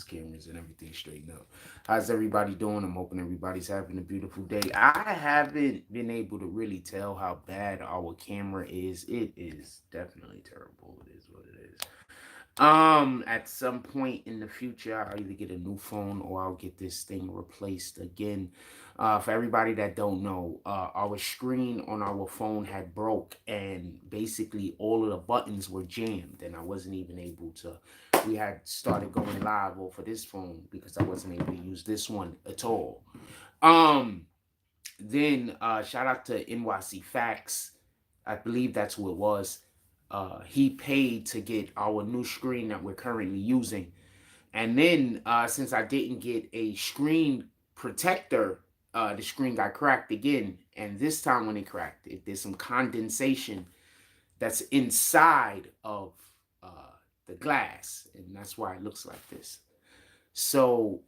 phones, cameras, and everything straightened up. How's everybody doing? I'm hoping everybody's having a beautiful day. I haven't been able to really tell how bad our camera is. It is definitely terrible. It is what it is. At some point in the future, I'll either get a new phone or I'll get this thing replaced again. For everybody that don't know, our screen on our phone had broke, and basically all of the buttons were jammed, and I wasn't even able to. We had started going live off of this phone because I wasn't able to use this one at all. Um, then shout out to NYC Facts. I believe that's who it was. He paid to get our new screen that we're currently using. And then since I didn't get a screen protector, the screen got cracked again. And this time when it cracked, there's some condensation that's inside of the glass. And that's why it looks like this. So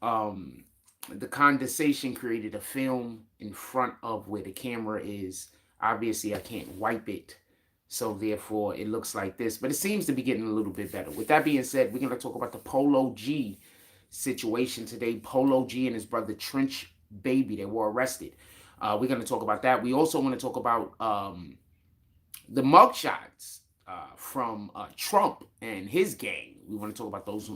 the condensation created a film in front of where the camera is. Obviously, I can't wipe it. So therefore, it looks like this. But it seems to be getting a little bit better. With that being said, we're going to talk about the Polo G situation today. Polo G and his brother Trench Baby, they were arrested. We're going to talk about that. We also want to talk about the mugshots from Trump and his gang. We want to talk about those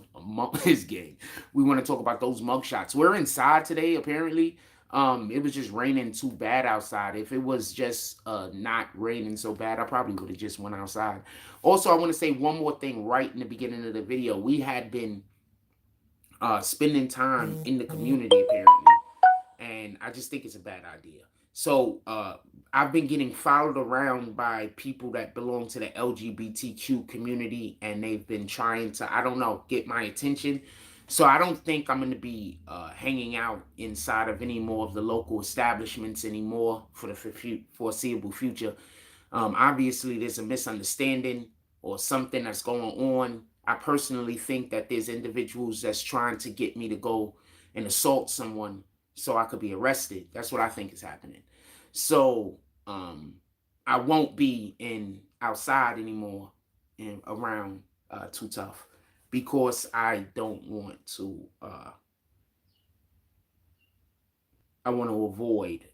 his gang. We want to talk about those mugshots. We're inside today. Apparently, it was just raining too bad outside. If it was just not raining so bad, I probably would have just went outside. Also, I want to say one more thing right in the beginning of the video. We had been spending time in the community apparently, and I just think it's a bad idea. So I've been getting followed around by people that belong to the LGBTQ community, and they've been trying to, I don't know, get my attention. So I don't think I'm going to be hanging out inside of any more of the local establishments anymore for the foreseeable future. Obviously, there's a misunderstanding or something that's going on. I personally think that there's individuals that's trying to get me to go and assault someone so I could be arrested. That's what I think is happening. So I won't be in outside anymore and around Too Tough because I don't want to. I want to avoid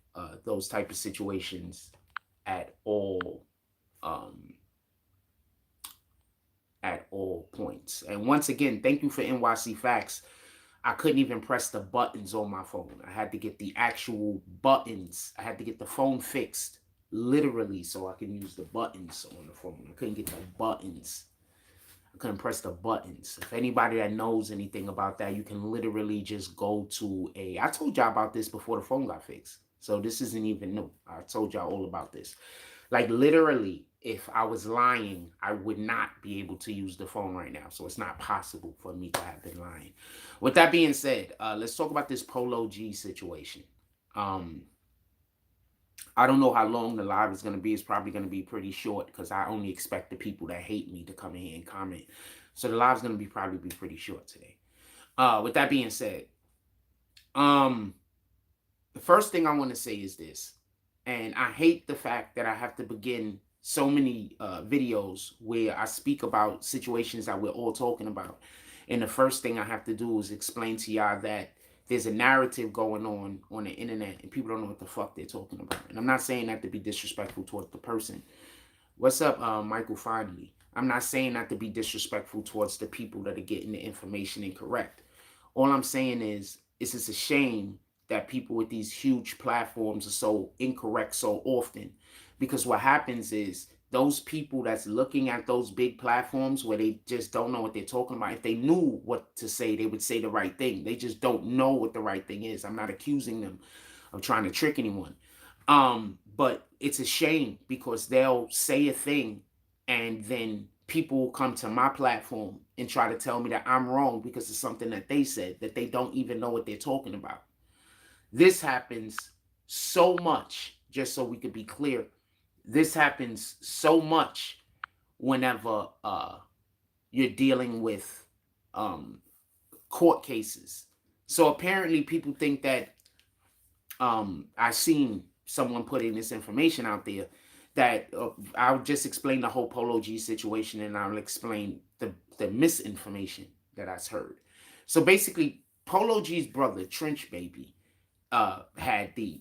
those type of situations at all. At all points. And once again, thank you for NYC Facts. I couldn't even press the buttons on my phone. I had to get the actual buttons. I had to get the phone fixed, literally, so I can use the buttons on the phone. I couldn't get the buttons. I couldn't press the buttons. If anybody that knows anything about that, you can literally just go to I told y'all about this before the phone got fixed. So this isn't even new. I told y'all all about this. Like literally, if I was lying, I would not be able to use the phone right now. So it's not possible for me to have been lying. With that being said, let's talk about this Polo G situation. I don't know how long the live is going to be. It's probably going to be pretty short because I only expect the people that hate me to come in here and comment. So the live is going to probably be pretty short today. With that being said, the first thing I want to say is this. And I hate the fact that I have to begin so many videos where I speak about situations that we're all talking about. And the first thing I have to do is explain to y'all that there's a narrative going on the internet and people don't know what the fuck they're talking about. And I'm not saying that to be disrespectful towards the person. What's up, Michael Finally? I'm not saying that to be disrespectful towards the people that are getting the information incorrect. All I'm saying is it's just a shame that people with these huge platforms are so incorrect so often. Because what happens is those people that's looking at those big platforms where they just don't know what they're talking about, if they knew what to say, they would say the right thing. They just don't know what the right thing is. I'm not accusing them of trying to trick anyone. But it's a shame because they'll say a thing and then people will come to my platform and try to tell me that I'm wrong because of something that they said, that they don't even know what they're talking about. This happens so much, just so we could be clear, this happens so much whenever you're dealing with court cases. So apparently people think that I've seen someone putting this information out there that I'll just explain the whole Polo G situation and I'll explain the misinformation that I've heard. So basically, Polo G's brother, Trench Baby, had the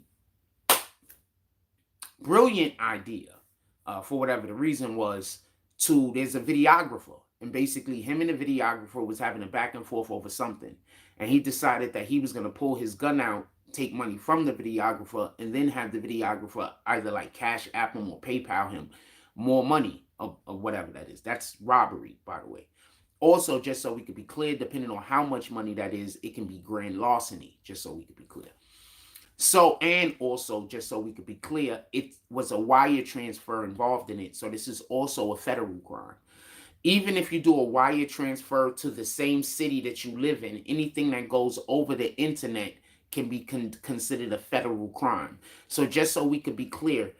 brilliant idea, for whatever the reason was, there's a videographer. And basically, him and the videographer was having a back and forth over something. And he decided that he was going to pull his gun out, take money from the videographer, and then have the videographer either like Cash App him or PayPal him more money, or whatever that is. That's robbery, by the way. Also, just so we could be clear, depending on how much money that is, it can be grand larceny, just so we could be clear. So, and also, just so we could be clear, it was a wire transfer involved in it. So this is also a federal crime. Even if you do a wire transfer to the same city that you live in, anything that goes over the internet can be considered a federal crime. So just so we could be clear,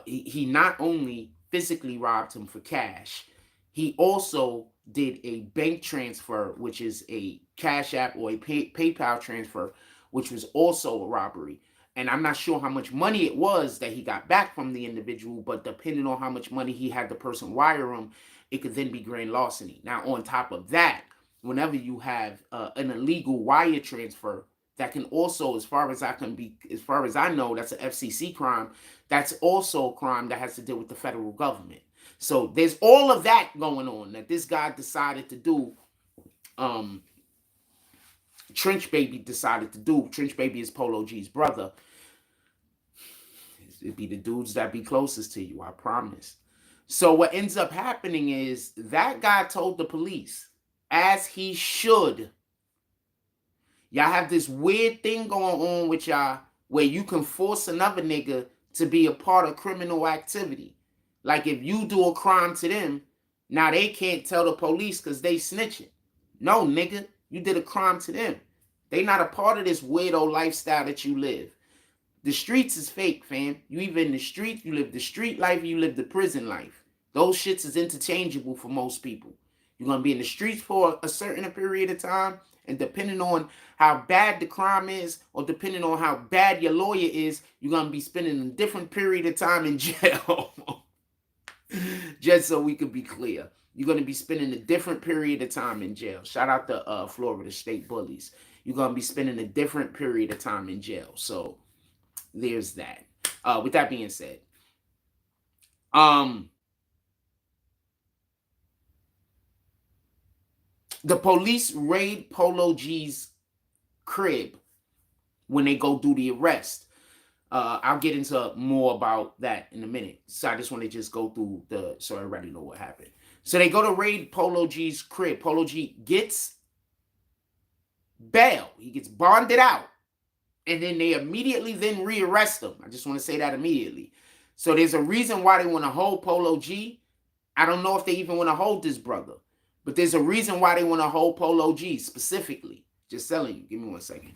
he not only physically robbed him for cash, he also did a bank transfer, which is a Cash App or a PayPal transfer, which was also a robbery. And I'm not sure how much money it was that he got back from the individual, but depending on how much money he had the person wire him, it could then be grand larceny. Now, on top of that, whenever you have an illegal wire transfer, that can also, as far as I know, that's an FCC crime. That's also a crime that has to deal with the federal government. So there's all of that going on that this guy decided to do. Trench Baby decided to do. Trench Baby is Polo G's brother. It'd be the dudes that be closest to you, I promise. So what ends up happening is that guy told the police, as he should. Y'all have this weird thing going on with y'all where you can force another nigga to be a part of criminal activity. Like if you do a crime to them, now they can't tell the police because they snitching. No, nigga, you did a crime to them. They not a part of this weirdo lifestyle that you live. The streets is fake, fam. You either in the street, you live the street life, or you live the prison life. Those shits is interchangeable for most people. You're going to be in the streets for a certain period of time, and depending on how bad the crime is, or depending on how bad your lawyer is, you're going to be spending a different period of time in jail. Just so we could be clear. You're going to be spending a different period of time in jail. Shout out to Florida State Bullies. You're going to be spending a different period of time in jail. So there's that. With that being said, the police raid Polo G's crib when they go do the arrest. I'll get into more about that in a minute. So I just want to just go through so everybody know what happened. So they go to raid Polo G's crib. Polo G gets bail. He gets bonded out. And then they immediately then rearrest him. I just want to say that immediately. So there's a reason why they want to hold Polo G. I don't know if they even want to hold this brother. But there's a reason why they want to hold Polo G specifically. Just telling you. Give me 1 second.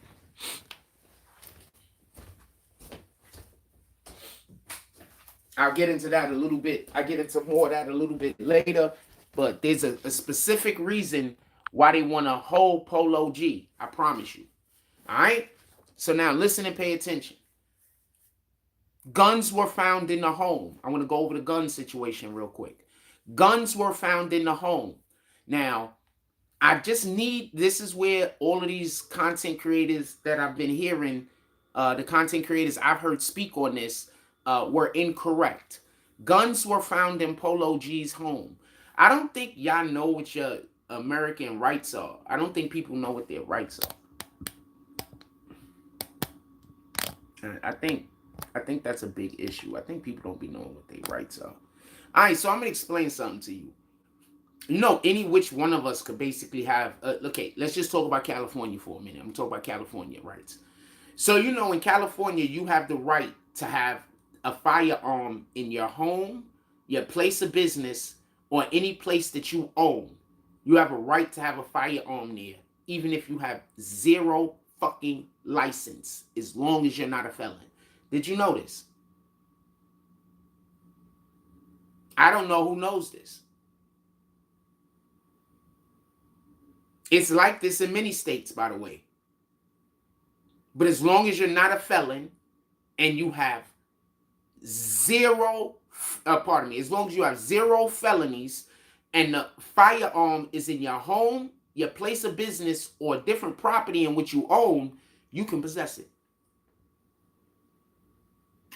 I'll get into that a little bit. I'll get into more of that a little bit later. But there's a specific reason why they want to hold Polo G. I promise you. All right? So now listen and pay attention. Guns were found in the home. I want to go over the gun situation real quick. Guns were found in the home. Now, I just need, this is where all of these content creators that I've been hearing, the content creators I've heard speak on this, were incorrect. Guns were found in Polo G's home. I don't think y'all know what your American rights are. I don't think people know what their rights are. I think that's a big issue. I think people don't be knowing what their rights are. All right, so I'm going to explain something to you. You know, any which one of us could basically have, okay, let's just talk about California for a minute. I'm talking about California rights. So, you know, in California, you have the right to have a firearm in your home, your place of business, or any place that you own. You have a right to have a firearm there, even if you have zero fucking license, as long as you're not a felon. Did you know this? I don't know who knows this. It's like this in many states, by the way. But as long as you're not a felon and you have as long as you have zero felonies and the firearm is in your home your place of business, or a different property in which you own, you can possess it.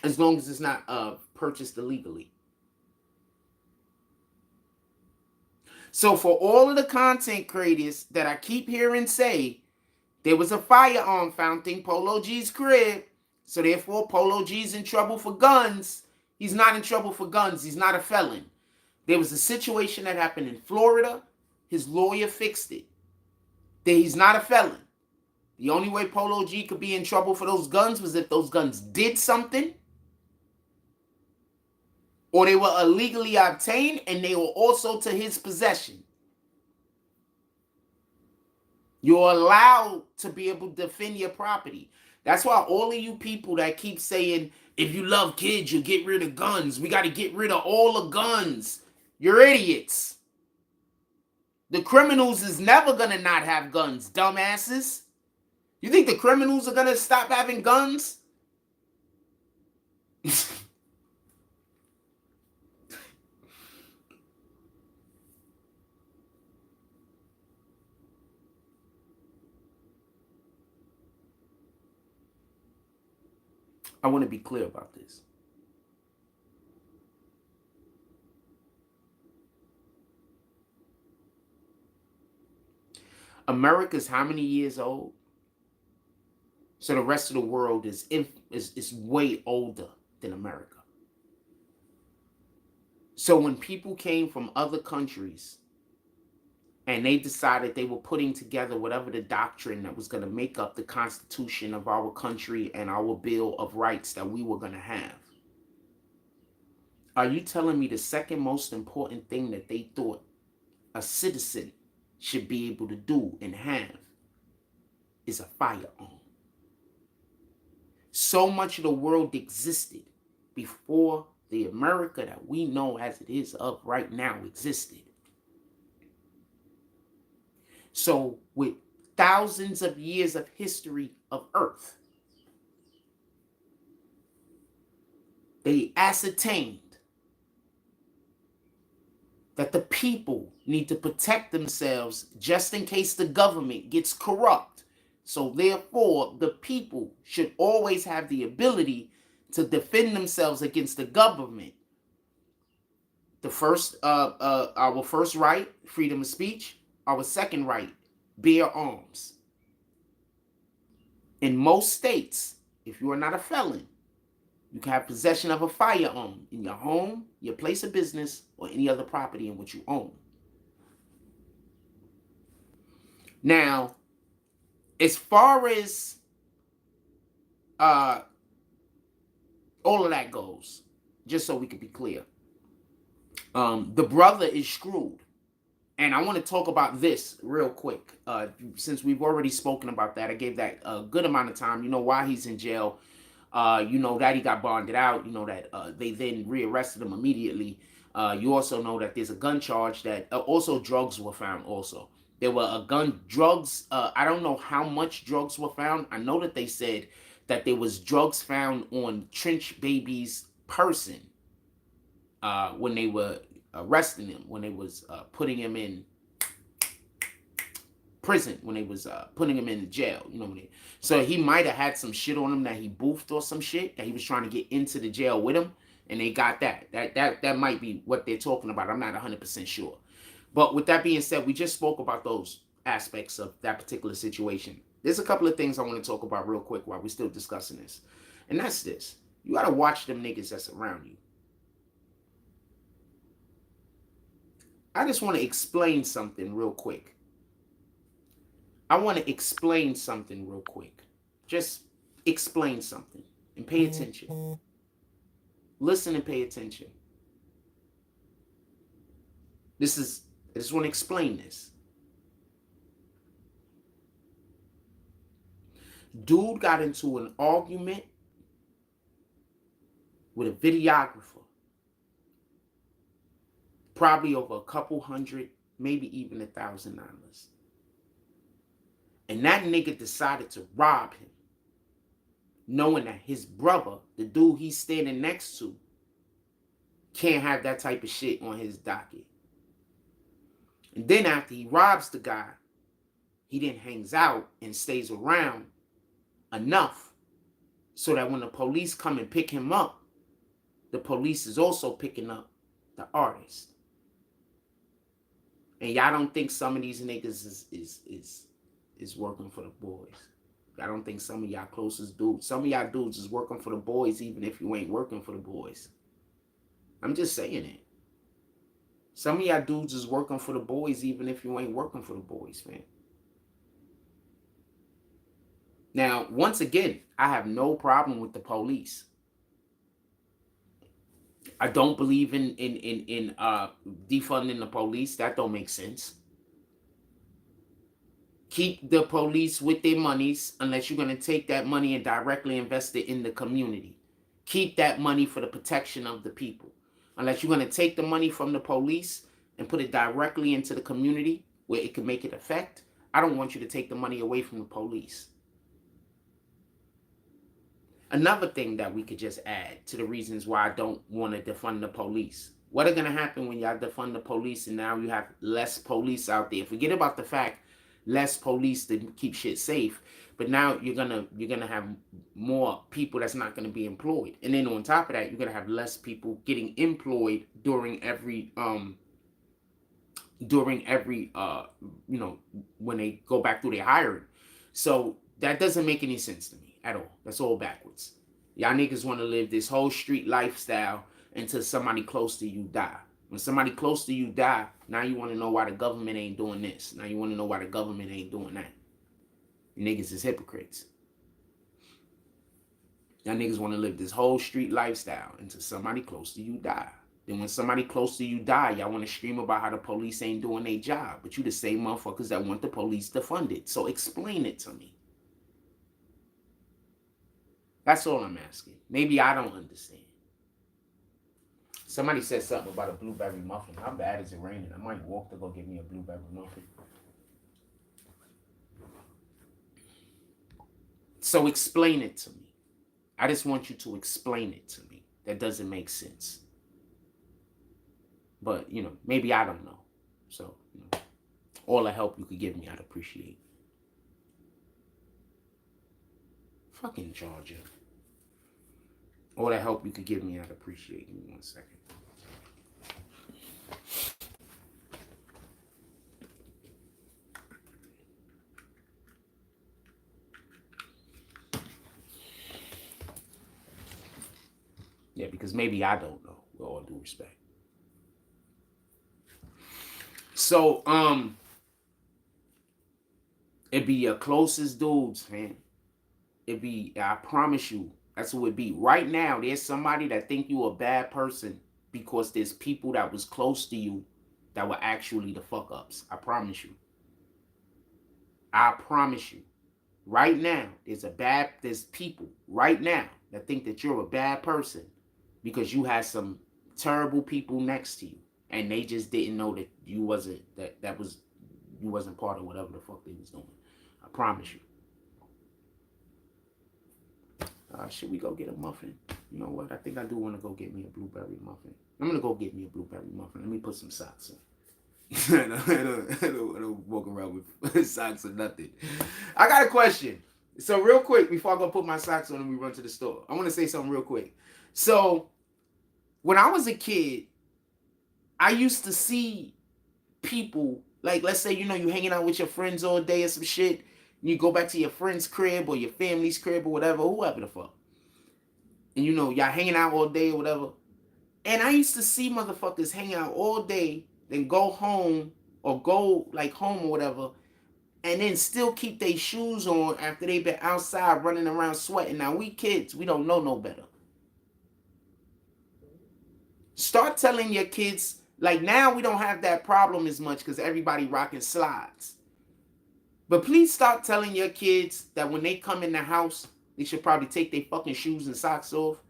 As long as it's not purchased illegally. So for all of the content creators that I keep hearing say, there was a firearm found in Polo G's crib, so therefore Polo G's in trouble for guns. He's not in trouble for guns. He's not a felon. There was a situation that happened in Florida. His lawyer fixed it. That he's not a felon. The only way Polo G could be in trouble for those guns was if those guns did something, or they were illegally obtained and they were also to his possession. You're allowed to be able to defend your property. That's why all of you people that keep saying, if you love kids, you get rid of guns. We got to get rid of all the guns. You're idiots. The criminals is never going to not have guns, dumbasses. You think the criminals are going to stop having guns? I want to be clear about this. America's how many years old? So the rest of the world is way older than America. So when people came from other countries and they decided they were putting together whatever the doctrine that was going to make up the Constitution of our country and our Bill of Rights that we were going to have, are you telling me the second most important thing that they thought a citizen should be able to do and have is a firearm? So much of the world existed before the America that we know as it is of right now existed. So with thousands of years of history of Earth, they ascertained that the people need to protect themselves just in case the government gets corrupt. So therefore, the people should always have the ability to defend themselves against the government. The first, our first right, freedom of speech. Our second right, bear arms. In most states, if you are not a felon, you can have possession of a firearm in your home, your place of business, or any other property in which you own. Now, as far as all of that goes, just so we can be clear, the brother is screwed. And I want to talk about this real quick. Since we've already spoken about that, I gave that a good amount of time. You know why he's in jail. You know that he got bonded out. You know that they then rearrested him immediately. You also know that there's a gun charge that also drugs were found also. There were drugs. I don't know how much drugs were found. I know that they said that there was drugs found on Trench Baby's person when they were arresting him, when they was putting him in prison, when they was putting him in jail. You know, so he might have had some shit on him that he boofed or some shit that he was trying to get into the jail with him, and they got that. That might be what they're talking about. I'm not 100% sure. But with that being said, we just spoke about those aspects of that particular situation. There's a couple of things I want to talk about real quick while we're still discussing this. And that's this. You got to watch them niggas that's around you. I just want to explain something real quick. Just explain something and pay attention. Listen and pay attention. I just want to explain this. Dude got into an argument with a videographer. Probably over a couple hundred, maybe even $1,000. And that nigga decided to rob him, knowing that his brother, the dude he's standing next to, can't have that type of shit on his docket. And then after he robs the guy, He then hangs out and stays around enough so that when the police come and pick him up, the police is also picking up the artist. And y'all don't think some of these niggas is working for the boys. I don't think some of y'all closest dudes, some of y'all dudes is working for the boys even if you ain't working for the boys. I'm just saying it. Some of y'all dudes is working for the boys even if you ain't working for the boys, man. Now, once again, I have no problem with the police. I don't believe in defunding the police. That don't make sense. Keep the police with their monies unless you're going to take that money and directly invest it in the community. Keep that money for the protection of the people. Unless you're going to take the money from the police and put it directly into the community where it can make it effect, I don't want you to take the money away from the police. Another thing that we could just add to the reasons why I don't want to defund the police. What is going to happen when y'all defund the police and now you have less police out there? Forget about the fact less police to keep shit safe, but now you're gonna have more people that's not gonna be employed, and then on top of that, you're gonna have less people getting employed during every when they go back through their hiring. So that doesn't make any sense to me at all. That's all backwards. Y'all niggas want to live this whole street lifestyle until somebody close to you die. When somebody close to you die, now you want to know why the government ain't doing this. Now you want to know why the government ain't doing that. You niggas is hypocrites. Y'all niggas want to live this whole street lifestyle until somebody close to you die. Then when somebody close to you die, y'all want to scream about how the police ain't doing their job. But you the same motherfuckers that want the police to fund it. So explain it to me. That's all I'm asking. Maybe I don't understand. Somebody said something about a blueberry muffin. How bad is it raining? I might walk to go get me a blueberry muffin. So explain it to me. I just want you to explain it to me. That doesn't make sense. But, maybe I don't know. So, all the help you could give me, I'd appreciate. Fucking Georgia. All the help you could give me, I'd appreciate. Give me 1 second. Yeah, because maybe I don't know, with all due respect. So, it be your closest dudes, man. It be, I promise you, that's what it be. Right now, there's somebody that think you a bad person because there's people that was close to you that were actually the fuck ups. I promise you. I promise you. Right now, there's people right now that think that you're a bad person because you had some terrible people next to you and they just didn't know that you wasn't you wasn't part of whatever the fuck they was doing. I promise you. Should we go get a muffin? You know what? I think I do want to go get me a blueberry muffin. I'm going to go get me a blueberry muffin. Let me put some socks on. I don't walk around with socks or nothing. I got a question. So real quick, before I go put my socks on and we run to the store, I want to say something real quick. So when I was a kid, I used to see people, like let's say, you hanging out with your friends all day or some shit. You go back to your friend's crib or your family's crib or whatever, whoever the fuck. And y'all hanging out all day or whatever. And I used to see motherfuckers hang out all day, then go home or go like home or whatever, and then still keep their shoes on after they've been outside running around sweating. Now we kids, we don't know no better. Start telling your kids, like now we don't have that problem as much because everybody rocking slides. But please stop telling your kids that when they come in the house, they should probably take their fucking shoes and socks off.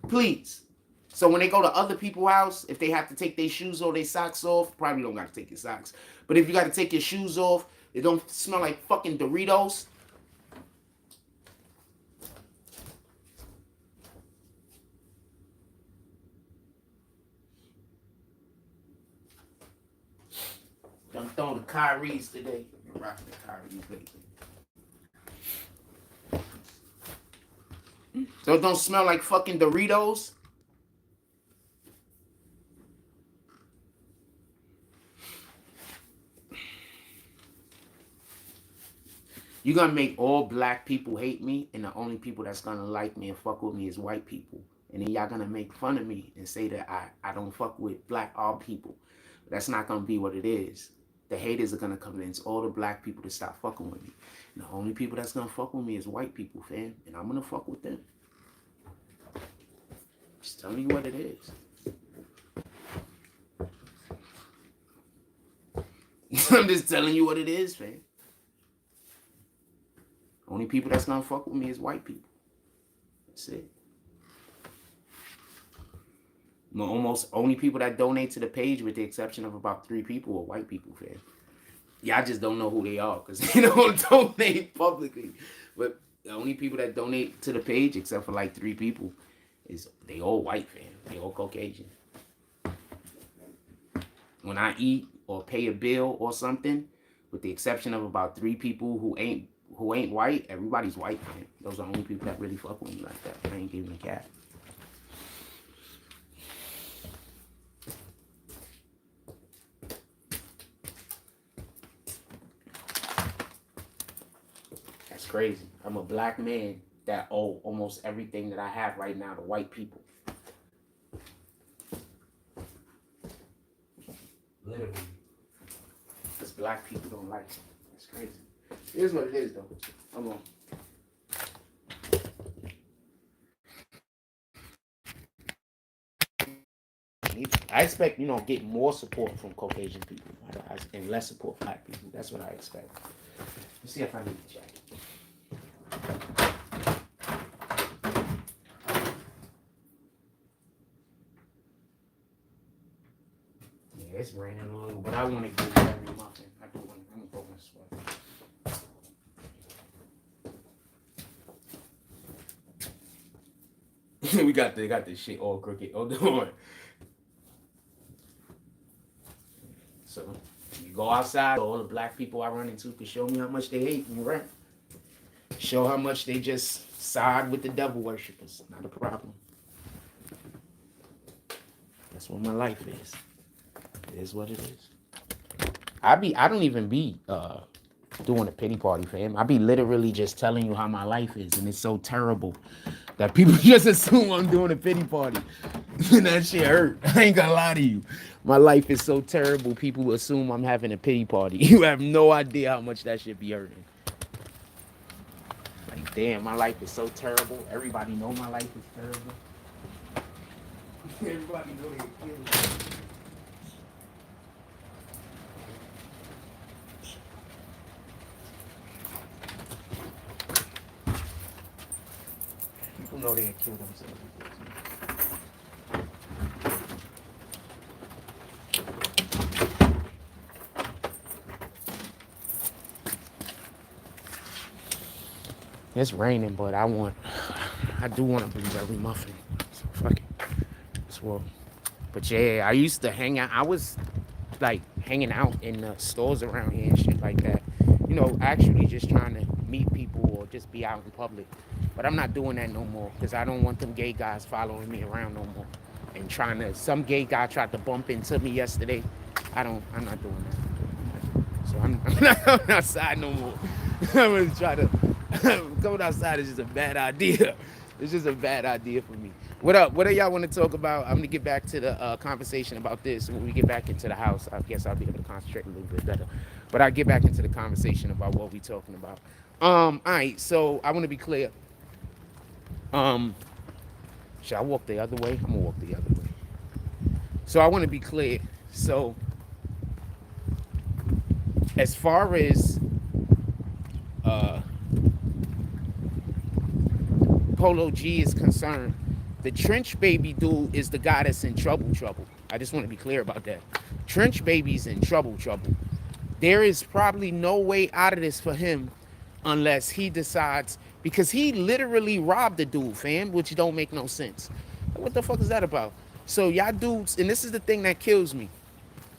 Please. So when they go to other people's house, if they have to take their shoes or their socks off, probably don't got to take your socks. But if you got to take your shoes off, it don't smell like fucking Doritos. Done throwing the Kyries today. You're rocking the Kyrie lately. So it don't smell like fucking Doritos? You're gonna make all black people hate me, and the only people that's gonna like me and fuck with me is white people. And then y'all gonna make fun of me and say that I don't fuck with black all people. That's not gonna be what it is. The haters are gonna convince all the black people to stop fucking with me. And the only people that's gonna fuck with me is white people, fam. And I'm gonna fuck with them. Just telling you what it is. I'm just telling you what it is, fam. Only people that's gonna fuck with me is white people. That's it. Almost only people that donate to the page, with the exception of about 3 people, are white people, fam. Yeah, I just don't know who they are because they don't donate publicly. But the only people that donate to the page, except for like 3 people, is they all white, fam. They all Caucasian. When I eat or pay a bill or something, with the exception of about 3 people who ain't white, everybody's white, man. Those are the only people that really fuck with me like that. I ain't giving a cat. That's crazy. I'm a black man that owe almost everything that I have right now to white people. Literally. Because black people don't like it. That's crazy. Here's what it is, though. Come on. I expect, get more support from Caucasian people and less support from black people. That's what I expect. Let's see if I need to check. Yeah, it's raining a little, but I want to give you every muffin. I do want to put my sweat. We got this shit all crooked. Oh, on. So you go outside, all the black people I run into can show me how much they hate me, right? Show how much they just side with the devil worshippers. Not a problem. That's what my life is. It is what it is. I don't even be doing a pity party, fam. I be literally just telling you how my life is, and it's so terrible that people just assume I'm doing a pity party. And that shit hurt. I ain't gonna lie to you. My life is so terrible, people assume I'm having a pity party. You have no idea how much that shit be hurting. Like, damn, my life is so terrible. Everybody know my life is terrible. Everybody know they're killing me. People know they'll kill themselves. It's raining, but I do want to believe every muffin. So fuck it. Well, but yeah, I used to hang out. I was like hanging out in the stores around here and shit like that. Actually just trying to meet people or just be out in public. But I'm not doing that no more because I don't want them gay guys following me around no more. And some gay guy tried to bump into me yesterday. I'm not doing that. So I'm not outside no more. I'm gonna try to going outside is just a bad idea. It's just a bad idea for me. What up? What do y'all want to talk about? I'm gonna get back to the conversation about this when we get back into the house. I guess I'll be able to concentrate a little bit better. But I'll get back into the conversation about what we're talking about. All right. So I want to be clear. Should I walk the other way? I'm gonna walk the other way. So I want to be clear. So as far as Polo G is concerned, the Trench Baby dude is the guy that's in trouble. I just want to be clear about that. Trench Baby's in trouble. There is probably no way out of this for him unless he decides, because he literally robbed the dude, fam, which don't make no sense. What the fuck is that about? So y'all dudes, and this is the thing that kills me,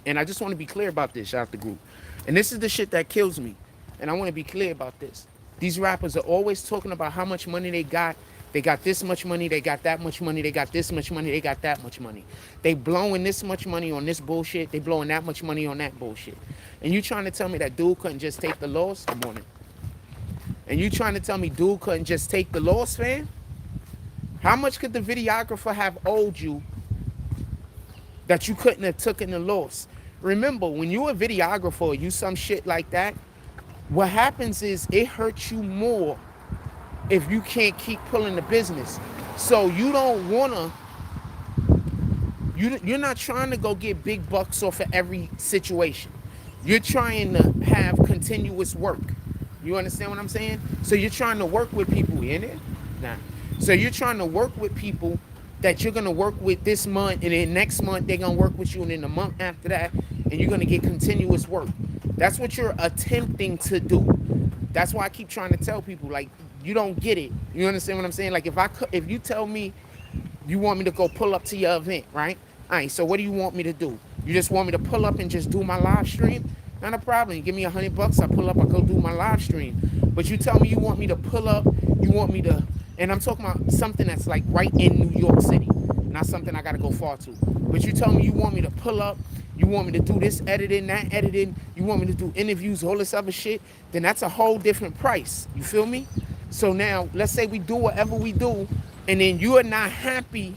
and I just want to be clear about this, shout out the group. And this is the shit that kills me. And I want to be clear about this. These rappers are always talking about how much money they got. They got this much money, they got that much money, they got this much money, they got that much money. They blowing this much money on this bullshit, they blowing that much money on that bullshit. And you trying to tell me that dude couldn't just take the loss? Good morning. And you trying to tell me dude couldn't just take the loss, fam? How much could the videographer have owed you that you couldn't have taken the loss? Remember, when you a videographer or you some shit like that, what happens is it hurts you more if you can't keep pulling the business. So you don't wanna, you're not trying to go get big bucks off of every situation. You're trying to have continuous work. You understand what I'm saying? So you're trying to work with people in it? Nah. So you're trying to work with people that you're gonna work with this month, and then next month they're gonna work with you, and then the month after that, and you're gonna get continuous work. That's what you're attempting to do. That's why I keep trying to tell people, like, you don't get it. You understand what I'm saying? Like, if you tell me you want me to go pull up to your event, right? All right, so what do you want me to do? You just want me to pull up and just do my live stream? Not a problem. You give me $100, I pull up, I go do my live stream. But you tell me you want me to pull up, you want me to, and I'm talking about something that's like right in New York City, not something I gotta go far to. But you tell me you want me to pull up, you want me to do this editing, that editing, you want me to do interviews, all this other shit, then that's a whole different price. You feel me? So now, let's say we do whatever we do, and then you are not happy.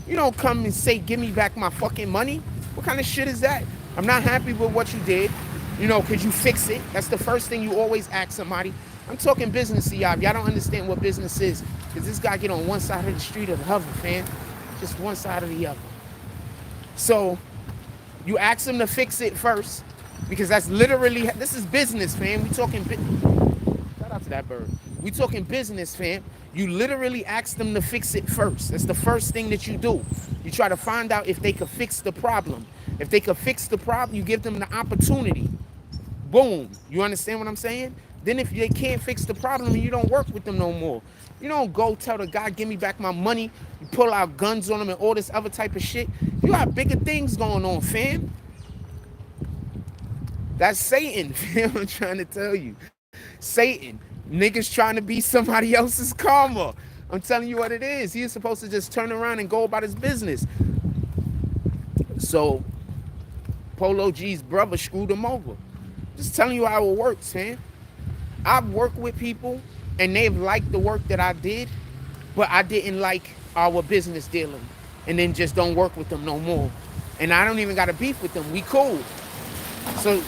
You don't come and say, give me back my fucking money. What kind of shit is that? I'm not happy with what you did. You know, could you fix it? That's the first thing you always ask somebody. I'm talking business to y'all. Y'all don't understand what business is. Because this guy get on one side of the street or the other, fam. Just one side or the other. So, you ask him to fix it first. Because that's literally, this is business, fam. We talking, shout out to that bird. We talking business, fam. You literally ask them to fix it first. That's the first thing that you do. You try to find out if they could fix the problem. If they could fix the problem, you give them the opportunity. Boom. You understand what I'm saying? Then if they can't fix the problem, you don't work with them no more. You don't go tell the guy, give me back my money. You pull out guns on him and all this other type of shit. You got bigger things going on, fam. That's Satan, fam. I'm trying to tell you. Satan. Niggas trying to be somebody else's karma. I'm telling you what it is. He's supposed to just turn around and go about his business. So, Polo G's brother screwed him over. Just telling you how it works, man. I've worked with people, and they've liked the work that I did, but I didn't like our business dealing. And then just don't work with them no more. And I don't even got a beef with them. We cool. So,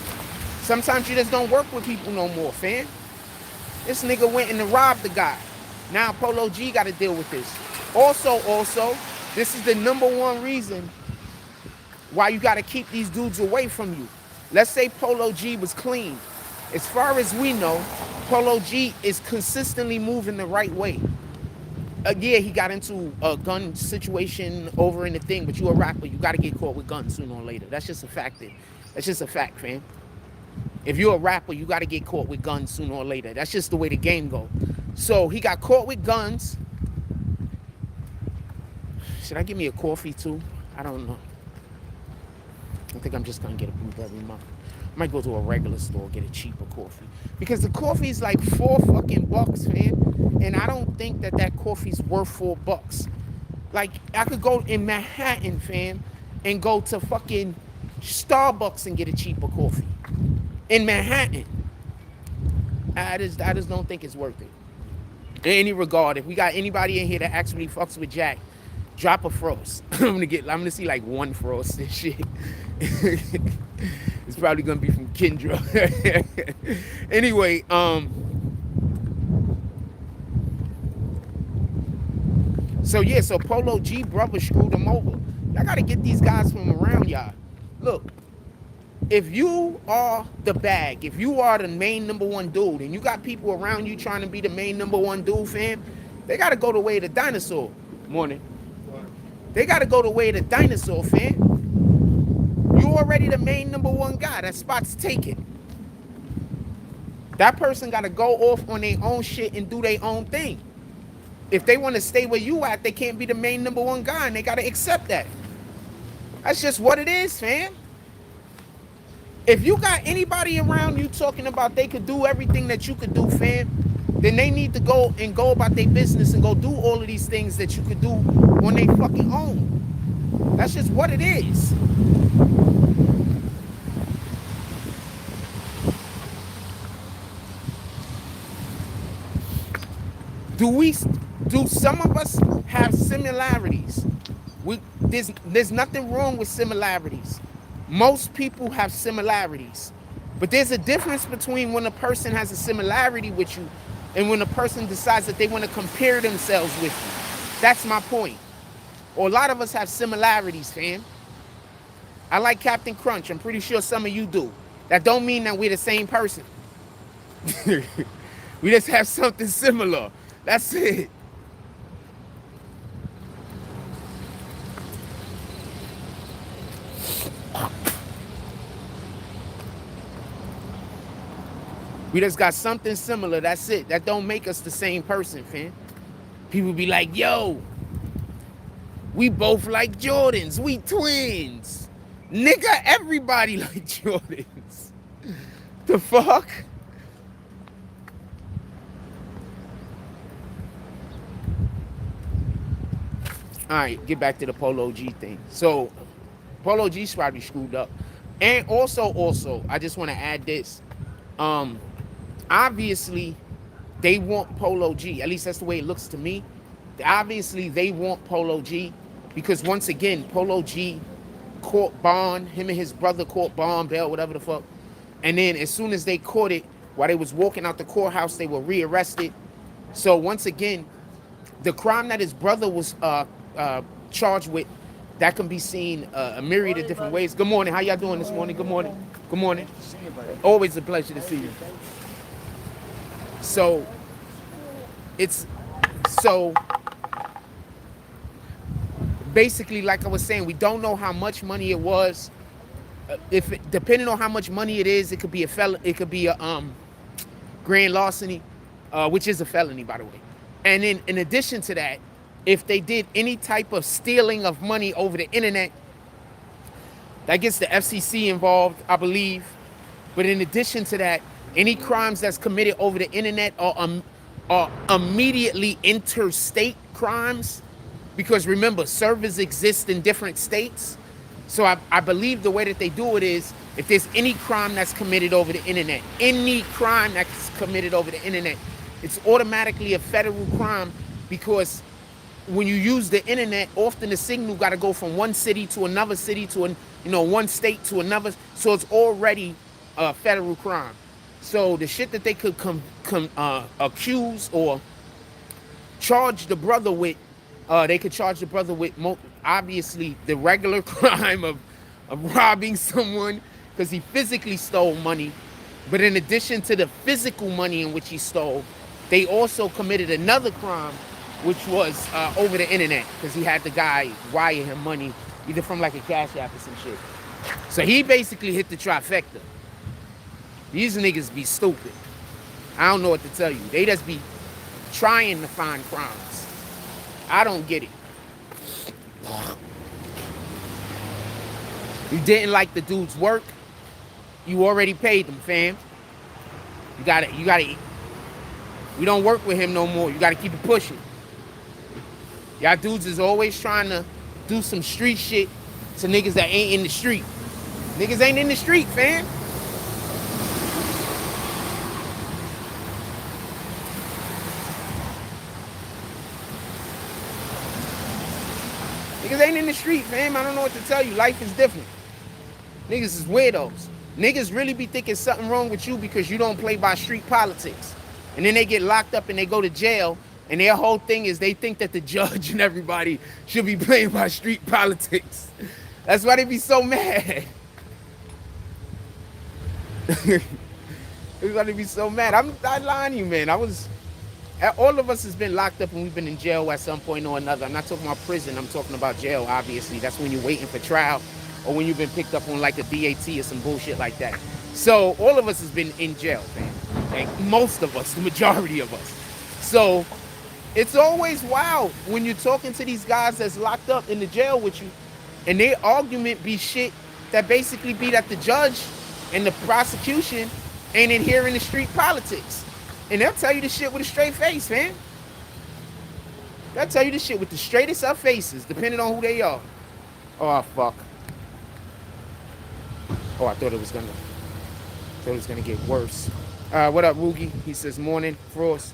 sometimes you just don't work with people no more, fam. This nigga went and robbed the guy. Now Polo G got to deal with this. Also, this is the #1 reason why you got to keep these dudes away from you. Let's say Polo G was clean. As far as we know, Polo G is consistently moving the right way. Yeah, he got into a gun situation over in the thing, but you a rapper, you got to get caught with guns sooner or later. That's just a fact. That's just a fact, fam. If you're a rapper, you got to get caught with guns sooner or later. That's just the way the game goes. So he got caught with guns. Should I give me a coffee too? I don't know. I think I'm just going to get a blueberry muffin. I might go to a regular store, get a cheaper coffee. Because the coffee is like $4 fam. And I don't think that coffee's worth $4. Like, I could go in Manhattan, fam, and go to fucking Starbucks and get a cheaper coffee. In Manhattan. I just don't think it's worth it. In any regard, if we got anybody in here that actually fucks with Jack, drop a frost. I'm gonna see like one frost and shit. It's probably gonna be from Kendra. Anyway, so Polo G brother screwed him over. Y'all gotta get these guys from around y'all. Look, if you are the bag, if you are the main #1 dude, and you got people around you trying to be the main #1 dude, fam, they gotta go the way of the dinosaur. Morning. They gotta go the way of the dinosaur, fam. You already the main #1 guy. That spot's taken. That person gotta go off on their own shit and do their own thing. If they want to stay where you at, they can't be the main #1 guy, and they gotta accept that. That's just what it is, fam. If you got anybody around you talking about they could do everything that you could do, fam, then they need to go about their business and go do all of these things that you could do on their fucking own. That's just what it is. Do some of us have similarities? There's nothing wrong with similarities. Most people have similarities. But there's a difference between when a person has a similarity with you and when a person decides that they want to compare themselves with you. That's my point. Or a lot of us have similarities, fam. I like Captain Crunch. I'm pretty sure some of you do. That don't mean that we're the same person. We just have something similar. That's it. We just got something similar. That's it. That don't make us the same person, fam. People be like, yo, we both like Jordans. We twins. Nigga, everybody like Jordans. The fuck? All right, get back to the Polo G thing. So, Polo G's probably screwed up. And also, I just want to add this. Obviously, they want Polo G. At least that's the way it looks to me. Obviously, they want Polo G because, once again, Polo G caught bond. Him and his brother caught bond, bail, whatever the fuck. And then as soon as they caught it, while they was walking out the courthouse, they were rearrested. So, once again, the crime that his brother was charged with, that can be seen a myriad of different ways. Good morning. How y'all doing this morning? Good morning. Good morning. Always a pleasure to see you. So basically, like I was saying, we don't know how much money it was. Depending on how much money it is, it could be a grand larceny, which is a felony, by the way. And then in addition to that, if they did any type of stealing of money over the internet, that gets the FCC involved, I believe. But in addition to that, any crimes that's committed over the internet are immediately interstate crimes, because remember, servers exist in different states. So I believe the way that they do it is, if there's any crime that's committed over the internet, it's automatically a federal crime, because when you use the internet, often the signal got to go from one city to another city to one state to another. So it's already a federal crime. So the shit that they could accuse or charge the brother with, they could charge the brother with obviously the regular crime of robbing someone because he physically stole money. But in addition to the physical money in which he stole, they also committed another crime, which was over the internet, because he had the guy wire him money, either from like a Cash App or some shit. So he basically hit the trifecta. These niggas be stupid. I don't know what to tell you. They just be trying to find crimes. I don't get it. You didn't like the dude's work, you already paid them, fam. You gotta eat. We don't work with him no more. You gotta keep it pushing. Y'all dudes is always trying to do some street shit to niggas that ain't in the street. Niggas ain't in the street, fam. Niggas ain't in the street, fam. I don't know what to tell you. Life is different. Niggas is weirdos. Niggas really be thinking something wrong with you because you don't play by street politics. And then they get locked up and they go to jail, and their whole thing is they think that the judge and everybody should be playing by street politics. That's why they be so mad. That's why they be so mad. I'm not lying to you, man. All of us has been locked up and we've been in jail at some point or another. I'm not talking about prison. I'm talking about jail, obviously. That's when you're waiting for trial or when you've been picked up on like a DAT or some bullshit like that. So all of us has been in jail, man. Like most of us, the majority of us. So it's always wild when you're talking to these guys that's locked up in the jail with you, and their argument be shit that basically be that the judge And the prosecution ain't adhering to street politics. And they'll tell you the shit with a straight face, man. They'll tell you the shit with the straightest of faces, depending on who they are. Oh, fuck. Oh, I thought it was gonna get worse. What up, Woogie? He says, morning, Frost.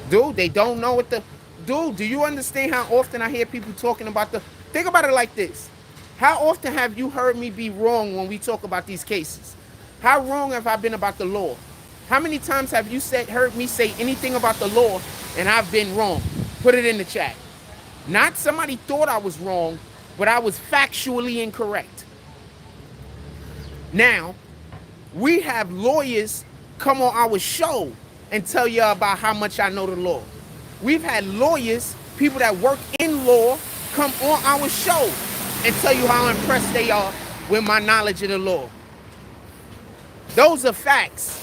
Dude, they don't know what the... Dude, do you understand how often I hear people talking about the... Think about it like this. How often have you heard me be wrong when we talk about these cases? How wrong have I been about the law? How many times have you heard me say anything about the law and I've been wrong? Put it in the chat. Not somebody thought I was wrong, but I was factually incorrect. Now, we have lawyers come on our show and tell you about how much I know the law. We've had lawyers, people that work in law, come on our show and tell you how impressed they are with my knowledge of the law. Those are facts.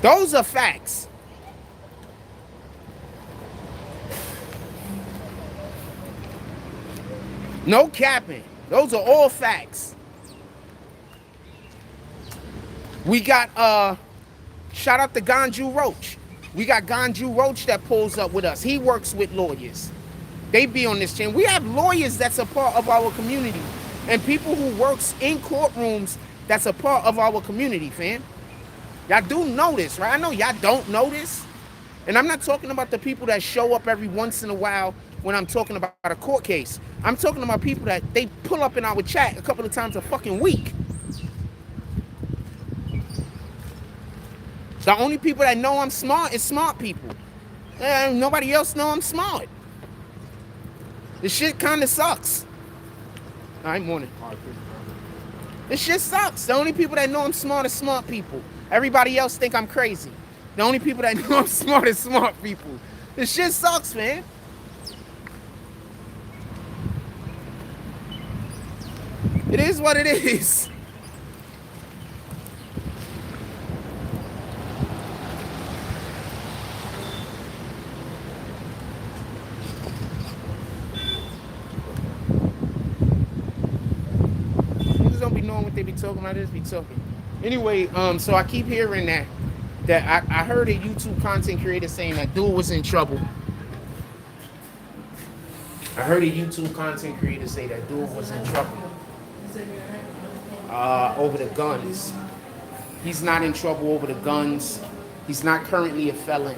Those are facts. No capping. Those are all facts. We got, shout out to Ganju Roach. We got Ganju Roach that pulls up with us. He works with lawyers. They be on this channel. We have lawyers that's a part of our community. And people who works in courtrooms that's a part of our community, fam. Y'all do know this, right? I know y'all don't know this. And I'm not talking about the people that show up every once in a while when I'm talking about a court case. I'm talking about people that they pull up in our chat a couple of times a fucking week. The only people that know I'm smart is smart people. Nobody else know I'm smart. This shit kind of sucks. All right, morning. This shit sucks. The only people that know I'm smart is smart people. Everybody else think I'm crazy. The only people that know I'm smart is smart people. This shit sucks, man. It is what it is. Niggas don't be knowing what they be talking about. They just be talking. Anyway, so I keep hearing that I heard a YouTube content creator saying that dude was in trouble. I heard a YouTube content creator say that dude was in trouble over the guns. He's not in trouble over the guns. He's not currently a felon.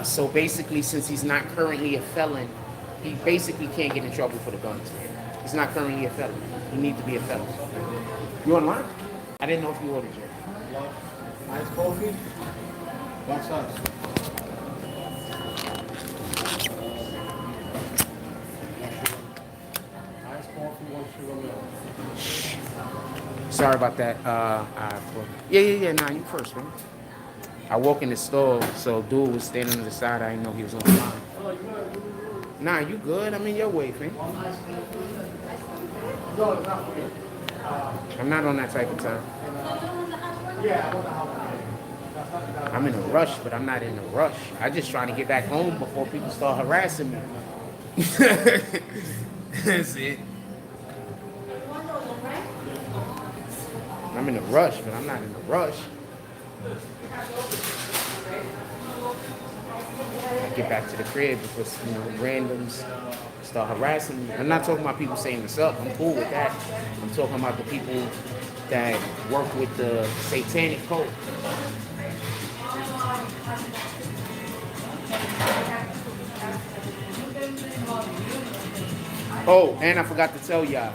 So basically, since he's not currently a felon, he basically can't get in trouble for the guns. He's not currently a felon. He needs to be a felon. You online? I didn't know if you ordered yet. Ice coffee? Black sauce. Ice coffee, 1 sugar milk. Sorry about that. Yeah. Nah, you first, man. I walk in the store, so dude was standing on the side. I didn't know he was on the line. Nah, you good? I'm in your way, man. I'm not on that type of time. I'm in a rush, but I'm not in a rush. I'm just trying to get back home before people start harassing me. That's it. I'm in a rush, but I'm not in a rush. I get back to the crib because, randoms start harassing me. I'm not talking about people saying this up. I'm cool with that. I'm talking about the people that work with the satanic cult. Oh, and I forgot to tell y'all,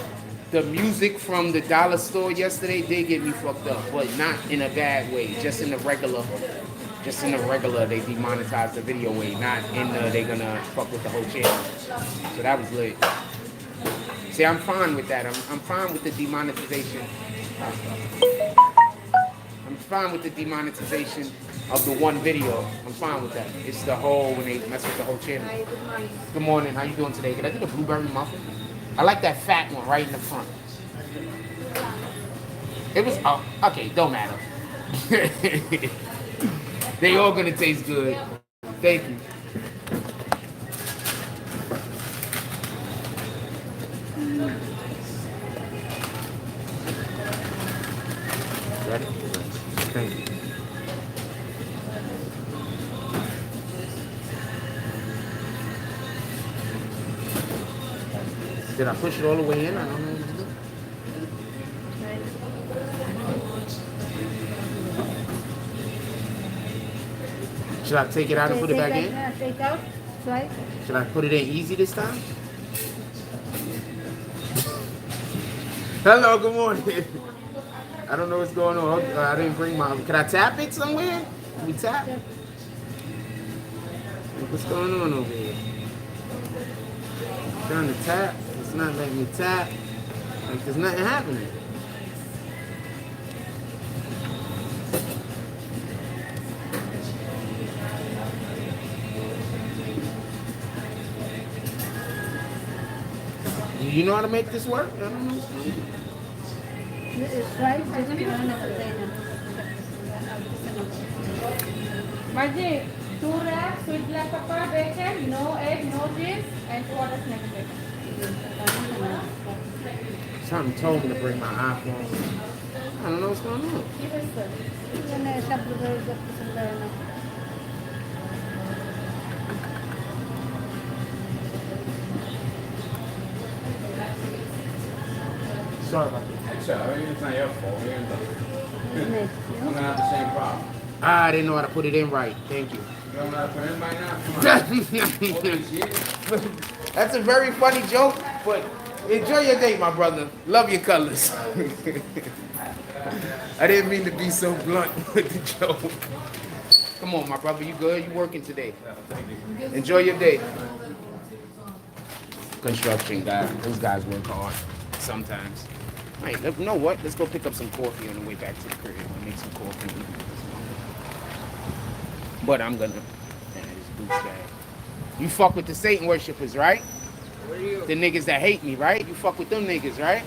the music from the dollar store yesterday did get me fucked up, but not in a bad way, just in the regular, they demonetized the video way, not in the they gonna fuck with the whole channel. So that was lit. See, I'm fine with that. I'm fine with the demonetization. I'm fine with the demonetization of the one video. I'm fine with that. It's the whole, when they mess with the whole channel. Hi, good morning. Good morning. How you doing today? Can I do the blueberry muffin? I like that fat one right in the front. It was, oh, okay, don't matter. They all gonna taste good. Thank you. Ready? Thank you. Did I push it all the way in? I don't know. Should I take it out and put it back in? Take out, right? Should I put it in easy this time? Hello, good morning. I don't know what's going on. I didn't bring my. Can I tap it somewhere? Can we tap? What's going on over here? I'm trying to tap. It's not letting me tap. Like there's nothing happening. You know how to make this work? I don't know. It's right. I don't know. Margie, 2 wraps, sweet black pepper, bacon, no egg, no cheese, and 2 other snack cakes. Something told me to bring my iPhone. I don't know what's going on. Sorry about that. It's not your fault. I'm gonna have the same problem. I didn't know how to put it in right. Thank you. You don't know how to put it in by now? Come on. That's a very funny joke, but enjoy your day, my brother. Love your colors. I didn't mean to be so blunt with the joke. Come on, my brother. You good? You working today? Enjoy your day. Construction guys. Those guys work hard sometimes. All right, you know what? Let's go pick up some coffee on the way back to the crib. I'll make some coffee. But I'm gonna. You fuck with the Satan worshippers, right? The niggas that hate me, right? You fuck with them niggas, right?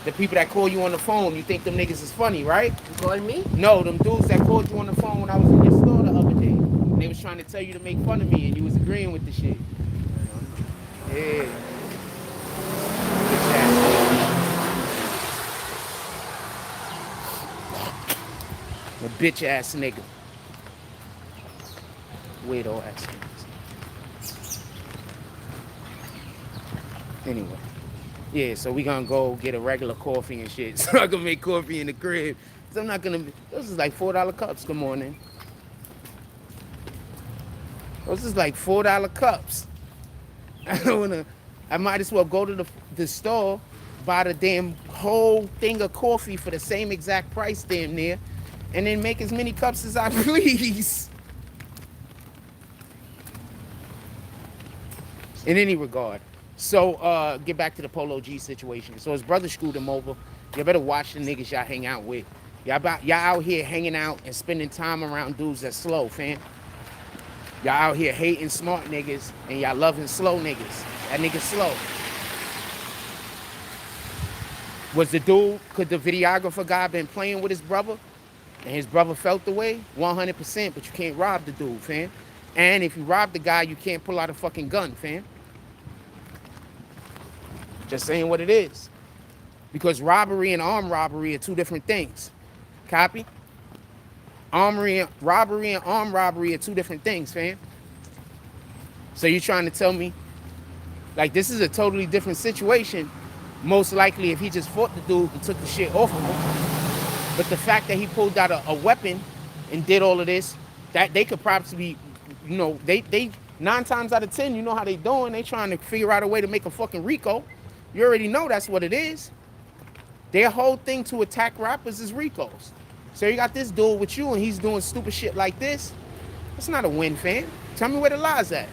The people that call you on the phone, you think them niggas is funny, right? You calling me? No, them dudes that called you on the phone when I was in your store the other day. They was trying to tell you to make fun of me and you was agreeing with the shit. Yeah. A bitch ass nigga. Weirdo ass niggas. Anyway. Yeah, so we gonna go get a regular coffee and shit. So I can make coffee in the crib. So I'm not gonna. Those is like $4 cups. Good morning. Those is like $4 cups. I don't wanna. I might as well go to the store, buy the damn whole thing of coffee for the same exact price, damn near, and then make as many cups as I please. In any regard. So, get back to the Polo G situation. So his brother screwed him over. You better watch the niggas y'all hang out with. Y'all out here hanging out and spending time around dudes that's slow, fam. Y'all out here hating smart niggas and y'all loving slow niggas. That nigga slow. Was the dude, could the videographer guy been playing with his brother? And his brother felt the way? 100%, but you can't rob the dude, fam. And if you rob the guy, you can't pull out a fucking gun, fam. Just saying what it is. Because robbery and armed robbery are two different things. Copy? Robbery and armed robbery are two different things, fam. So you're trying to tell me, like, this is a totally different situation. Most likely if he just fought the dude and took the shit off of him. But the fact that he pulled out a weapon and did all of this, that they could probably, you know, they 9 times out of 10, you know how they doing. They trying to figure out a way to make a fucking RICO. You already know that's what it is. Their whole thing to attack rappers is RICOs. So you got this dude with you and he's doing stupid shit like this. That's not a win, fam. Tell me where the lie's at.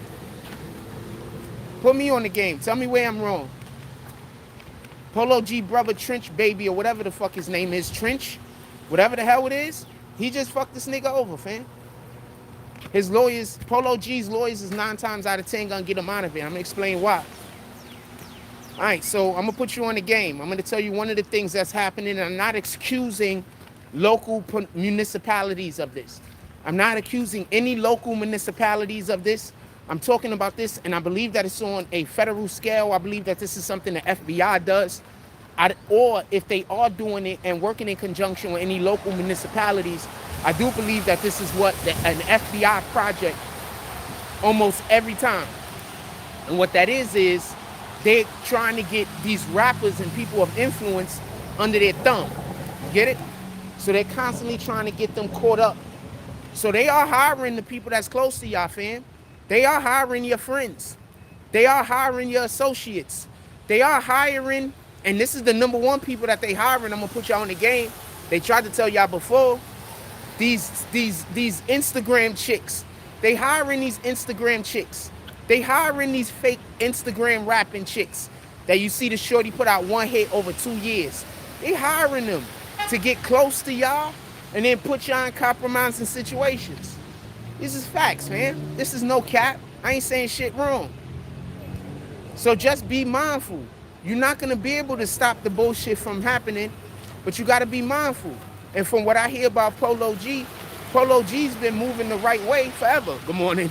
Put me on the game. Tell me where I'm wrong. Polo G brother Trench baby or whatever the fuck his name is, Trench, whatever the hell it is, he just fucked this nigga over, fam. His lawyers, Polo G's lawyers is 9 times out of 10 gonna get him out of it. I'm gonna explain why. All right, so I'm gonna put you on the game. I'm gonna tell you one of the things that's happening, and I'm not excusing local municipalities of this. I'm not accusing any local municipalities of this. I'm talking about this, and I believe that it's on a federal scale. I believe that this is something the FBI does. Or if they are doing it and working in conjunction with any local municipalities, I do believe that this is what an FBI project almost every time. And what that is they're trying to get these rappers and people of influence under their thumb. Get it? So they're constantly trying to get them caught up. So they are hiring the people that's close to y'all, fam. They are hiring your friends. They are hiring your associates. They are hiring, and this is the number one people that they hiring. I'm gonna put y'all in the game. They tried to tell y'all before. These Instagram chicks. They hiring these Instagram chicks. They hiring these fake Instagram rapping chicks that you see the shorty put out one hit over 2 years. They hiring them to get close to y'all and then put y'all in compromising situations. This is facts, man. This is no cap. I ain't saying shit wrong. So just be mindful. You're not going to be able to stop the bullshit from happening, but you got to be mindful. And from what I hear about Polo G, Polo G's been moving the right way forever. Good morning.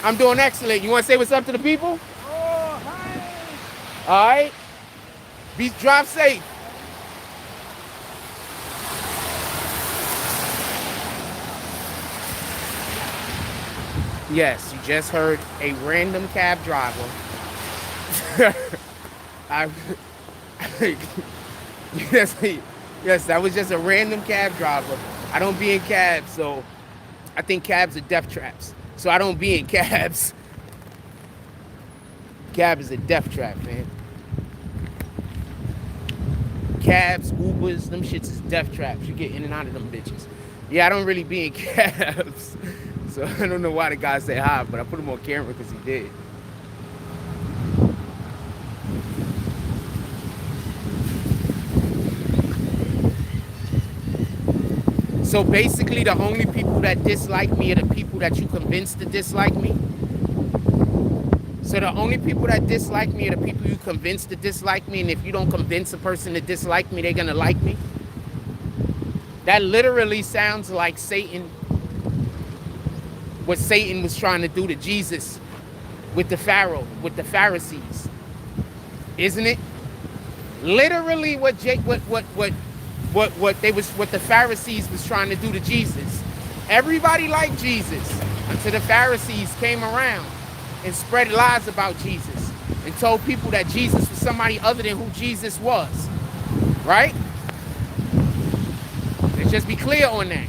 I'm doing excellent. You want to say what's up to the people? Oh, hi. All right. Drive safe. Yes, you just heard a random cab driver. Yes, that was just a random cab driver. I don't be in cabs, so I think cabs are death traps. So I don't be in cabs. Cab is a death trap, man. Cabs, Ubers, them shits is death traps. You get in and out of them bitches. Yeah, I don't really be in cabs. So I don't know why the guy said hi, but I put him on camera because he did. So basically the only people that dislike me are the people that you convinced to dislike me. So the only people that dislike me are the people you convinced to dislike me, and if you don't convince a person to dislike me, they're gonna like me. That literally sounds like Satan, what Satan was trying to do to Jesus with the Pharisees. Isn't it? Literally what the Pharisees was trying to do to Jesus. Everybody liked Jesus until the Pharisees came around and spread lies about Jesus and told people that Jesus was somebody other than who Jesus was. Right? Let's just be clear on that.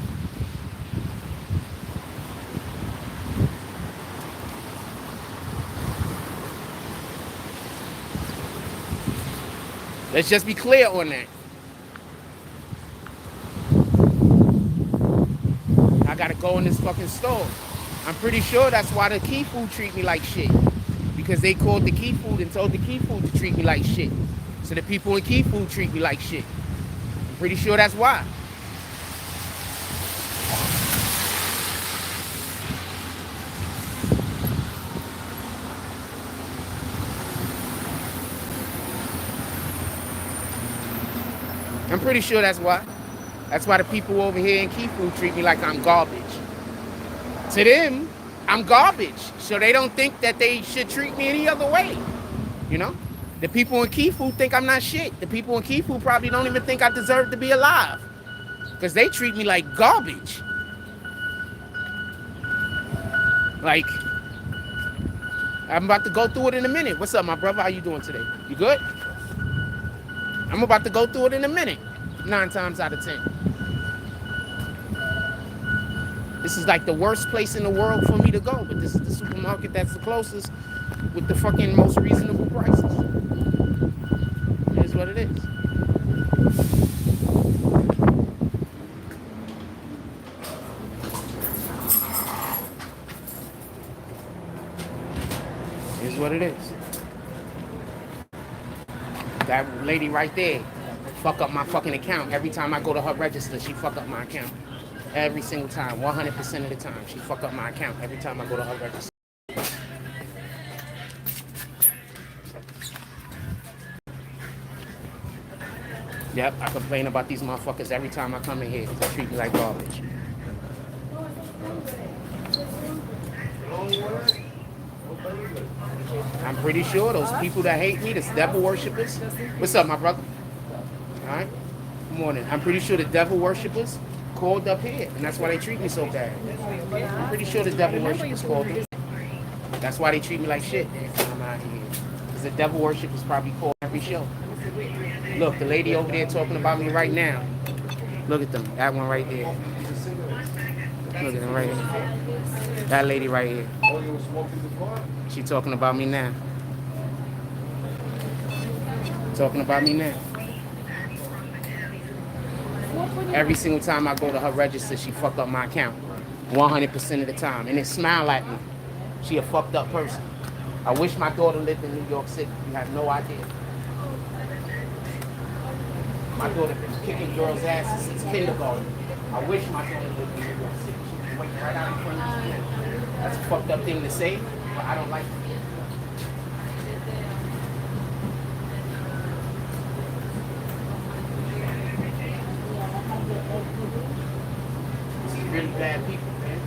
Let's just be clear on that. I gotta go in this fucking store. I'm pretty sure that's why the key food treat me like shit. Because they called the key food and told the key food to treat me like shit. So the people in key food treat me like shit. I'm pretty sure that's why. I'm pretty sure that's why. That's why the people over here in key food treat me like I'm garbage. To them, I'm garbage. So they don't think that they should treat me any other way. You know? The people in key food think I'm not shit. The people in key food probably don't even think I deserve to be alive. Because they treat me like garbage. Like, I'm about to go through it in a minute. What's up, my brother? How you doing today? You good? I'm about to go through it in a minute. 9 times out of 10. This is like the worst place in the world for me to go, but this is the supermarket that's the closest with the fucking most reasonable prices. It is what it is. It is what it is. That lady right there fuck up my fucking account. Every time I go to her register, she fuck up my account. Every single time, 100% of the time, she fuck up my account every time I go to her register. Yep, I complain about these motherfuckers every time I come in here because they treat me like garbage. I'm pretty sure those people that hate me, the devil worshippers. What's up, my brother? All right. Good morning. I'm pretty sure the devil worshippers called up here, and that's why they treat me so bad. I'm pretty sure the devil worshippers called them. That's why they treat me like shit every time I'm out here. Because the devil worshippers probably call every show. Look, the lady over there talking about me right now. Look at them. That one right there. Look at them right here. That lady right here. She talking about me now. Talking about me now. Every single time I go to her register, she fuck up my account. 100% of the time. And then smile at me. She a fucked up person. I wish my daughter lived in New York City. You have no idea. My daughter been kicking girls' asses since kindergarten. I wish my daughter lived in New York City. She's waiting right out in front of me. That's a fucked up thing to say, but I don't like it. Really bad people, man.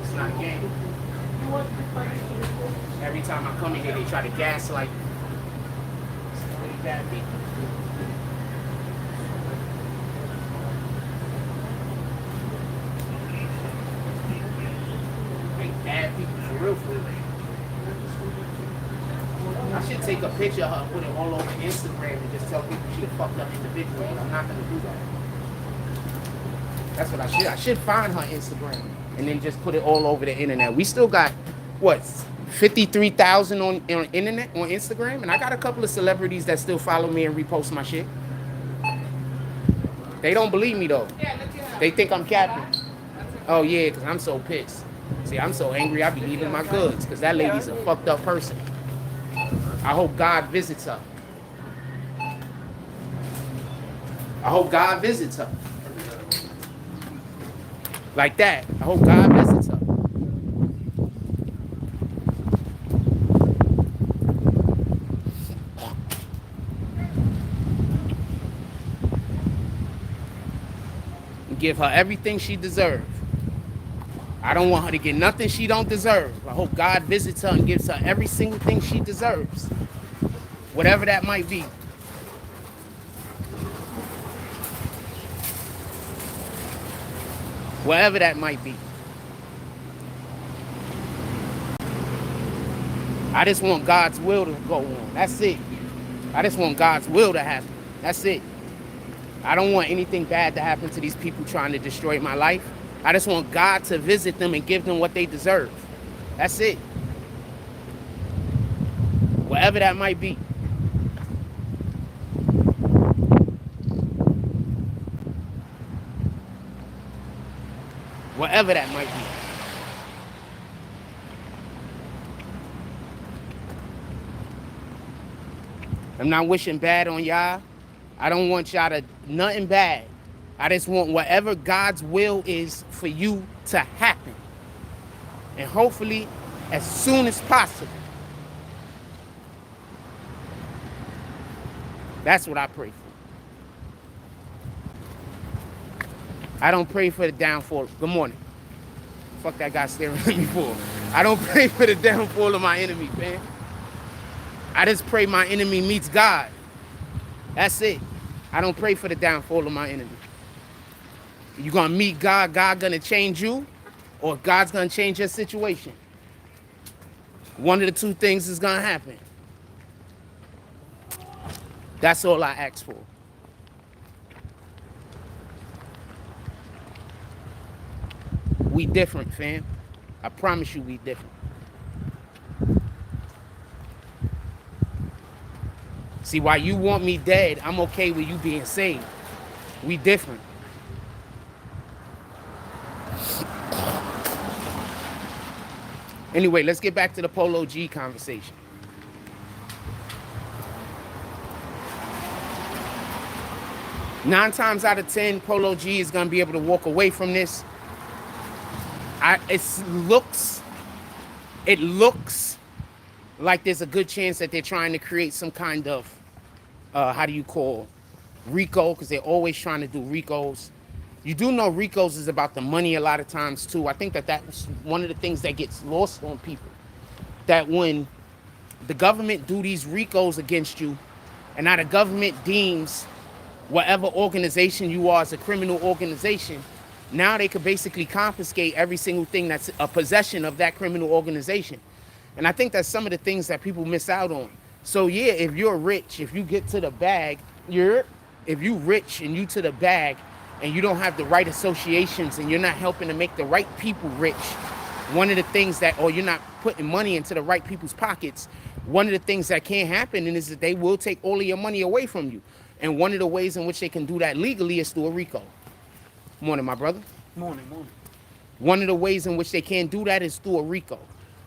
It's not a game. Every time I come in here, they try to gaslight me. It's really bad people. Like bad people for real, for real. I should take a picture of her and put it all over Instagram and just tell people she a fucked up individual, but I'm not gonna do that. That's what I should. I should find her Instagram and then just put it all over the internet. We still got, what, 53,000 on internet, on Instagram? And I got a couple of celebrities that still follow me and repost my shit. They don't believe me, though. They think I'm capping. Oh, yeah, because I'm so pissed. See, I'm so angry, I be leaving my goods because that lady's a fucked up person. I hope God visits her. I hope God visits her. Like that. I hope God visits her. And give her everything she deserves. I don't want her to get nothing she don't deserve. I hope God visits her and gives her every single thing she deserves. Whatever that might be. Whatever that might be. I just want God's will to go on. That's it. I just want God's will to happen. That's it. I don't want anything bad to happen to these people trying to destroy my life. I just want God to visit them and give them what they deserve. That's it. Whatever that might be. Whatever that might be. I'm not wishing bad on y'all. I don't want y'all to, nothing bad. I just want whatever God's will is for you to happen. And hopefully as soon as possible. That's what I pray for. I don't pray for the downfall. Good morning. Fuck that guy staring at me for. I don't pray for the downfall of my enemy, man. I just pray my enemy meets God. That's it. I don't pray for the downfall of my enemy. You gonna meet God, God gonna change you, or God's gonna change your situation. One of the two things is gonna happen. That's all I ask for. We different, fam. I promise you we different. See, while you want me dead, I'm okay with you being saved. We different. Anyway, let's get back to the Polo G conversation. Nine times out of 10, Polo G is going to be able to walk away from this. It looks like there's a good chance that they're trying to create some kind of, how do you call, RICO, because they're always trying to do RICOs. You do know RICOs is about the money a lot of times too. I think that that's one of the things that gets lost on people. That when the government do these RICOs against you, and now the government deems whatever organization you are as a criminal organization, now they could basically confiscate every single thing that's a possession of that criminal organization. And I think that's some of the things that people miss out on. So yeah, if you're rich, if you get to the bag, if you rich and you to the bag and you don't have the right associations and you're not helping to make the right people rich, one of the things that, or you're not putting money into the right people's pockets, one of the things that can happen is that they will take all of your money away from you. And one of the ways in which they can do that legally is through a RICO. Morning, my brother. Morning, morning. One of the ways in which they can do that is through a RICO.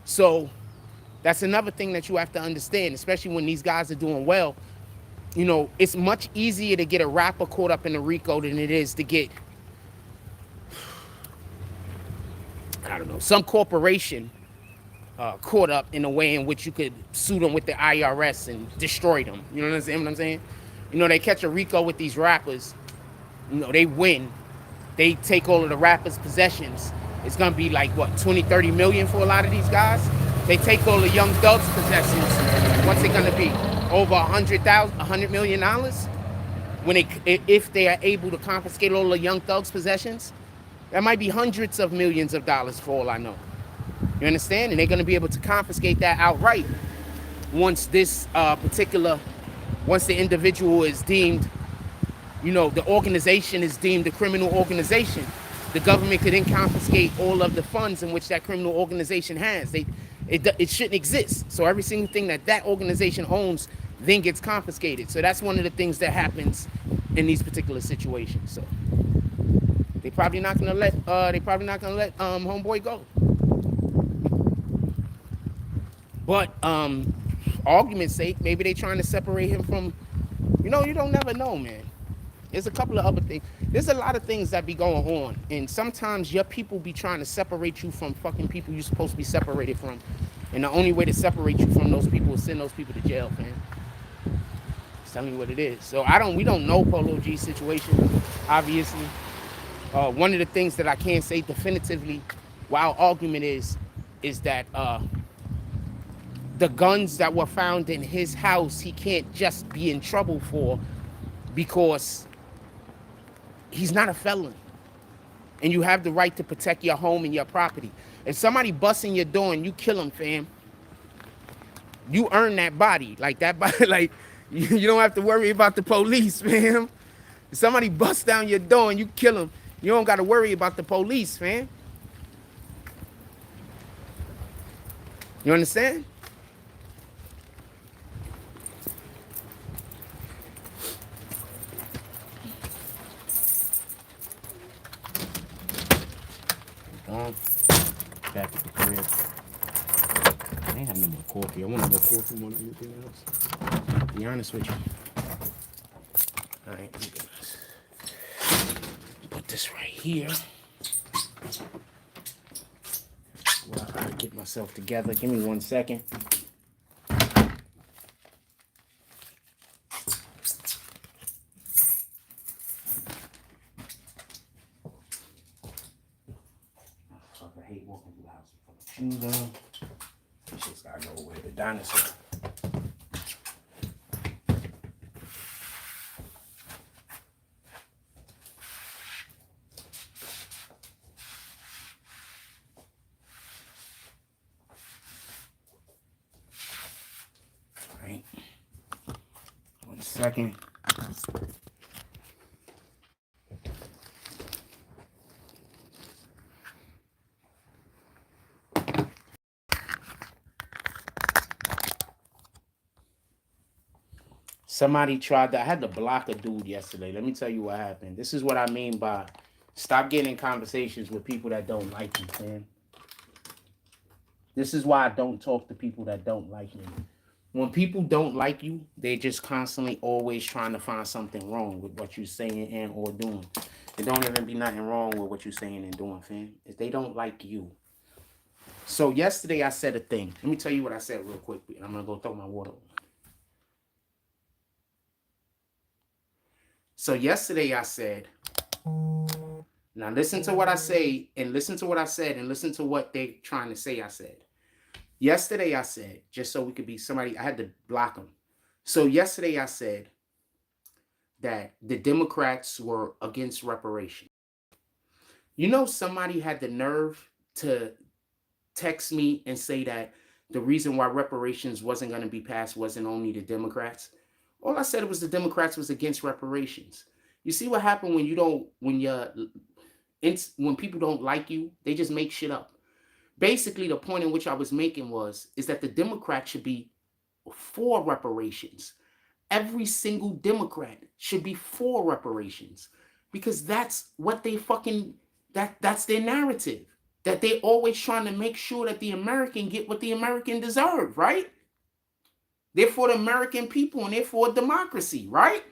So that's another thing that you have to understand, especially when these guys are doing well. You know, it's much easier to get a rapper caught up in a RICO than it is to get, I don't know, some corporation caught up in a way in which you could sue them with the IRS and destroy them. You know what I'm saying? You know, they catch a RICO with these rappers. You know, they win. They take all of the rappers' possessions. It's going to be like, what, 20, 30 million for a lot of these guys? They take all the Young Thug's possessions. What's it going to be? Over $100 million? If they are able to confiscate all the Young Thug's possessions, that might be hundreds of millions of dollars for all I know. You understand? And they're going to be able to confiscate that outright once this once the individual is deemed, you know, the organization is deemed a criminal organization. The government could then confiscate all of the funds in which that criminal organization has. It shouldn't exist. So every single thing that organization owns then gets confiscated. So that's one of the things that happens in these particular situations. So they probably not gonna let homeboy go. But argument's sake, maybe they trying to separate him from, you know, you don't never know, man. There's a couple of other things. There's a lot of things that be going on. And sometimes your people be trying to separate you from fucking people you're supposed to be separated from. And the only way to separate you from those people is send those people to jail, man. Just telling you what it is. So we don't know Polo G's situation, obviously. One of the things that I can't say definitively, while argument is that the guns that were found in his house, he can't just be in trouble for because he's not a felon. And you have the right to protect your home and your property. If somebody busts in your door and you kill him, fam, you earn that body. Like that body, like you don't have to worry about the police, fam. If somebody busts down your door and you kill him, you don't got to worry about the police, fam. You understand? Back at the crib. I ain't have no more coffee. I want more coffee more than anything else. To be honest with you. Alright, let me get this. Put this right here. Well, I gotta get myself together. Give me 1 second. I hate walking through the house with my shoes on. This shit's gotta go away. The dinosaur. Alright. 1 second. Somebody tried to, I had to block a dude yesterday. Let me tell you what happened. This is what I mean by stop getting in conversations with people that don't like you, man. This is why I don't talk to people that don't like me. When people don't like you, they're just constantly always trying to find something wrong with what you're saying and or doing. There don't even be nothing wrong with what you're saying and doing, fam. If they don't like you. So yesterday I said a thing. Let me tell you what I said real quick. And I'm going to go throw my water. So yesterday I said, now listen to what I say and listen to what I said and listen to what they're trying to say I said. Yesterday I said, just so we could be somebody, I had to block them. So yesterday I said that the Democrats were against reparations. You know, somebody had the nerve to text me and say that the reason why reparations wasn't going to be passed wasn't only the Democrats. All I said was the Democrats was against reparations. You see what happened when you don't, when people don't like you, they just make shit up. Basically, the point in which I was making is that the Democrats should be for reparations. Every single Democrat should be for reparations because that's what they fucking that's their narrative. That they always trying to make sure that the American get what the American deserve, right? They're for the American people and they're for democracy, right?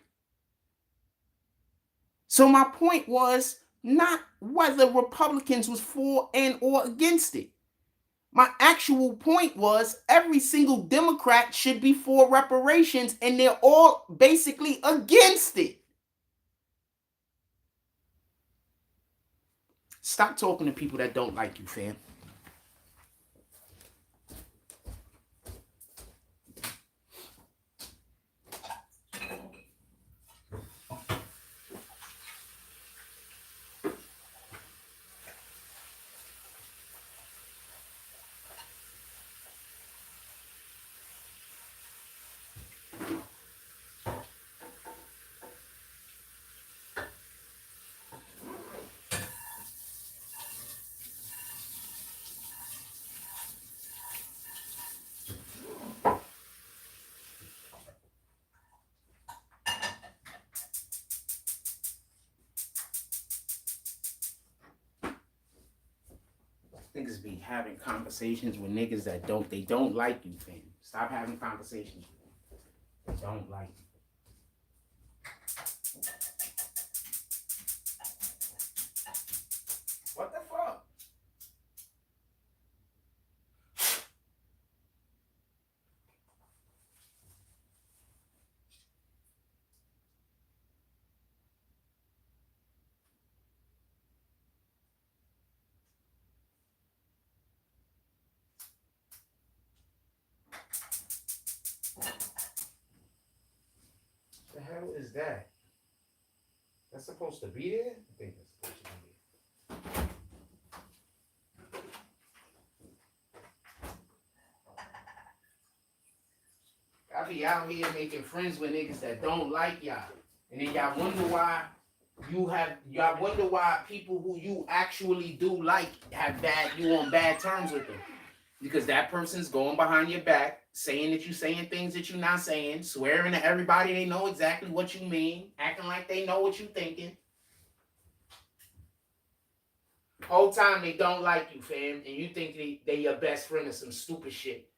So my point was not whether Republicans was for and or against it. My actual point was every single Democrat should be for reparations and they're all basically against it. Stop talking to people that don't like you, fam. Niggas be having conversations with niggas that don't like you, fam. Stop having conversations with them. They don't like you. What the fuck? The hell is that? That's supposed to be there? I think that's supposed to be there. I be out here making friends with niggas that don't like y'all. And then y'all wonder why y'all wonder why people who you actually do like you on bad terms with them. Because that person's going behind your back, saying that you saying things that you're not saying, swearing to everybody they know exactly what you mean, acting like they know what you thinking. Whole time they don't like you, fam, and you think they your best friend or some stupid shit.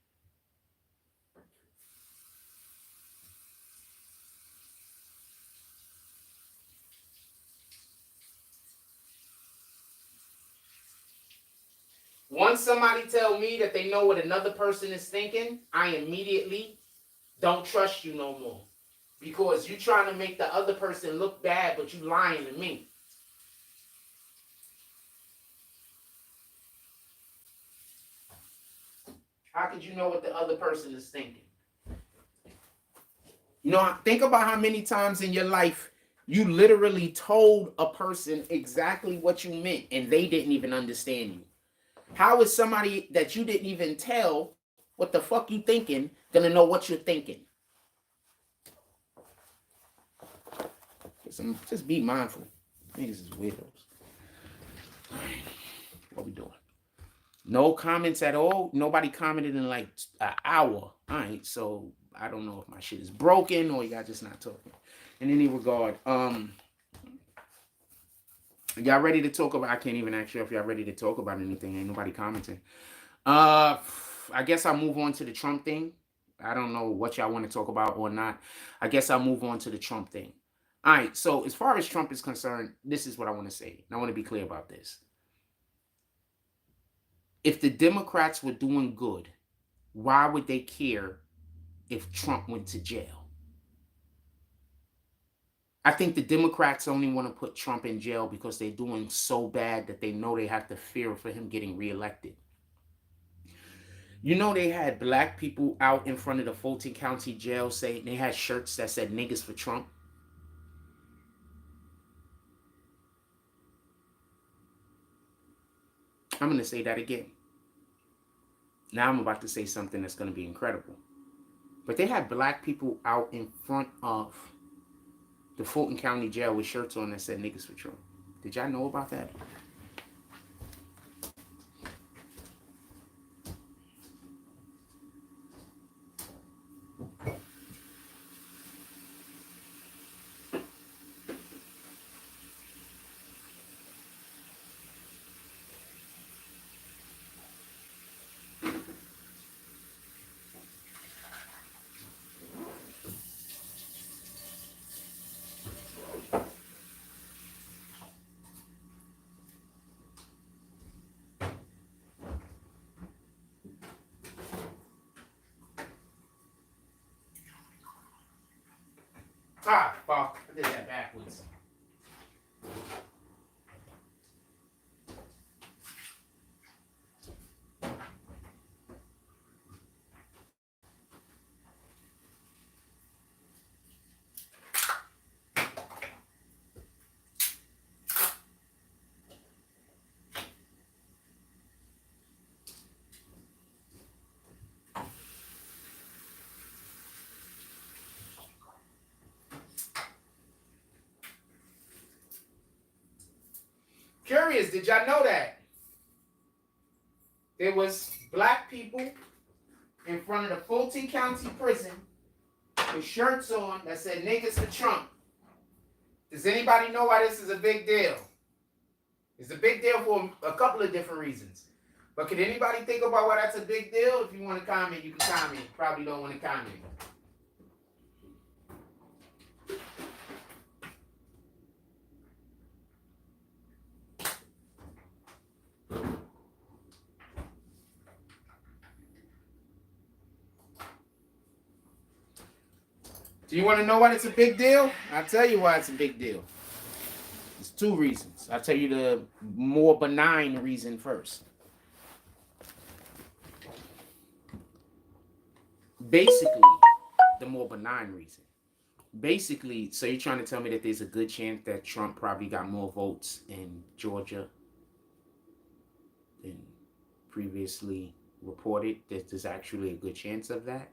Once somebody tell me that they know what another person is thinking, I immediately don't trust you no more. Because you trying to make the other person look bad, but you lying to me. How could you know what the other person is thinking? You know, think about how many times in your life you literally told a person exactly what you meant and they didn't even understand you. How is somebody that you didn't even tell what the fuck you thinking gonna know what you're thinking? Just be mindful. Niggas is weirdos. All right. What we doing? No comments at all. Nobody commented in like an hour. All right, so I don't know if my shit is broken or y'all just not talking. In any regard, y'all ready to talk about? I can't even ask you if y'all ready to talk about anything. Ain't nobody commenting. I guess I'll move on to the Trump thing. I don't know what y'all want to talk about or not. I guess I'll move on to the Trump thing. All right, so as far as Trump is concerned, this is what I want to say. And I want to be clear about this. If the Democrats were doing good, why would they care if Trump went to jail? I think the Democrats only want to put Trump in jail because they're doing so bad that they know they have to fear for him getting reelected. You know they had black people out in front of the Fulton County Jail saying they had shirts that said niggas for Trump. I'm going to say that again. Now I'm about to say something that's going to be incredible. But they had black people out in front of the Fulton County Jail with shirts on that said niggas for Trump. Did y'all know about that? Ah, fuck. I did that backwards. Curious, did y'all know that? There was black people in front of the Fulton County Prison with shirts on that said niggas for Trump. Does anybody know why this is a big deal? It's a big deal for a couple of different reasons. But can anybody think about why that's a big deal? If you want to comment, you can comment. Probably don't want to comment. Do you want to know why it's a big deal? I'll tell you why it's a big deal. There's two reasons. I'll tell you the more benign reason first. Basically, the more benign reason. Basically, so you're trying to tell me that there's a good chance that Trump probably got more votes in Georgia than previously reported. There's actually a good chance of that.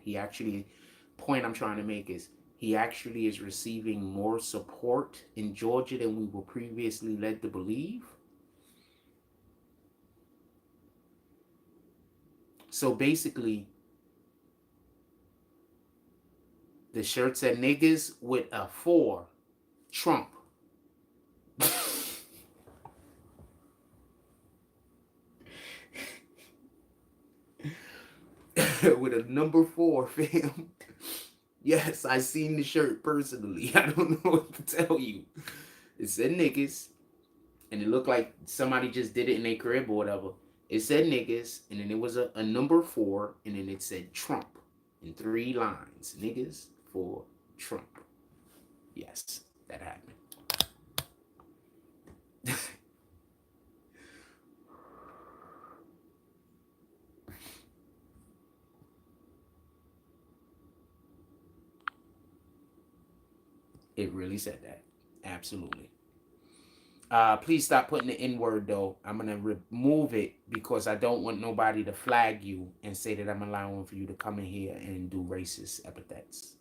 Point I'm trying to make is he actually is receiving more support in Georgia than we were previously led to believe. So basically, the shirt said niggas with a 4, Trump. With a number 4, fam. Yes, I seen the shirt personally. I don't know what to tell you. It said niggas, and it looked like somebody just did it in their crib or whatever. It said niggas, and then it was a number 4, and then it said Trump in 3 lines. Niggas for Trump. Yes, that happened. It really said that. Absolutely. Please stop putting the N-word, though. I'm going to remove it because I don't want nobody to flag you and say that I'm allowing for you to come in here and do racist epithets.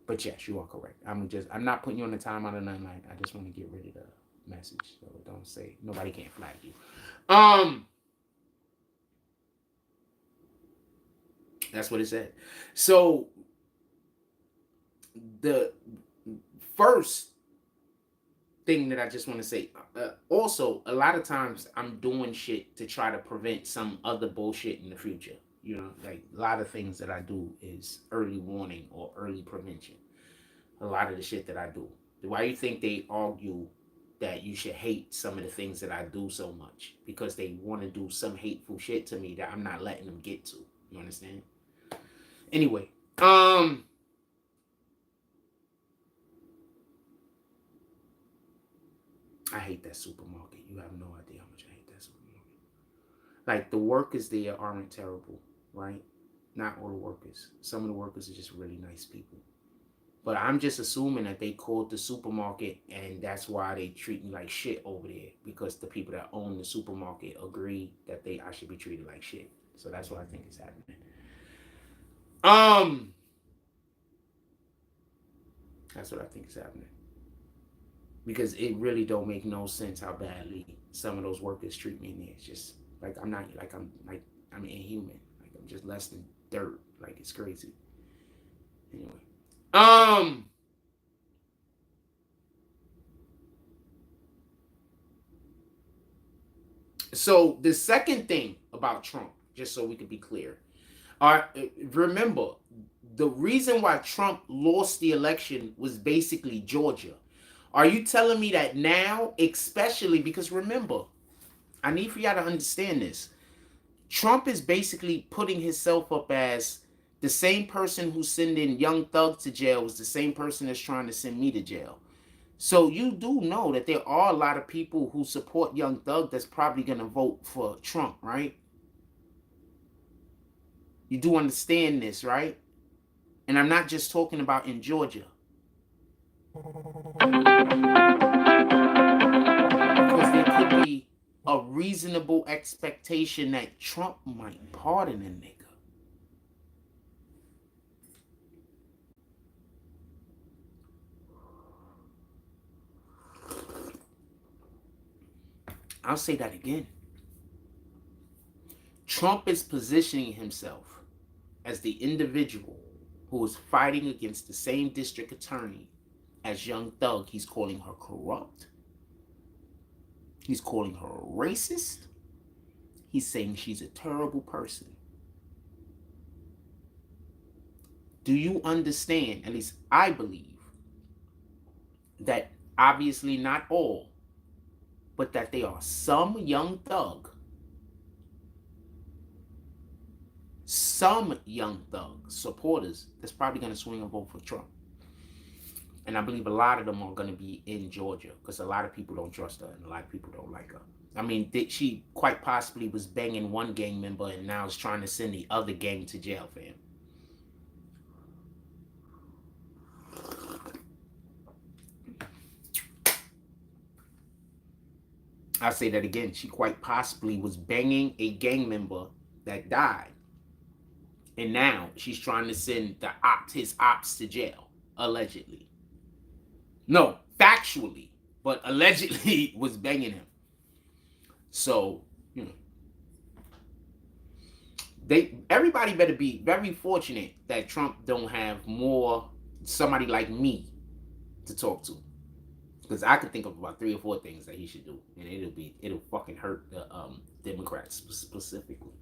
But yes, you are correct. I'm not putting you on the timeout or nothing like that. I just want to get rid of the message. So don't say, nobody can't flag you. That's what it said. So the first thing that I just want to say, also, a lot of times I'm doing shit to try to prevent some other bullshit in the future. You know, like a lot of things that I do is early warning or early prevention. A lot of the shit that I do. Why do you think they argue that you should hate some of the things that I do so much? Because they want to do some hateful shit to me that I'm not letting them get to. You understand? Anyway, I hate that supermarket. You have no idea how much I hate that supermarket. Like the workers there aren't terrible, right? Not all the workers. Some of the workers are just really nice people. But I'm just assuming that they called the supermarket and that's why they treat me like shit over there, because the people that own the supermarket agree that I should be treated like shit. So that's what I think is happening. That's what I think is happening. Because it really don't make no sense how badly some of those workers treat me in there. It's just like I'm inhuman. Like I'm just less than dirt. Like it's crazy. Anyway. So the second thing about Trump, just so we can be clear, remember the reason why Trump lost the election was basically Georgia. Are you telling me that now, especially because remember, I need for y'all to understand this. Trump is basically putting himself up as the same person who's sending Young Thug to jail was the same person that's trying to send me to jail. So you do know that there are a lot of people who support Young Thug that's probably going to vote for Trump, right? You do understand this, right? And I'm not just talking about in Georgia. Because there could be a reasonable expectation that Trump might pardon a nigga. I'll say that again. Trump is positioning himself as the individual who is fighting against the same district attorney as Young Thug. He's calling her corrupt. He's calling her a racist. He's saying she's a terrible person. Do you understand, at least I believe, that obviously not all, but that there are some Young Thug supporters that's probably going to swing and vote for Trump. And I believe a lot of them are going to be in Georgia because a lot of people don't trust her and a lot of people don't like her. I mean, she quite possibly was banging one gang member and now is trying to send the other gang to jail for him. I'll say that again. She quite possibly was banging a gang member that died. And now she's trying to send his ops to jail, allegedly. No, factually, but allegedly was banging him. So, everybody better be very fortunate that Trump don't have somebody like me to talk to. Because I could think of about 3 or 4 things that he should do, and it'll fucking hurt the Democrats specifically.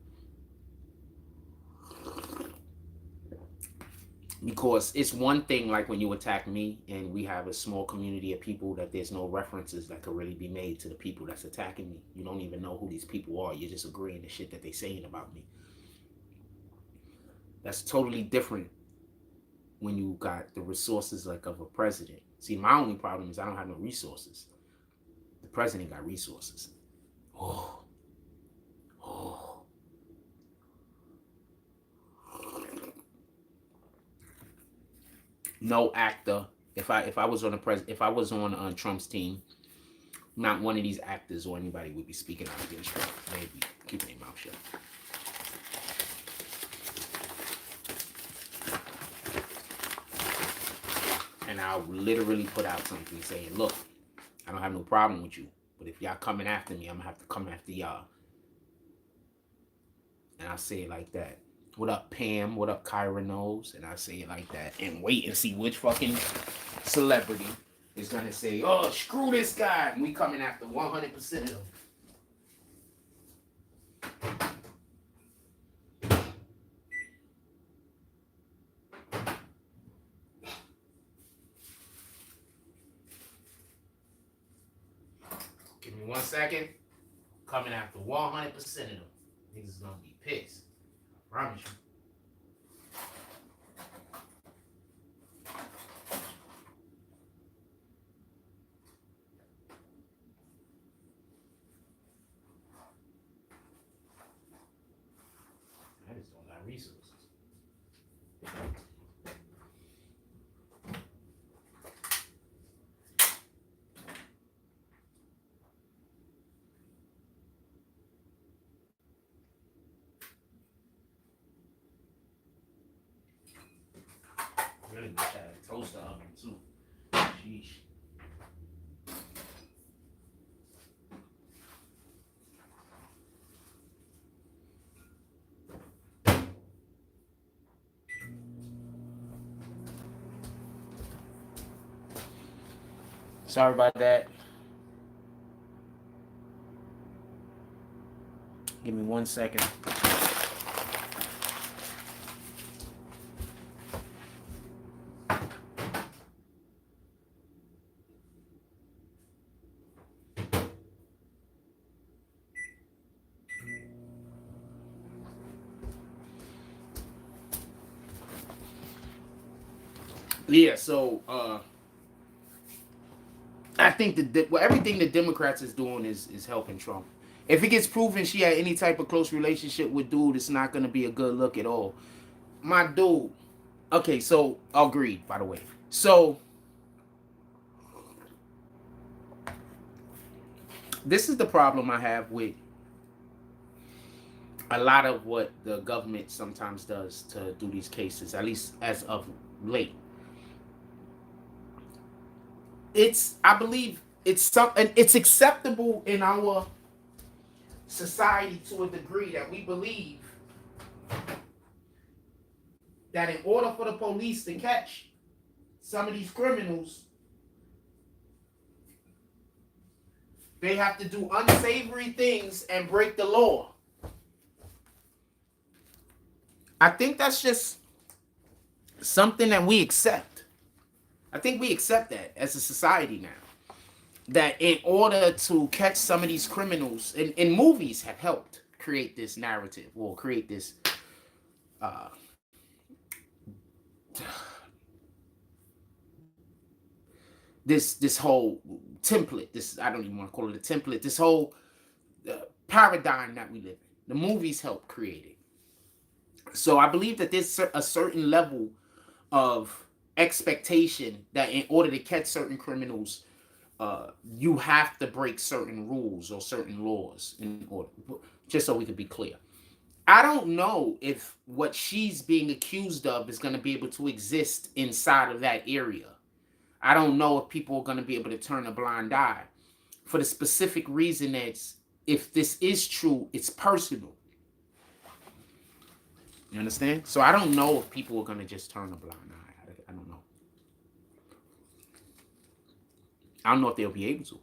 Because it's one thing like when you attack me and we have a small community of people that there's no references that could really be made to the people that's attacking me. You don't even know who these people are. You're just agreeing to shit that they're saying about me. That's totally different when you got the resources like of a president. See, my only problem is I don't have no resources. The president got resources. Oh. No actor. If I was on Trump's team, not one of these actors or anybody would be speaking out against Trump. They'd be keeping their mouth shut. And I'll literally put out something saying, look, I don't have no problem with you, but if y'all coming after me, I'm gonna have to come after y'all. And I'll say it like that. What up, Pam? What up, Kyra Knows? And I say it like that. And wait and see which fucking celebrity is going to say, oh, screw this guy. And we coming after 100% of them. Give me 1 second. Coming after 100% of them. Niggas is going to be pissed. Promise you. resources. Really wish I had a toaster oven too. Sheesh. Sorry about that. Give me 1 second. Yeah, so I think that everything the Democrats is doing is helping Trump. If it gets proven she had any type of close relationship with dude, it's not gonna be a good look at all. My dude. Okay, so agreed, by the way. So this is the problem I have with a lot of what the government sometimes does to do these cases, at least as of late. I believe it's acceptable in our society to a degree that we believe that in order for the police to catch some of these criminals, they have to do unsavory things and break the law. I think that's just something that we accept. I think we accept that as a society now. That in order to catch some of these criminals, and movies have helped create this narrative or create this this whole template. This, I don't even want to call it a template. This whole paradigm that we live in. The movies help create it. So I believe that there's a certain level of expectation that in order to catch certain criminals, you have to break certain rules or certain laws in order, just so we could be clear. I don't know if what she's being accused of is going to be able to exist inside of that area. I don't know if people are going to be able to turn a blind eye for the specific reason that if this is true, it's personal. You understand? So I don't know if people are going to just turn a blind eye. I don't know. I don't know if they'll be able to.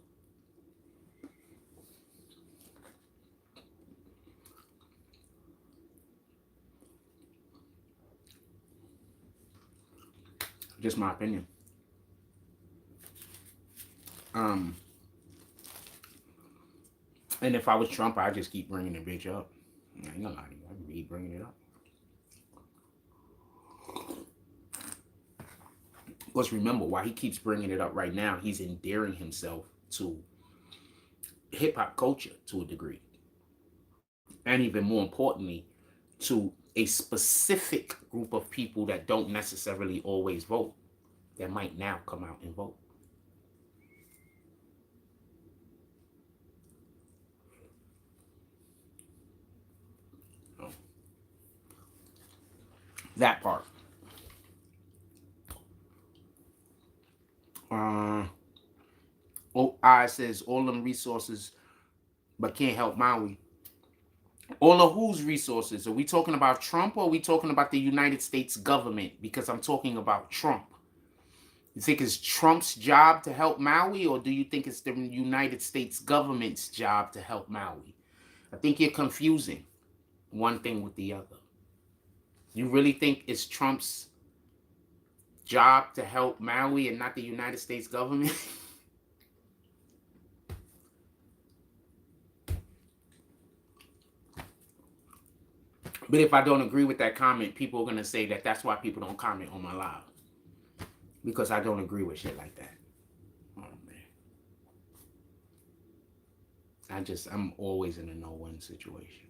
Just my opinion. And if I was Trump, I'd just keep bringing the bitch up. I ain't gonna lie to you. I'd be bringing it up. Let's remember why he keeps bringing it up right now. He's endearing himself to hip-hop culture to a degree. And even more importantly, to a specific group of people that don't necessarily always vote, that might now come out and vote. Oh. That part. I says all them resources, but can't help Maui. All of whose resources? Are we talking about Trump or are we talking about the United States government? Because I'm talking about Trump. You think it's Trump's job to help Maui, or do you think it's the United States government's job to help Maui? I think you're confusing one thing with the other. You really think it's Trump's job to help Maui and not the United States government? But if I don't agree with that comment, people are going to say that that's why people don't comment on my live. Because I don't agree with shit like that. Oh, man. I'm always in a no-win situation.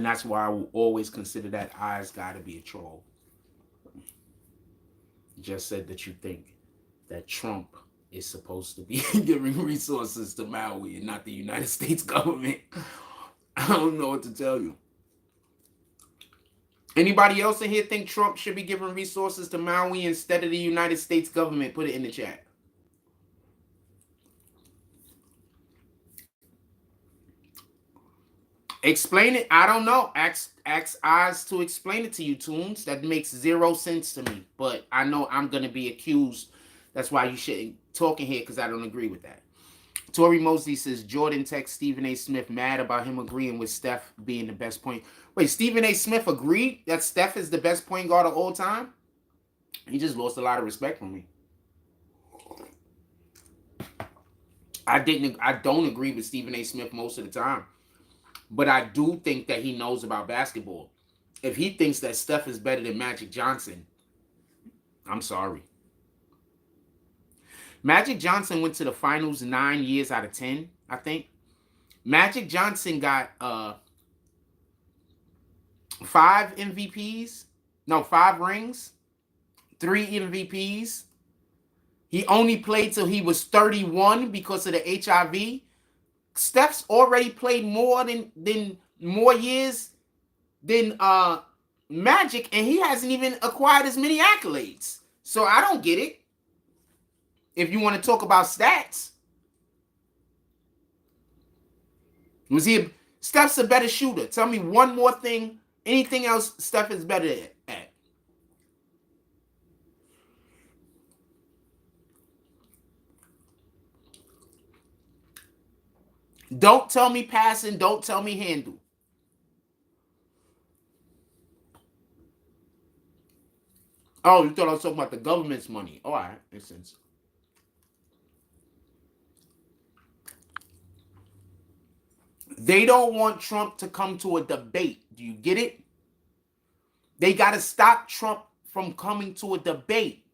And that's why I will always consider that I's got to be a troll. You just said that you think that Trump is supposed to be giving resources to Maui and not the United States government. I don't know what to tell you. Anybody else in here think Trump should be giving resources to Maui instead of the United States government? Put it in the chat. Explain it. I don't know. Ask Oz to explain it to you, Tunes. That makes zero sense to me. But I know I'm going to be accused. That's why you shouldn't talk in here, because I don't agree with that. Tori Mosley says, Jordan texts Stephen A. Smith mad about him agreeing with Steph being the best point. Wait, Stephen A. Smith agreed that Steph is the best point guard of all time? He just lost a lot of respect from me. I don't agree with Stephen A. Smith most of the time. But I do think that he knows about basketball. If he thinks that Steph is better than Magic Johnson, I'm sorry. Magic Johnson went to the finals 9 years out of 10, I think. Magic Johnson got 5 MVPs. No, 5 rings. 3 MVPs. He only played till he was 31 because of the HIV. Steph's already played more years than Magic, and he hasn't even acquired as many accolades. So I don't get it. If you want to talk about stats, Steph's a better shooter. Tell me one more thing. Anything else Steph is better at? Don't tell me passing. Don't tell me handle. Oh, you thought I was talking about the government's money. All right, makes sense. They don't want Trump to come to a debate. Do you get it? They got to stop Trump from coming to a debate.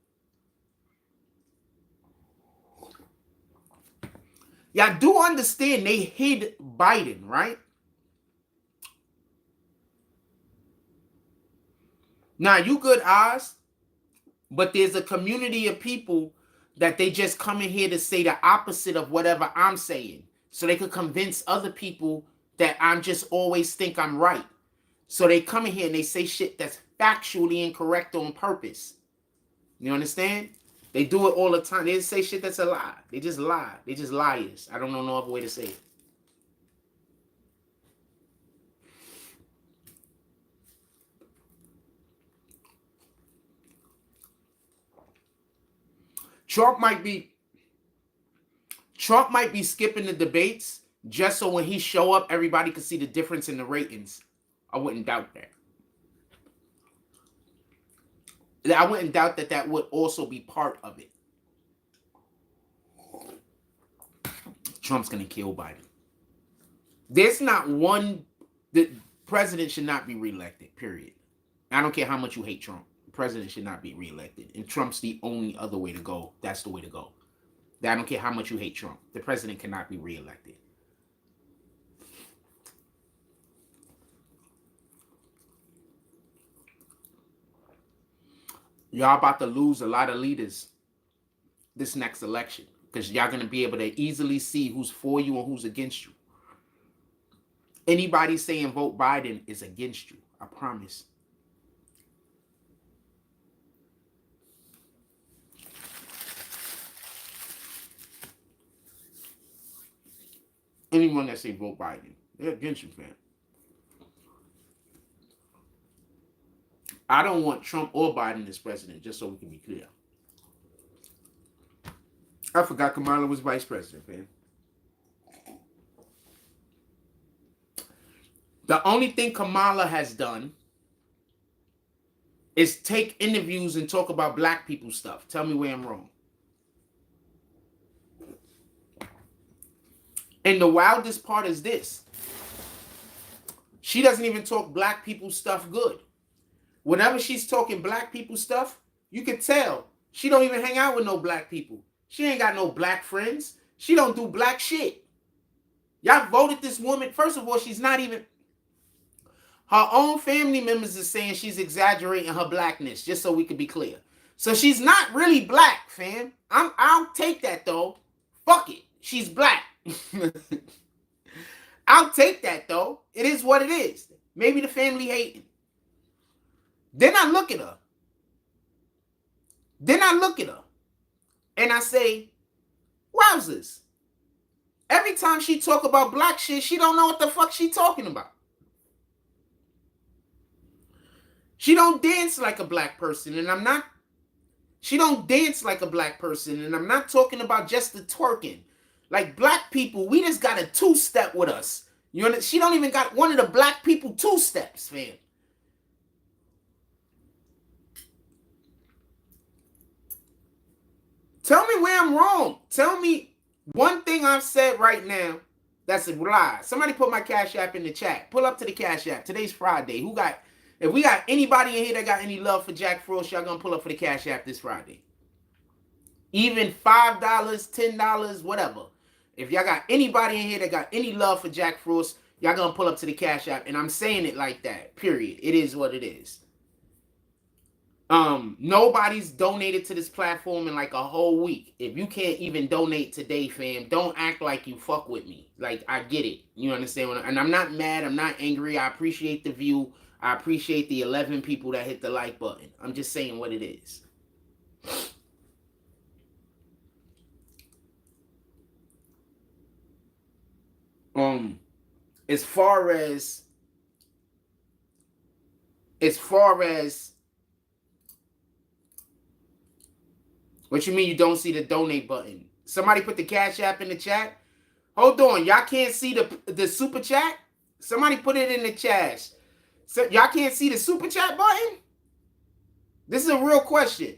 Yeah, I do understand they hid Biden, right? Now, you good, Oz, but there's a community of people that they just come in here to say the opposite of whatever I'm saying, so they could convince other people that I'm just always think I'm right. So they come in here and they say shit that's factually incorrect on purpose. You understand? They do it all the time. They say shit that's a lie. They just lie. They just liars. I don't know no other way to say it. Trump might be skipping the debates just so when he show up, everybody can see the difference in the ratings. I wouldn't doubt that. I wouldn't doubt that that would also be part of it. Trump's going to kill Biden. There's not one... The president should not be reelected, period. I don't care how much you hate Trump. The president should not be reelected. And Trump's the only other way to go. That's the way to go. I don't care how much you hate Trump. The president cannot be reelected. Y'all about to lose a lot of leaders this next election because y'all going to be able to easily see who's for you and who's against you. Anybody saying vote Biden is against you. I promise. Anyone that say vote Biden, they're against you, fam. I don't want Trump or Biden as president, just so we can be clear. I forgot Kamala was vice president, man. The only thing Kamala has done is take interviews and talk about black people stuff. Tell me where I'm wrong. And the wildest part is this. She doesn't even talk black people stuff good. Whenever she's talking black people stuff, you can tell she don't even hang out with no black people. She ain't got no black friends. She don't do black shit. Y'all voted this woman. First of all, she's not even... Her own family members is saying she's exaggerating her blackness, just so we could be clear. So she's not really black, fam. I'll take that though. Fuck it. She's black. I'll take that though. It is what it is. Maybe the family hating. Then I look at her. And I say, wowzers. Every time she talk about black shit, she don't know what the fuck she talking about. She don't dance like a black person, and I'm not. She don't dance like a black person, and I'm not talking about just the twerking. Like black people, we just got a two-step with us. You know, she don't even got one of the black people two steps, fam. Tell me where I'm wrong. Tell me one thing I've said right now that's a lie. Somebody put my Cash App in the chat. Pull up to the Cash App. Today's Friday. If we got anybody in here that got any love for Jack Frost, y'all gonna pull up for the Cash App this Friday. Even $5, $10, whatever. If y'all got anybody in here that got any love for Jack Frost, y'all gonna pull up to the Cash App. And I'm saying it like that, period. It is what it is. Nobody's donated to this platform in like a whole week. If you can't even donate today, fam, don't act like you fuck with me. Like, I get it. You understand? And I'm not mad. I'm not angry. I appreciate the view. I appreciate the 11 people that hit the like button. I'm just saying what it is. As far as what you mean you don't see the donate button? Somebody put the Cash App in the chat. Hold on, y'all can't see the super chat? Somebody put it in the chat. So y'all can't see the super chat button? This is a real question.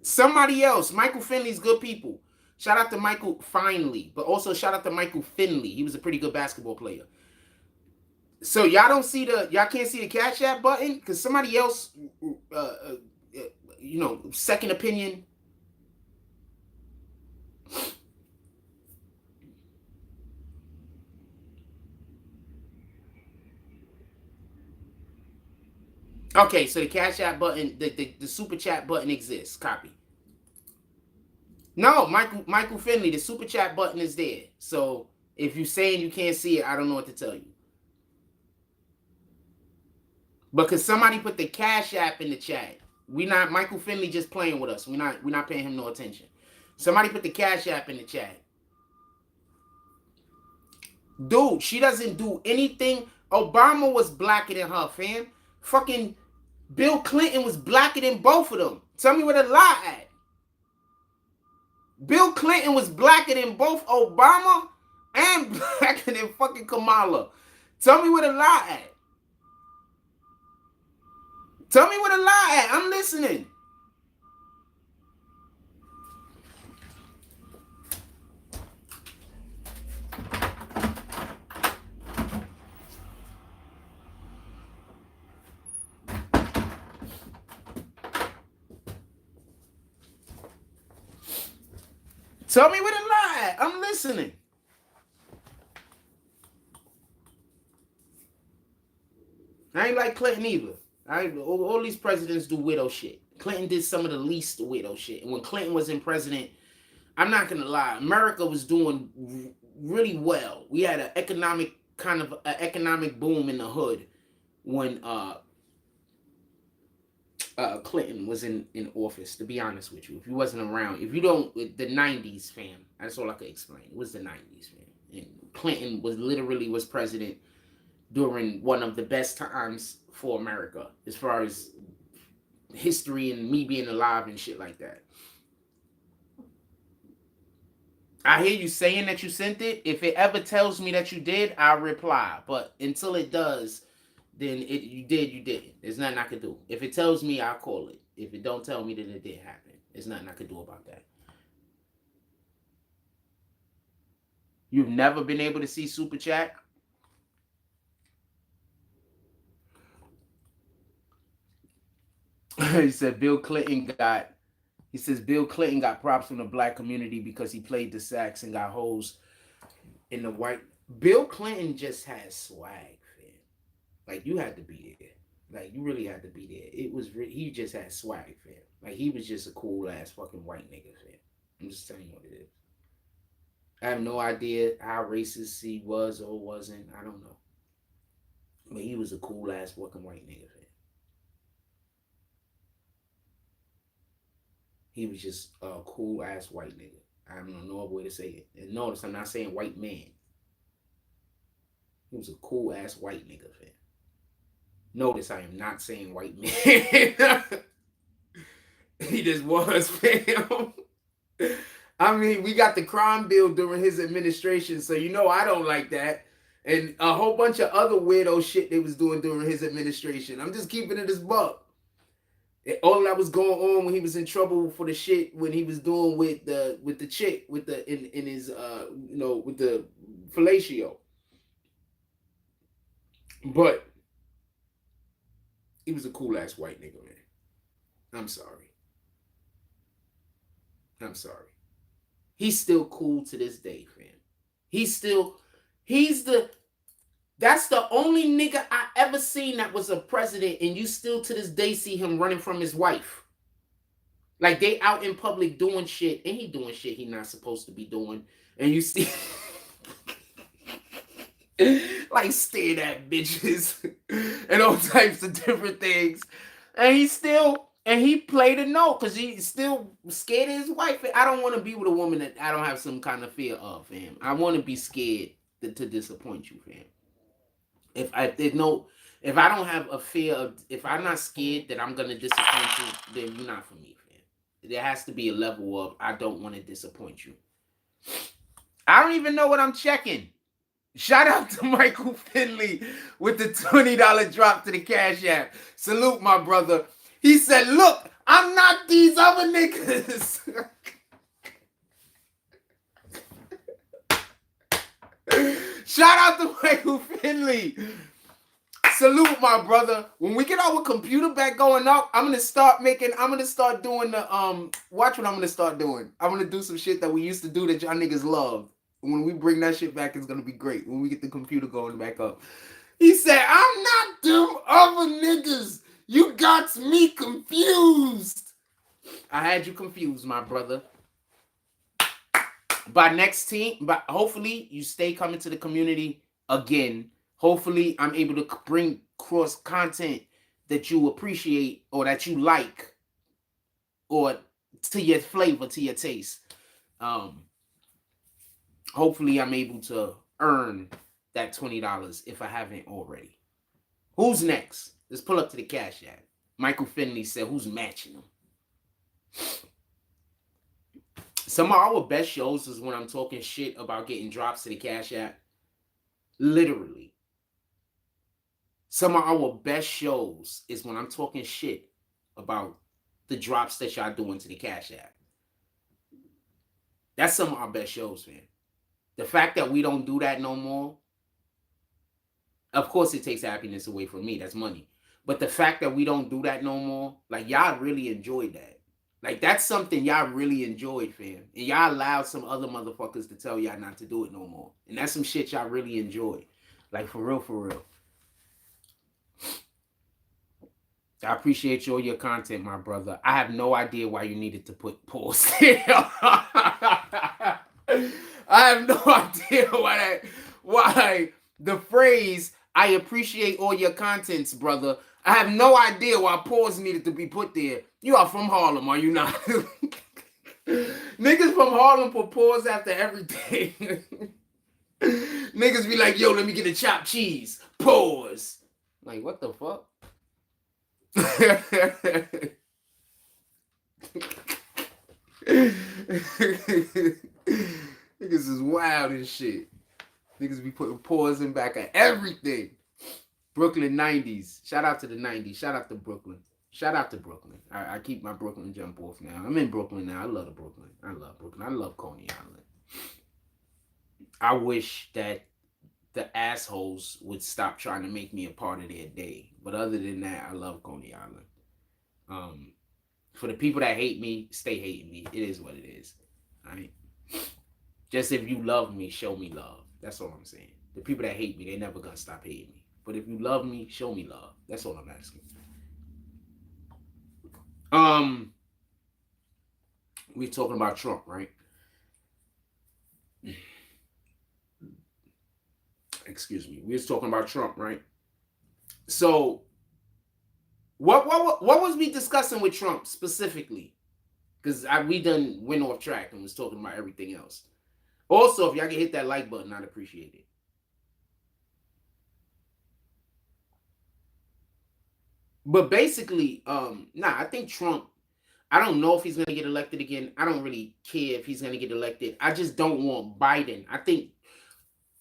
Somebody else, Michael Finley's good people. Shout out to Michael Finley, but also shout out to Michael Finley. He was a pretty good basketball player. So y'all can't see the Cash App button? Because somebody else, second opinion. Okay, so the Cash App button, the super chat button exists. Copy. No, Michael Finley, the super chat button is there. So if you're saying you can't see it, I don't know what to tell you. Because somebody put the Cash App in the chat. Michael Finley just playing with us. We're not paying him no attention. Somebody put the Cash App in the chat. Dude, she doesn't do anything. Obama was blacker than her, fam. Fucking Bill Clinton was blacker than both of them. Tell me where the lie at. Bill Clinton was blacker than both Obama and blacker than fucking Kamala. Tell me where the lie at. Tell me where the lie at. I'm listening. Tell me where the lie at. I'm listening. I ain't like Clinton either. All these presidents do widow shit. Clinton did some of the least widow shit. And when Clinton was in president, I'm not going to lie, America was doing really well. We had an economic boom in the hood when Clinton was in office, to be honest with you. If he wasn't around, if you don't, the 90s, fam, that's all I could explain. It was the 90s, fam. And Clinton was president during one of the best times for America, as far as history and me being alive and shit like that. I hear you saying that you sent it. If it ever tells me that you did, I'll reply. But until it does, then you did. There's nothing I can do. If it tells me, I'll call it. If it don't tell me, then it did happen. There's nothing I can do about that. You've never been able to see Super Chat? He said Bill Clinton got He says Bill Clinton got props from the black community because he played the sax and got hoes in the white. Bill Clinton just had swag, fam. Like you had to be there. Like you really had to be there. It was he just had swag, fam. Like he was just a cool ass fucking white nigga, fam. I'm just telling you what it is. I have no idea how racist he was or wasn't. I don't know. But he was a cool ass fucking white nigga, fam. He was just a cool ass white nigga. I don't know no other way to say it. And notice I'm not saying white man. He was a cool ass white nigga, fam. Notice I am not saying white man. He just was, fam. I mean, we got the crime bill during his administration, so you know I don't like that. And a whole bunch of other weirdo shit they was doing during his administration. I'm just keeping it as buck. All that was going on when he was in trouble for the shit when he was doing with the chick with the in his with the fellatio. But he was a cool ass white nigga, man. I'm sorry. He's still cool to this day, fam. That's the only nigga I ever seen that was a president, and you still to this day see him running from his wife. Like they out in public doing shit, and he doing shit he not supposed to be doing, and you see like staring at bitches and all types of different things, and he played a note because he's still scared of his wife. I don't want to be with a woman that I don't have some kind of fear of, fam. I want to be scared to disappoint you, fam. If I don't have a fear of, if I'm not scared that I'm gonna disappoint you, then you're not for me, fam. There has to be a level of I don't want to disappoint you. I don't even know what I'm checking. Shout out to Michael Finley with the $20 drop to the Cash App. Salute, my brother. He said, look, I'm not these other niggas. Shout out to Michael Finley. Salute, my brother. When we get our computer back going up, I'm gonna start doing the watch what I'm gonna start doing. I'm gonna do some shit that we used to do that y'all niggas love. When we bring that shit back, it's gonna be great. When we get the computer going back up. He said, I'm not them other niggas. You got me confused. I had you confused, my brother. But hopefully you stay coming to the community again. Hopefully I'm able to bring cross content that you appreciate or that you like or to your flavor, to your taste. Hopefully I'm able to earn that $20 if I haven't already. Who's next? Let's pull up to the Cash App. Michael Finley said, who's matching them? Some of our best shows is when I'm talking shit about getting drops to the Cash App. Literally. Some of our best shows is when I'm talking shit about the drops that y'all doing to the Cash App. That's some of our best shows, man. The fact that we don't do that no more, of course it takes happiness away from me. That's money. But the fact that we don't do that no more, like y'all really enjoyed that. Like that's something y'all really enjoyed, fam. And y'all allowed some other motherfuckers to tell y'all not to do it no more. And that's some shit y'all really enjoyed. Like for real, for real. I appreciate you all your content, my brother. I have no idea why you needed to put pause there. I have no idea why the phrase I appreciate all your contents, brother. I have no idea why pause needed to be put there. You are from Harlem, are you not? Niggas from Harlem put pause after everything. Niggas be like, yo, let me get a chopped cheese. Pause. Like, what the fuck? Niggas is wild and shit. Niggas be putting pause in back at everything. Brooklyn 90s. Shout out to the 90s. Shout out to Brooklyn. Shout out to Brooklyn. I keep my Brooklyn jump off now. I'm in Brooklyn now. I love the Brooklyn. I love Brooklyn. I love Coney Island. I wish that the assholes would stop trying to make me a part of their day. But other than that, I love Coney Island. For the people that hate me, stay hating me. It is what it is. All right. Just if you love me, show me love. That's all I'm saying. The people that hate me, they never gonna stop hating me. But if you love me, show me love. That's all I'm asking. We're talking about Trump, right? Excuse me. We was talking about Trump, right? So, what was we discussing with Trump specifically? Because we done went off track and was talking about everything else. Also, if y'all can hit that like button, I'd appreciate it. But basically, I think Trump, I don't know if he's going to get elected again. I don't really care if he's going to get elected. I just don't want Biden. I think,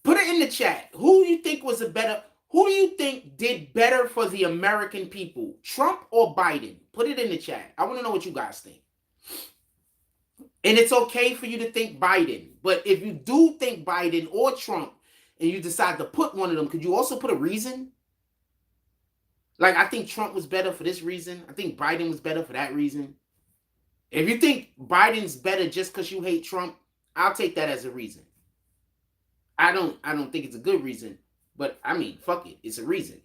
put it in the chat. Who do you think did better for the American people? Trump or Biden? Put it in the chat. I want to know what you guys think. And it's okay for you to think Biden. But if you do think Biden or Trump and you decide to put one of them, could you also put a reason? Like, I think Trump was better for this reason. I think Biden was better for that reason. If you think Biden's better just because you hate Trump, I'll take that as a reason. I don't think it's a good reason. But, I mean, fuck it. It's a reason.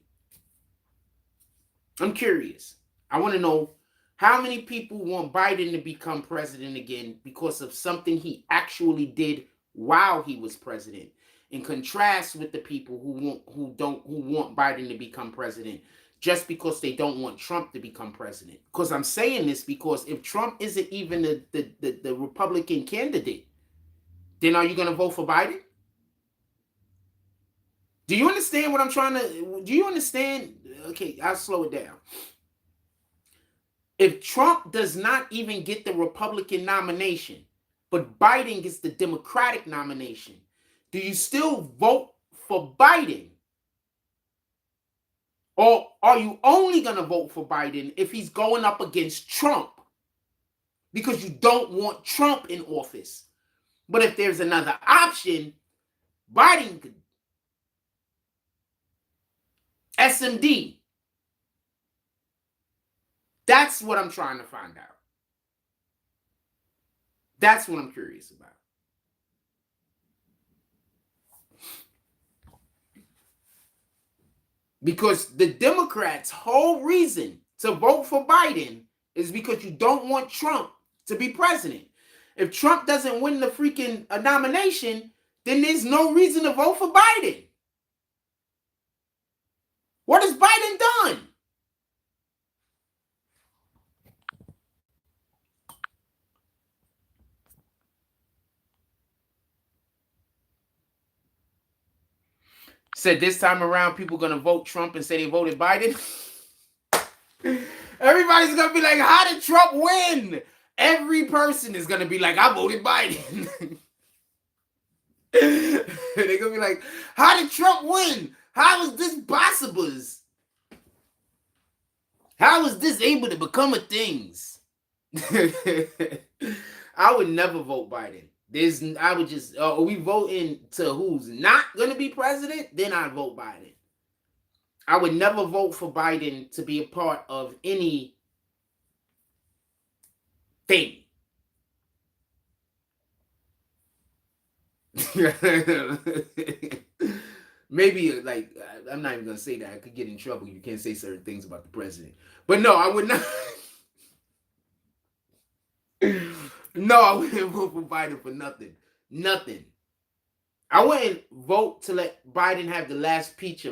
I'm curious. I want to know how many people want Biden to become president again because of something he actually did while he was president, in contrast with the people who want Biden to become president just because they don't want Trump to become president. Because I'm saying this because if Trump isn't even the Republican candidate, then are you going to vote for Biden? Do you understand what I'm trying to... Do you understand? Okay, I'll slow it down. If Trump does not even get the Republican nomination, but Biden gets the Democratic nomination, do you still vote for Biden? Or are you only going to vote for Biden if he's going up against Trump? Because you don't want Trump in office. But if there's another option, Biden could... SMD. That's what I'm trying to find out. That's what I'm curious about. Because the Democrats' whole reason to vote for Biden is because you don't want Trump to be president. If Trump doesn't win the freaking nomination, then there's no reason to vote for Biden. What has Biden done? Said this time around, people going to vote Trump and say they voted Biden. Everybody's going to be like, how did Trump win? Every person is going to be like, I voted Biden. They're going to be like, how did Trump win? How is this possible? How is this able to become a thing? I would never vote Biden. I would just, are we voting to who's not going to be president? Then I'd vote Biden. I would never vote for Biden to be a part of any thing. Maybe, like, I'm not even going to say that. I could get in trouble. You can't say certain things about the president. But no, I would not. No, I wouldn't vote for Biden for nothing. Nothing. I wouldn't vote to let Biden have the last piece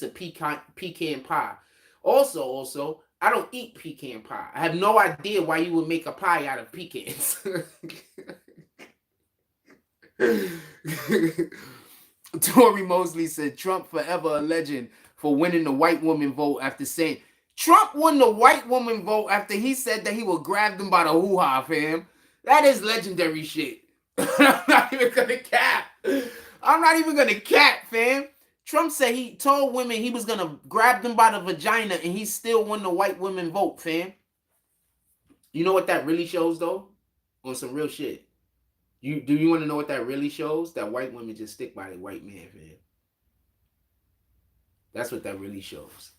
of pecan pie. Also, I don't eat pecan pie. I have no idea why you would make a pie out of pecans. Tory Mosley said Trump forever a legend for winning the white woman vote after saying... Trump won the white woman vote after he said that he would grab them by the hoo-ha, fam. That is legendary shit. I'm not even gonna cap. I'm not even gonna cap, fam. Trump said he told women he was gonna grab them by the vagina and he still won the white woman vote, fam. You know what that really shows, though? On some real shit. Do you want to know what that really shows? That white women just stick by the white man, fam. That's what that really shows.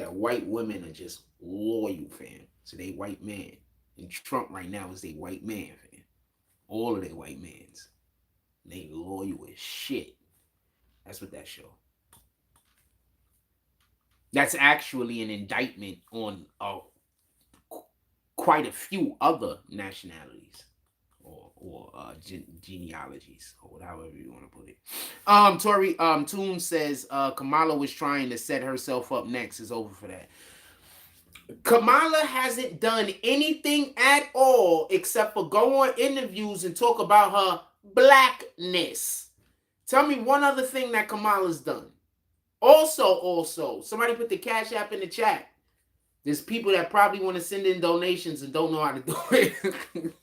that white women are just loyal, fam, to they white man. And Trump right now is they white man, fam. All of they white mans. They loyal as shit. That's what that show. That's actually an indictment on quite a few other nationalities or genealogies, or however you want to put it. Tori Toon says Kamala was trying to set herself up next. It's over for that. Kamala hasn't done anything at all except for go on interviews and talk about her blackness. Tell me one other thing that Kamala's done. Also, somebody put the Cash App in the chat. There's people that probably want to send in donations and don't know how to do it.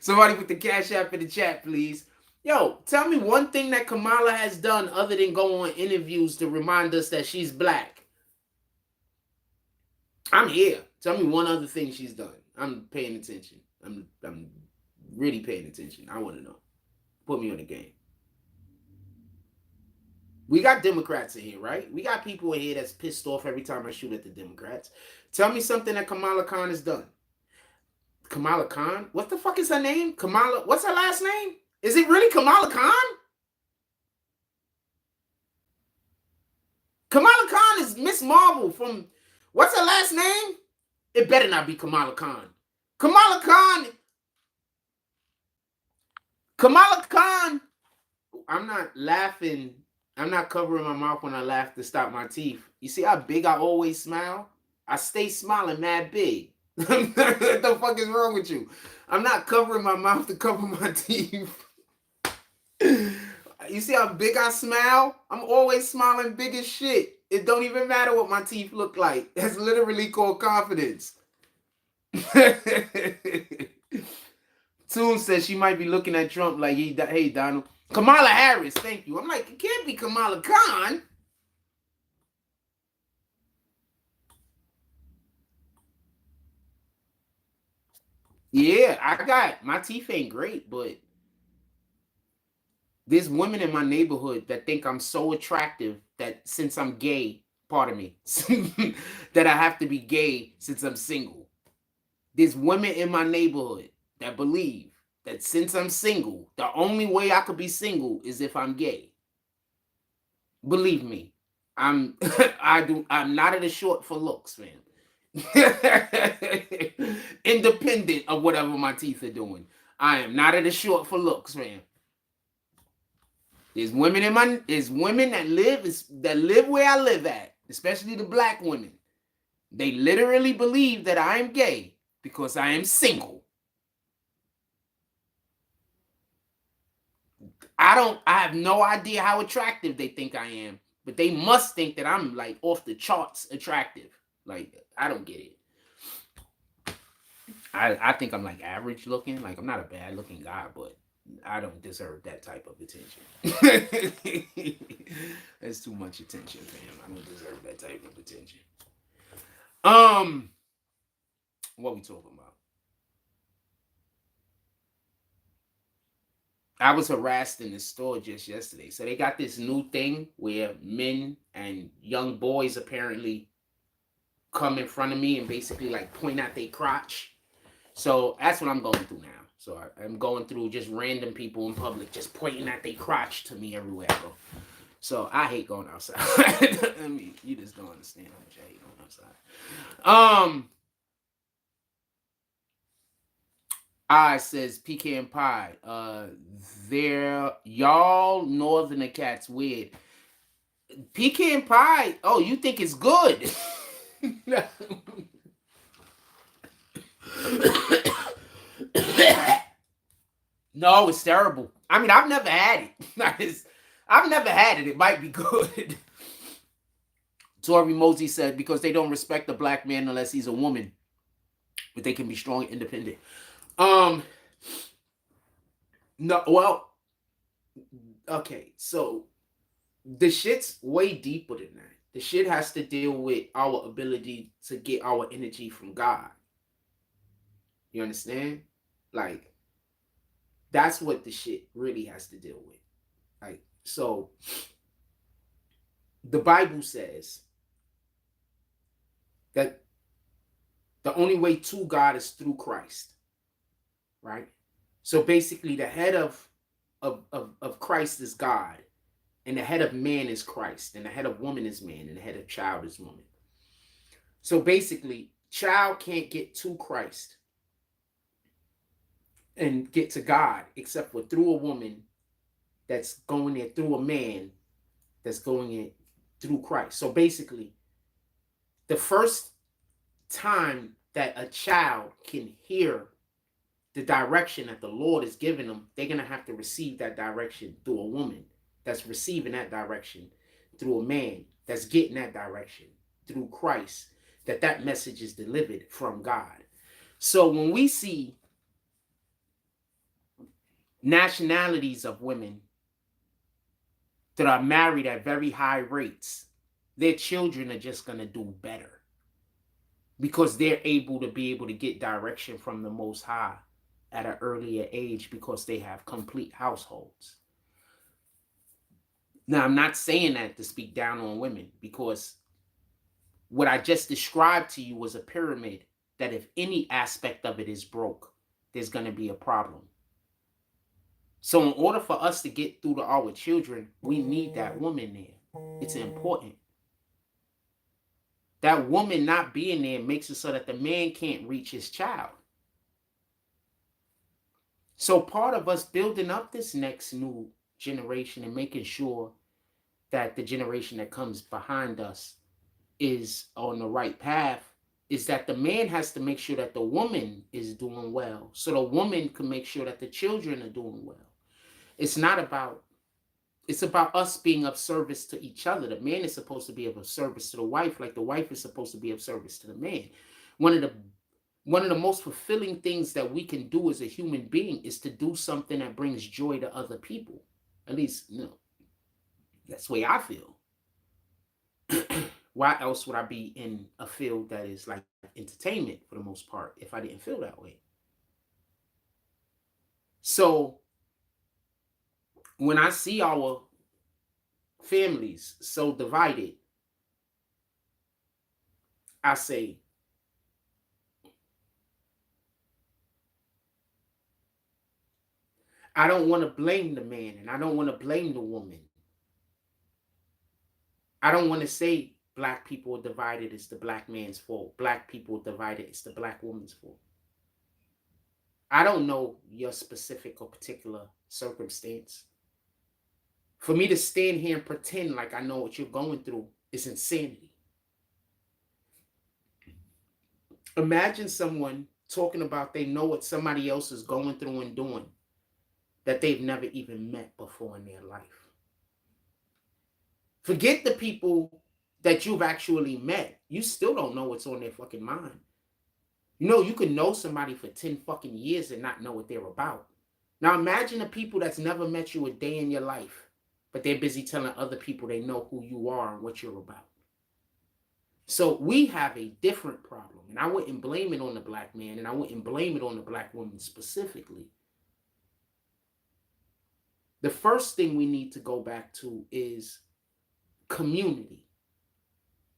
Somebody put the Cash App in the chat, please. Yo, tell me one thing that Kamala has done other than go on interviews to remind us that she's black. I'm here. Tell me one other thing she's done. I'm paying attention. I'm really paying attention. I want to know. Put me on the game. We got Democrats in here, right? We got people in here that's pissed off every time I shoot at the Democrats. Tell me something that Kamala Khan has done. Kamala Khan? What the fuck is her name? Kamala, what's her last name? Is it really Kamala Khan? Kamala Khan is Miss Marvel from, what's her last name? It better not be Kamala Khan. Kamala Khan. I'm not laughing. I'm not covering my mouth when I laugh to stop my teeth. You see how big I always smile? I stay smiling mad big. What the fuck is wrong with you? I'm not covering my mouth to cover my teeth. You see how big I smile? I'm always smiling big as shit. It don't even matter what my teeth look like. That's literally called confidence. Toon says she might be looking at Trump like, hey, Donald. Kamala Harris, thank you. I'm like, it can't be Kamala Khan. Yeah, my teeth ain't great, but there's women in my neighborhood that think I'm so attractive that since I'm gay, pardon me, that I have to be gay since I'm single. There's women in my neighborhood that believe that since I'm single, the only way I could be single is if I'm gay. Believe me, I'm not at a short for looks, man. Independent of whatever my teeth are doing, I am not at a short for looks, man. There's women that live where I live at, especially the black women. They literally believe that I am gay because I am single. I have no idea how attractive they think I am, but they must think that I'm like off the charts attractive. Like, I don't get it. I think I'm like average looking. Like, I'm not a bad looking guy, but I don't deserve that type of attention. That's too much attention, fam. I don't deserve that type of attention. What we talking about? I was harassed in the store just yesterday. So they got this new thing where men and young boys apparently come in front of me and basically like point at their crotch. So that's what I'm going through now. So I'm going through just random people in public just pointing at their crotch to me everywhere I go. So I hate going outside. I mean, you just don't understand how much I hate going outside. I says Pecan Pie. Y'all northerner cats weird. Pecan Pie. Oh, you think it's good? No, it's terrible. I mean, I've never had it. I've never had it. It might be good. Tori Mosey said because they don't respect the black man unless he's a woman, but they can be strong and independent. No, well, okay, so the shit's way deeper than that. The shit has to deal with our ability to get our energy from God. You understand? Like, that's what the shit really has to deal with. Like, so the Bible says that the only way to God is through Christ, right? So basically, the head of Christ is God, and the head of man is Christ, and the head of woman is man, and the head of child is woman. So basically, child can't get to Christ and get to God except for through a woman that's going there, through a man that's going in through Christ. So basically, the first time that a child can hear the direction that the Lord is giving them, they're going to have to receive that direction through a woman that's receiving that direction through a man that's getting that direction through Christ, that message is delivered from God. So when we see nationalities of women that are married at very high rates, their children are just going to do better because they're able to get direction from the Most High at an earlier age because they have complete households. Now, I'm not saying that to speak down on women, because what I just described to you was a pyramid that if any aspect of it is broke, there's going to be a problem. So in order for us to get through to our children, we need that woman there. It's important. That woman not being there makes it so that the man can't reach his child. So part of us building up this next new generation and making sure that the generation that comes behind us is on the right path is that the man has to make sure that the woman is doing well, so the woman can make sure that the children are doing well. It's about us being of service to each other. The man is supposed to be of service to the wife, like the wife is supposed to be of service to the man. One of the most fulfilling things that we can do as a human being is to do something that brings joy to other people. At least, that's the way I feel. Why else would I be in a field that is like entertainment for the most part if I didn't feel that way? So when I see our families so divided, I say, I don't want to blame the man and I don't want to blame the woman. I don't want to say black people are divided, it's the black man's fault. Black people are divided, it's the black woman's fault. I don't know your specific or particular circumstance. For me to stand here and pretend like I know what you're going through is insanity. Imagine someone talking about they know what somebody else is going through and doing that they've never even met before in their life. Forget the people that you've actually met. You still don't know what's on their fucking mind. You can know somebody for 10 fucking years and not know what they're about. Now imagine the people that's never met you a day in your life, but they're busy telling other people they know who you are and what you're about. So we have a different problem, and I wouldn't blame it on the black man, and I wouldn't blame it on the black woman specifically. The first thing we need to go back to is community.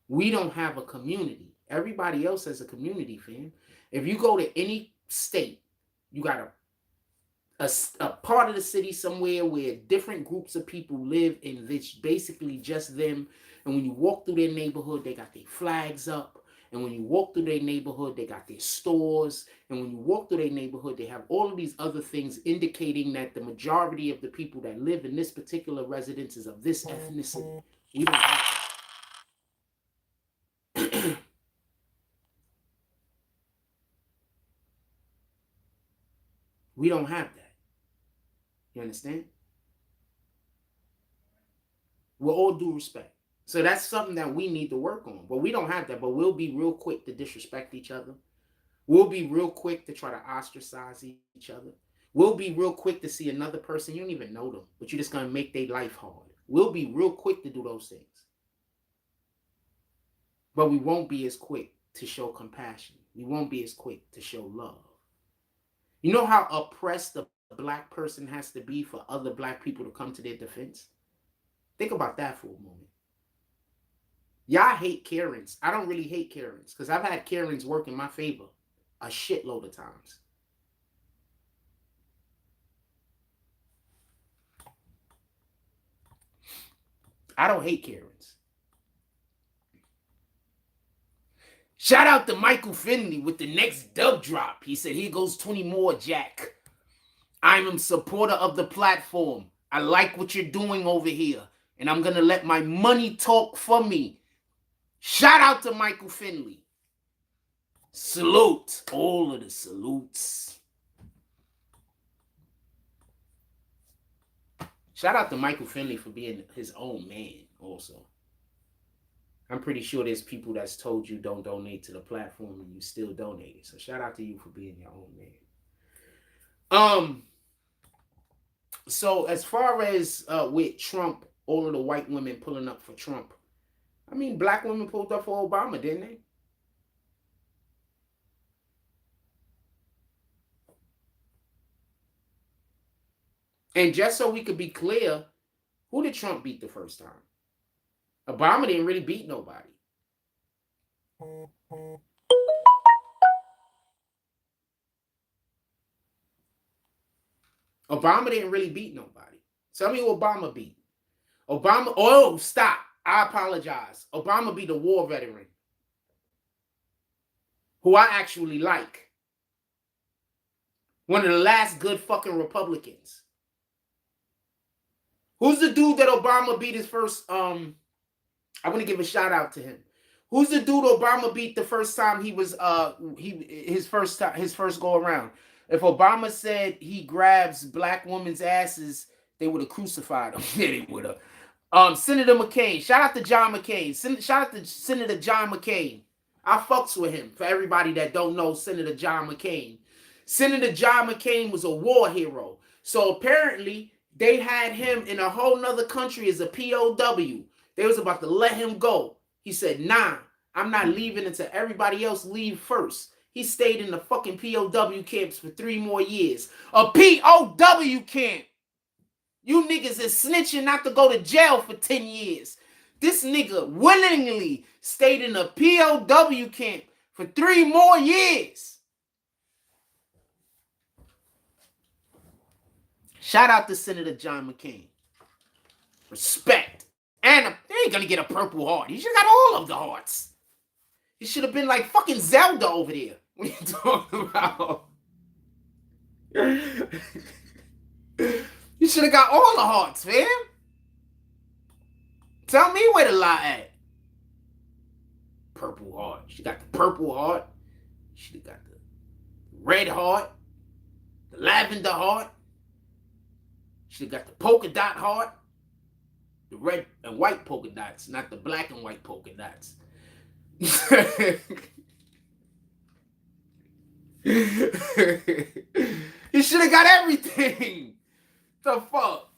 We don't have a community. Everybody else has a community, fam. If you go to any state, you got a part of the city somewhere where different groups of people live, and it's basically just them. And when you walk through their neighborhood, they got their flags up. And when you walk through their neighborhood, they got their stores. And when you walk through their neighborhood, they have all of these other things indicating that the majority of the people that live in this particular residence is of this ethnicity. We don't have that. We don't have that. You understand? With all due respect. So that's something that we need to work on. But we don't have that. But we'll be real quick to disrespect each other. We'll be real quick to try to ostracize each other. We'll be real quick to see another person. You don't even know them, but you're just going to make their life hard. We'll be real quick to do those things. But we won't be as quick to show compassion. We won't be as quick to show love. You know how oppressed the black person has to be for other black people to come to their defense? Think about that for a moment. Y'all hate Karens. I don't really hate Karens because I've had Karens work in my favor a shitload of times. I don't hate Karens. Shout out to Michael Finley with the next dub drop. He said, here goes 20 more, Jack. I'm a supporter of the platform. I like what you're doing over here. And I'm going to let my money talk for me. Shout out to Michael Finley. Salute. All of the salutes. Shout out to Michael Finley for being his own man also. I'm pretty sure there's people that's told you don't donate to the platform and you still donated. So shout out to you for being your own man. So as far as with Trump, all of the white women pulling up for Trump, I mean, black women pulled up for Obama, didn't they? And just so we could be clear, who did Trump beat the first time? Obama didn't really beat nobody. Obama didn't really beat nobody. Tell me who Obama beat. Obama, oh, stop. I apologize. Obama beat a war veteran who I actually like. One of the last good fucking Republicans. Who's the dude that Obama beat his first, I want to give a shout out to him. Who's the dude Obama beat the first time he was his first go around? If Obama said he grabs black women's asses, they would have crucified him. Yeah, they would have. Senator McCain. Shout out to John McCain. Shout out to Senator John McCain. I fucks with him. For everybody that don't know Senator John McCain. Senator John McCain was a war hero. So apparently they had him in a whole nother country as a POW. They was about to let him go. He said, nah, I'm not leaving until everybody else leave first. He stayed in the fucking POW camps for 3 more years. A POW camp. You niggas is snitching not to go to jail for 10 years. This nigga willingly stayed in a POW camp for 3 more years. Shout out to Senator John McCain. Respect. And they ain't gonna get a Purple Heart. He should have got all of the hearts. He should have been like fucking Zelda over there. What are you talking about? You should have got all the hearts, fam. Tell me where the lie at. Purple Heart. She got the Purple Heart. She got the Red Heart. The Lavender Heart. She got the Polka Dot Heart. The red and white polka dots, not the black and white polka dots. You should have got everything. The fuck?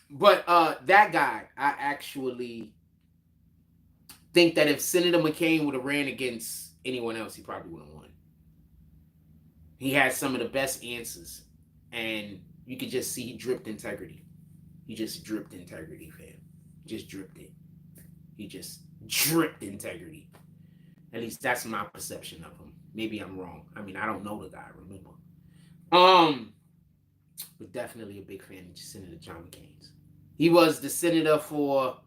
But that guy, I actually think that if Senator McCain would have ran against anyone else, he probably would have won. He had some of the best answers. And you could just see he dripped integrity. He just dripped integrity, fam. Just dripped it. He just dripped integrity. At least that's my perception of him. Maybe I'm wrong. I mean, I don't know the guy, remember. But definitely a big fan of Senator John McCain's. He was the senator for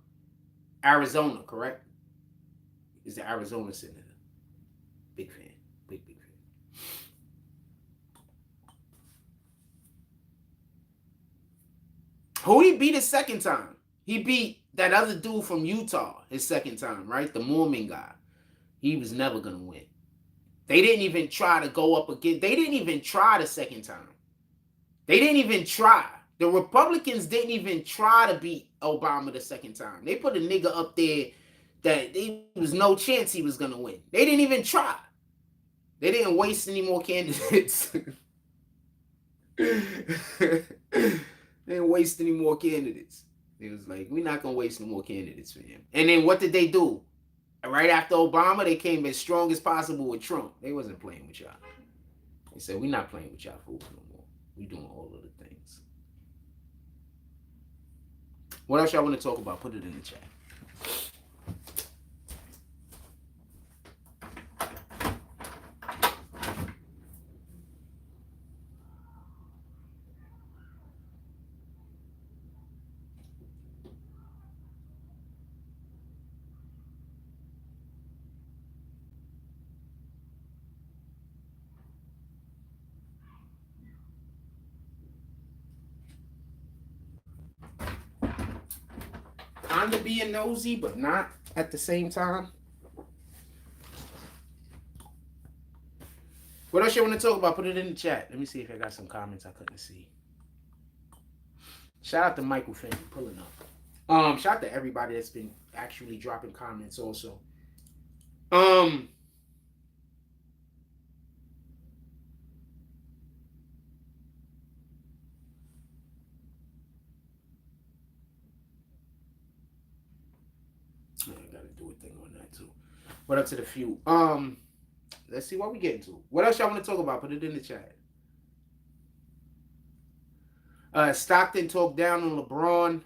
Arizona, correct? He's the Arizona senator. Big fan. Big fan. Who he beat his second time? He beat that other dude from Utah his second time, right? The Mormon guy. He was never going to win. They didn't even try to go up again. They didn't even try the second time. They didn't even try. The Republicans didn't even try to beat Obama the second time. They put a nigga up there that there was no chance he was going to win. They didn't even try. They didn't waste any more candidates. They didn't waste any more candidates. It was like, we're not going to waste no more candidates for him. And then what did they do? Right after Obama, they came as strong as possible with Trump. They wasn't playing with y'all. They said, we're not playing with y'all fools no more. We're doing all of the things. What else y'all want to talk about? Put it in the chat. kind of being nosy, but not at the same time. What else you want to talk about? Put it in the chat. Let me see if I got some comments I couldn't see. Shout out to Michael Finn pulling up. Shout out to everybody that's been actually dropping comments also. I gotta do a thing on that too. What up to the few? Let's see what we get into. What else y'all want to talk about? Put it in the chat. Stockton talked down on LeBron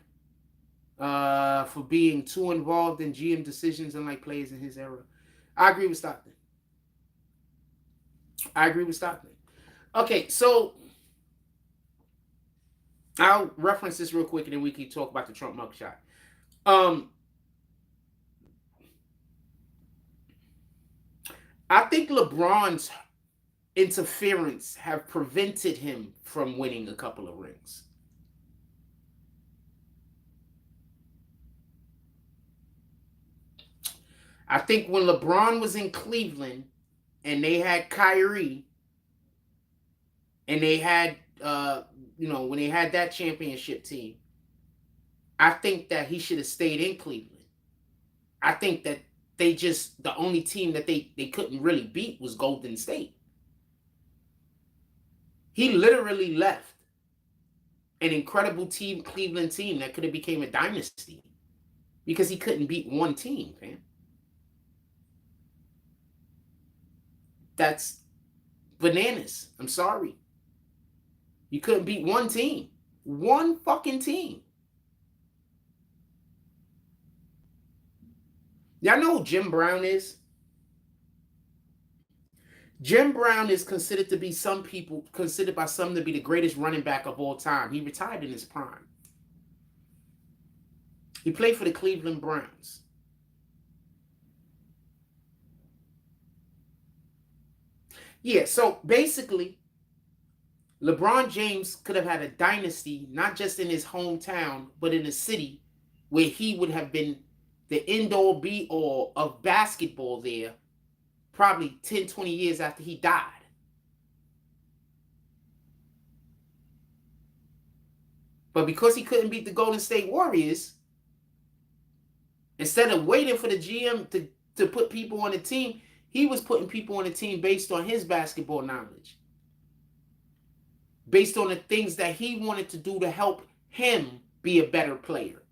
for being too involved in GM decisions, unlike players in his era. I agree with Stockton. Okay, so I'll reference this real quick and then we can talk about the Trump mugshot. I think LeBron's interference have prevented him from winning a couple of rings. I think when LeBron was in Cleveland and they had Kyrie and they had, when they had that championship team, I think that he should have stayed in Cleveland. I think that the only team that they couldn't really beat was Golden State. He literally left an incredible team, Cleveland team that could have became a dynasty because he couldn't beat one team, man. That's bananas. I'm sorry. You couldn't beat one team. One fucking team. Y'all know who Jim Brown is? Jim Brown is considered by some to be the greatest running back of all time. He retired in his prime. He played for the Cleveland Browns. Yeah, so basically, LeBron James could have had a dynasty, not just in his hometown, but in a city where he would have been the end-all be-all of basketball there probably 10, 20 years after he died. But because he couldn't beat the Golden State Warriors, instead of waiting for the GM to put people on the team, he was putting people on the team based on his basketball knowledge. Based on the things that he wanted to do to help him be a better player.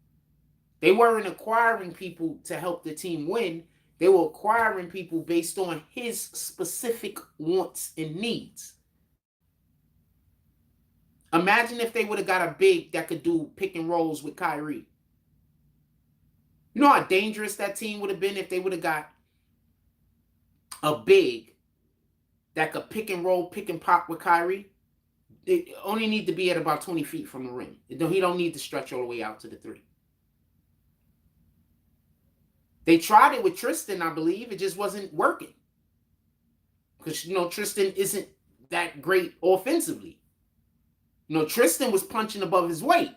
They weren't acquiring people to help the team win. They were acquiring people based on his specific wants and needs. Imagine if they would have got a big that could do pick and rolls with Kyrie. You know how dangerous that team would have been if they would have got a big that could pick and roll, pick and pop with Kyrie? They only need to be at about 20 feet from the rim. He don't need to stretch all the way out to the three. They tried it with Tristan, I believe. It just wasn't working. Because, Tristan isn't that great offensively. Tristan was punching above his weight.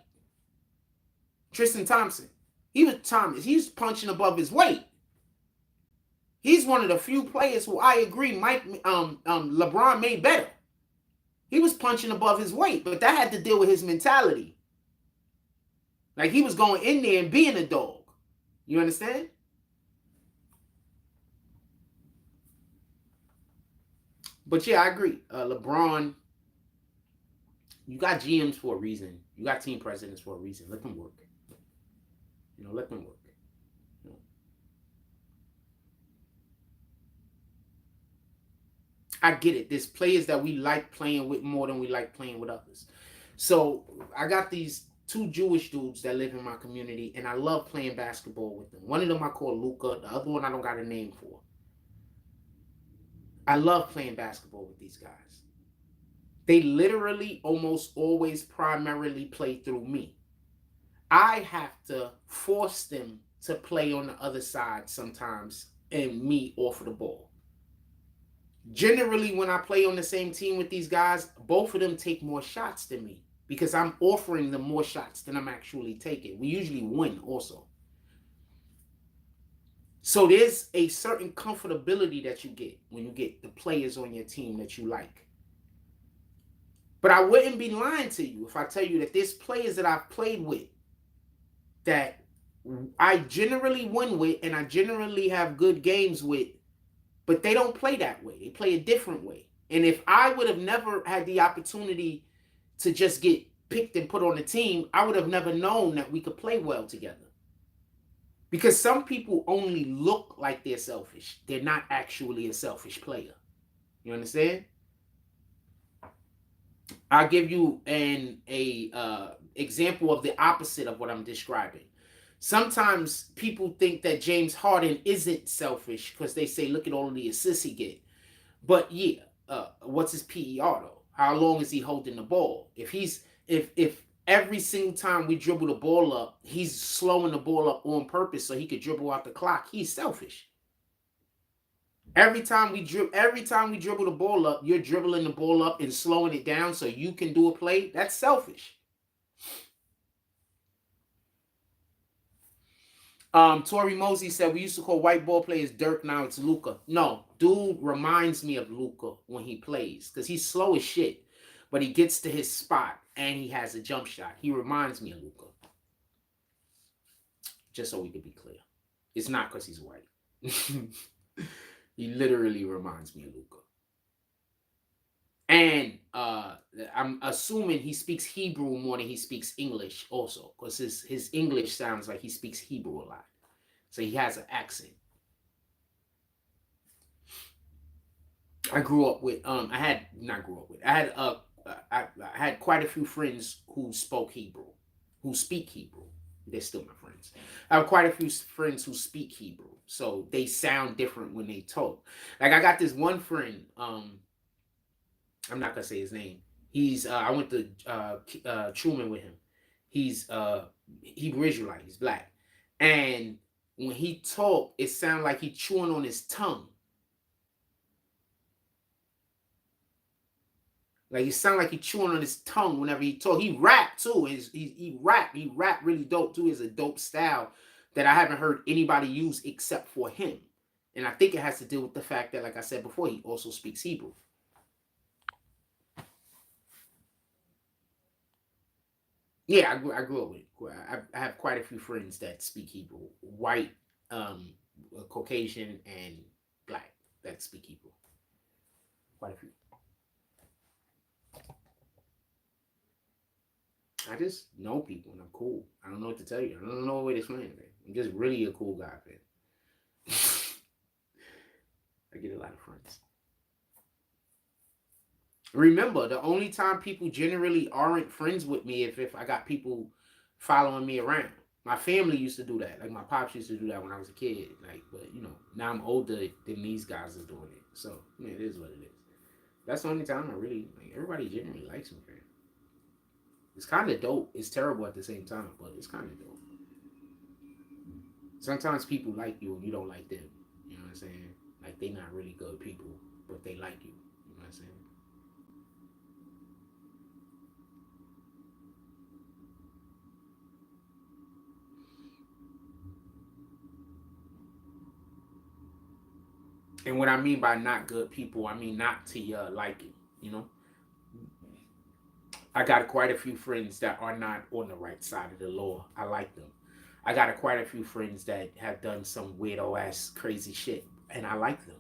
Tristan Thompson. He's punching above his weight. He's one of the few players who I agree LeBron made better. He was punching above his weight, but that had to deal with his mentality. Like he was going in there and being a dog. You understand? But yeah, I agree. LeBron, you got GMs for a reason. You got team presidents for a reason. Let them work. Let them work. I get it. There's players that we like playing with more than we like playing with others. So I got these two Jewish dudes that live in my community, and I love playing basketball with them. One of them I call Luca. The other one I don't got a name for. I love playing basketball with these guys. They literally almost always primarily play through me. I have to force them to play on the other side sometimes and me off of the ball. Generally, when I play on the same team with these guys, both of them take more shots than me because I'm offering them more shots than I'm actually taking. We usually win also. So there's a certain comfortability that you get when you get the players on your team that you like. But I wouldn't be lying to you if I tell you that there's players that I've played with that I generally win with and I generally have good games with, but they don't play that way. They play a different way. And if I would have never had the opportunity to just get picked and put on the team, I would have never known that we could play well together. Because some people only look like they're selfish. They're not actually a selfish player. You understand? I'll give you an example of the opposite of what I'm describing. Sometimes people think that James Harden isn't selfish because they say, look at all of the assists he get. But yeah, what's his PER though? How long is he holding the ball? If every single time we dribble the ball up, he's slowing the ball up on purpose so he could dribble out the clock, he's selfish. Every time we dribble the ball up, you're dribbling the ball up and slowing it down so you can do a play. That's selfish. Tori Mosey said we used to call white ball players Dirk, now it's Luka. No, dude reminds me of Luka when he plays because he's slow as shit, but he gets to his spot and he has a jump shot. He reminds me of Luka. Just so we could be clear, it's not because he's white. He literally reminds me of Luka. And I'm assuming he speaks Hebrew more than he speaks English also, because his English sounds like he speaks Hebrew a lot. So he has an accent. I had quite a few friends who spoke Hebrew, who speak Hebrew. They're still my friends. I have quite a few friends who speak Hebrew, so they sound different when they talk. Like I got this one friend, I'm not gonna say his name. I went to Truman with him. He's Hebrew Israelite. He's black, and when he talk, it sounds like he's chewing on his tongue. Like he sound like he's chewing on his tongue whenever he talk. He rap too. He rap really dope too. It's a dope style that I haven't heard anybody use except for him. And I think it has to do with the fact that, like I said before, he also speaks Hebrew. Yeah, I grew up with it. I have quite a few friends that speak Hebrew. White, Caucasian, and black that speak Hebrew. Quite a few. I just know people and I'm cool. I don't know what to tell you. I don't know what way to explain it, man. I'm just really a cool guy, man. I get a lot of friends. Remember, the only time people generally aren't friends with me if I got people following me around. My family used to do that. Like my pops used to do that when I was a kid. Like, but you know, now I'm older than these guys is doing it. So, yeah, it is what it is. That's the only time I really like. Everybody generally likes me, man. It's kind of dope. It's terrible at the same time, but it's kind of dope. Sometimes people like you and you don't like them. You know what I'm saying? Like they're not really good people, but they like you. You know what I'm saying? And what I mean by not good people, I mean not to your liking, you know? I got quite a few friends that are not on the right side of the law. I like them. I got quite a few friends that have done some weirdo ass crazy shit, and I like them.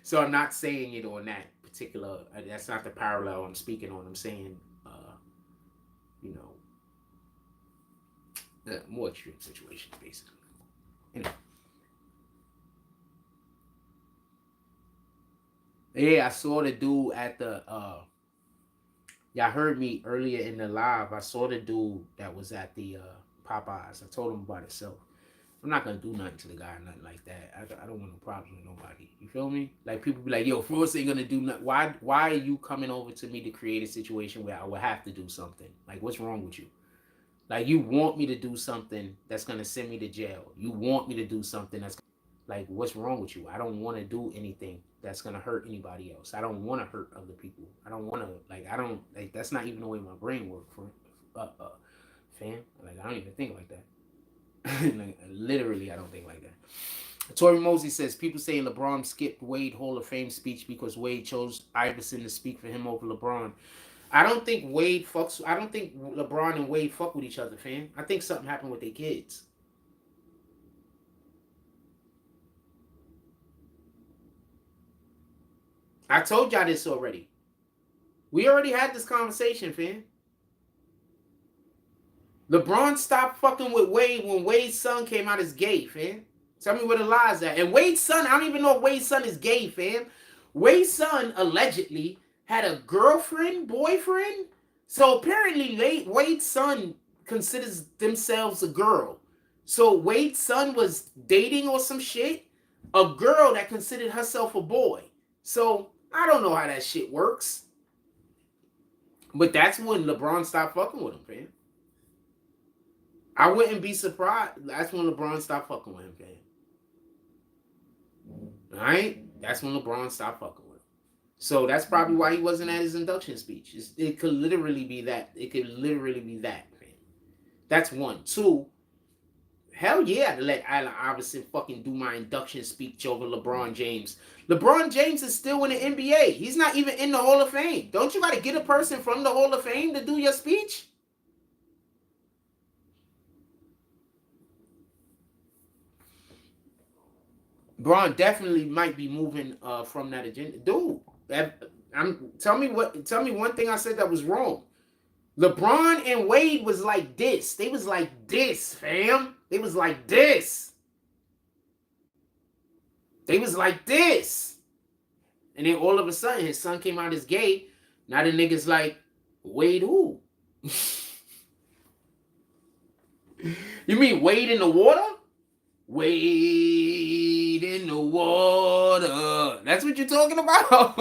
So I'm not saying it on that particular. That's not the parallel I'm speaking on. I'm saying, you know, more extreme situations, basically. Anyway. Yeah, I saw the dude at the y'all heard me earlier in the live. I saw the dude that was at the Popeyes. I told him about himself. I'm not gonna do nothing to the guy, nothing like that. I don't want no problems with nobody. You feel me? Like people be like, yo, Frost ain't gonna do nothing. Why are you coming over to me to create a situation where I would have to do something? Like, what's wrong with you? Like, you want me to do something that's gonna send me to jail. You want me to do something that's like, what's wrong with you? I don't want to do anything that's gonna hurt anybody else. I don't want to hurt other people. I don't want to like. That's not even the way my brain works. For fam, like I don't even think like that. Like literally, I don't think like that. Tori Mosey says people saying LeBron skipped Wade Hall of Fame speech because Wade chose Iverson to speak for him over LeBron. I don't think Wade fucks. I don't think LeBron and Wade fuck with each other, fam. I think something happened with their kids. I told y'all this already. We already had this conversation, fam. LeBron stopped fucking with Wade when Wade's son came out as gay, fam. Tell me where the lies at. And Wade's son, I don't even know if Wade's son is gay, fam. Wade's son allegedly had a girlfriend, boyfriend. So apparently Wade's son considers themselves a girl. So Wade's son was dating or some shit a girl that considered herself a boy. So I don't know how that shit works. But that's when LeBron stopped fucking with him, fam. I wouldn't be surprised. That's when LeBron stopped fucking with him, fam. Alright? That's when LeBron stopped fucking with him. So that's probably why he wasn't at his induction speech. It could literally be that. It could literally be that, man. That's one. Two, hell yeah, to let Allen Iverson fucking do my induction speech over LeBron James. LeBron James is still in the NBA. He's not even in the Hall of Fame. Don't you got to get a person from the Hall of Fame to do your speech? Braun definitely might be moving from that agenda. Dude, tell me one thing I said that was wrong. LeBron and Wade was like this. They was like this, fam. They was like this. They was like this. And then all of a sudden, his son came out as gay. Now the niggas like, Wade who? You mean Wade in the water? Wade in the water. That's what you're talking about?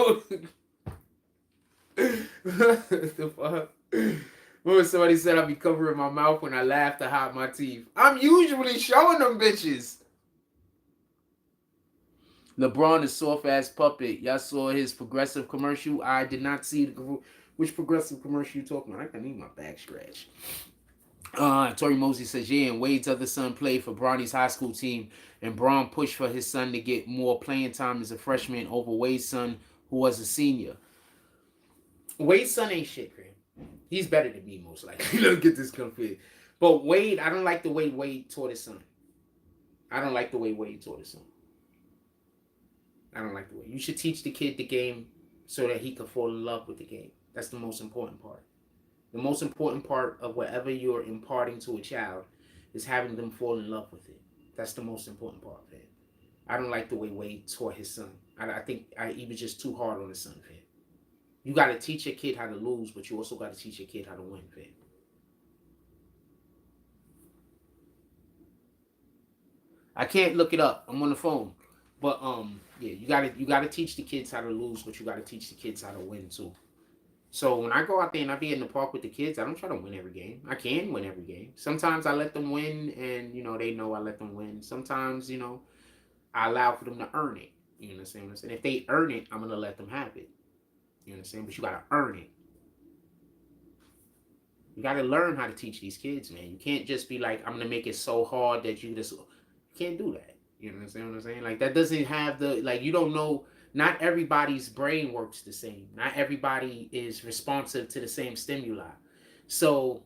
The fuck? When somebody said I'd be covering my mouth when I laugh to hide my teeth. I'm usually showing them bitches. LeBron is soft-ass puppet. Y'all saw his progressive commercial? I did not see which progressive commercial you talking about. I need my back scratched. Tori Mosey says, yeah, and Wade's other son played for Bronny's high school team, and Braun pushed for his son to get more playing time as a freshman over Wade's son, who was a senior. Wade's son ain't shit, man. He's better than me, most likely. Let's get this confused. But Wade, I don't like the way Wade taught his son. I don't like the way Wade taught his son. I don't like the way. You should teach the kid the game so that he can fall in love with the game. That's the most important part. The most important part of whatever you're imparting to a child is having them fall in love with it. That's the most important part, man. I don't like the way Wade taught his son. I think he was just too hard on his son, man. You got to teach your kid how to lose, but you also got to teach your kid how to win, man. I can't look it up. I'm on the phone. But yeah, you gotta teach the kids how to lose, but you gotta teach the kids how to win too. So when I go out there and I be in the park with the kids, I don't try to win every game. I can win every game. Sometimes I let them win, and they know I let them win. Sometimes I allow for them to earn it. You understand what I'm saying? If they earn it, I'm gonna let them have it. You understand? But you gotta earn it. You gotta learn how to teach these kids, man. You can't just be like, I'm gonna make it so hard that you can't do that. You understand what I'm saying? Like, that doesn't have you don't know, not everybody's brain works the same. Not everybody is responsive to the same stimuli. So,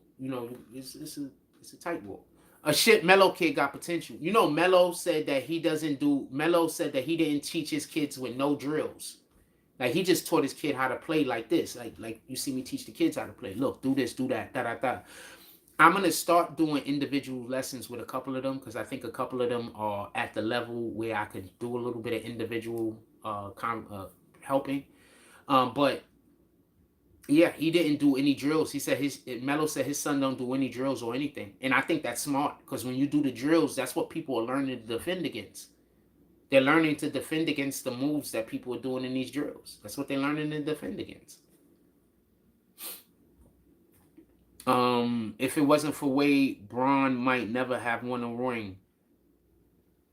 it's a tightrope. A shit Mello kid got potential. Mello said that he didn't teach his kids with no drills. Like, he just taught his kid how to play like this. Like you see me teach the kids how to play. Look, do this, do that, da-da-da. I'm going to start doing individual lessons with a couple of them because I think a couple of them are at the level where I could do a little bit of individual helping. But yeah, he didn't do any drills. He said Mello said his son don't do any drills or anything. And I think that's smart because when you do the drills, that's what people are learning to defend against. They're learning to defend against the moves that people are doing in these drills. That's what they're learning to defend against. If it wasn't for Wade, Braun might never have won a ring.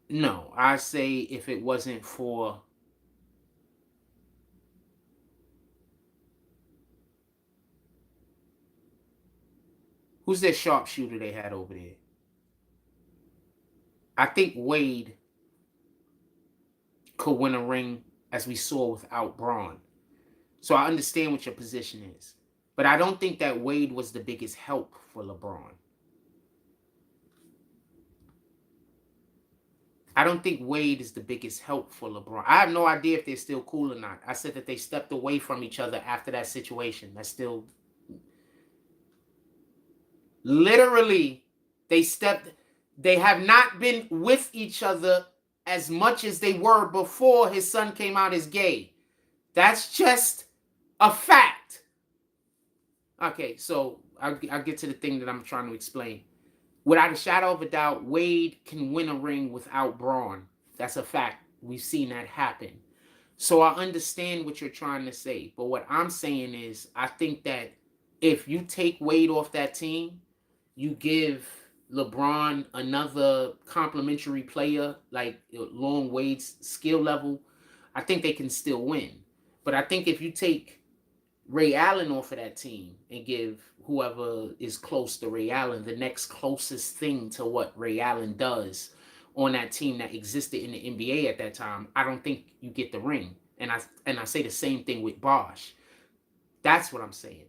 No, I say if it wasn't for who's that sharpshooter they had over there? I think Wade could win a ring as we saw without Braun. So I understand what your position is. But I don't think that Wade was the biggest help for LeBron. I don't think Wade is the biggest help for LeBron. I have no idea if they're still cool or not. I said that they stepped away from each other after that situation. That's still... Literally, they have not been with each other as much as they were before his son came out as gay. That's just a fact. Okay, so I'll get to the thing that I'm trying to explain. Without a shadow of a doubt, Wade can win a ring without Braun. That's a fact. We've seen that happen. So I understand what you're trying to say. But what I'm saying is, I think that if you take Wade off that team, you give LeBron another complimentary player, like along Wade's skill level, I think they can still win. But I think if you take Ray Allen off of that team and give whoever is close to Ray Allen the next closest thing to what Ray Allen does on that team that existed in the NBA at that time, I don't think you get the ring. And I say the same thing with Bosh. That's what I'm saying.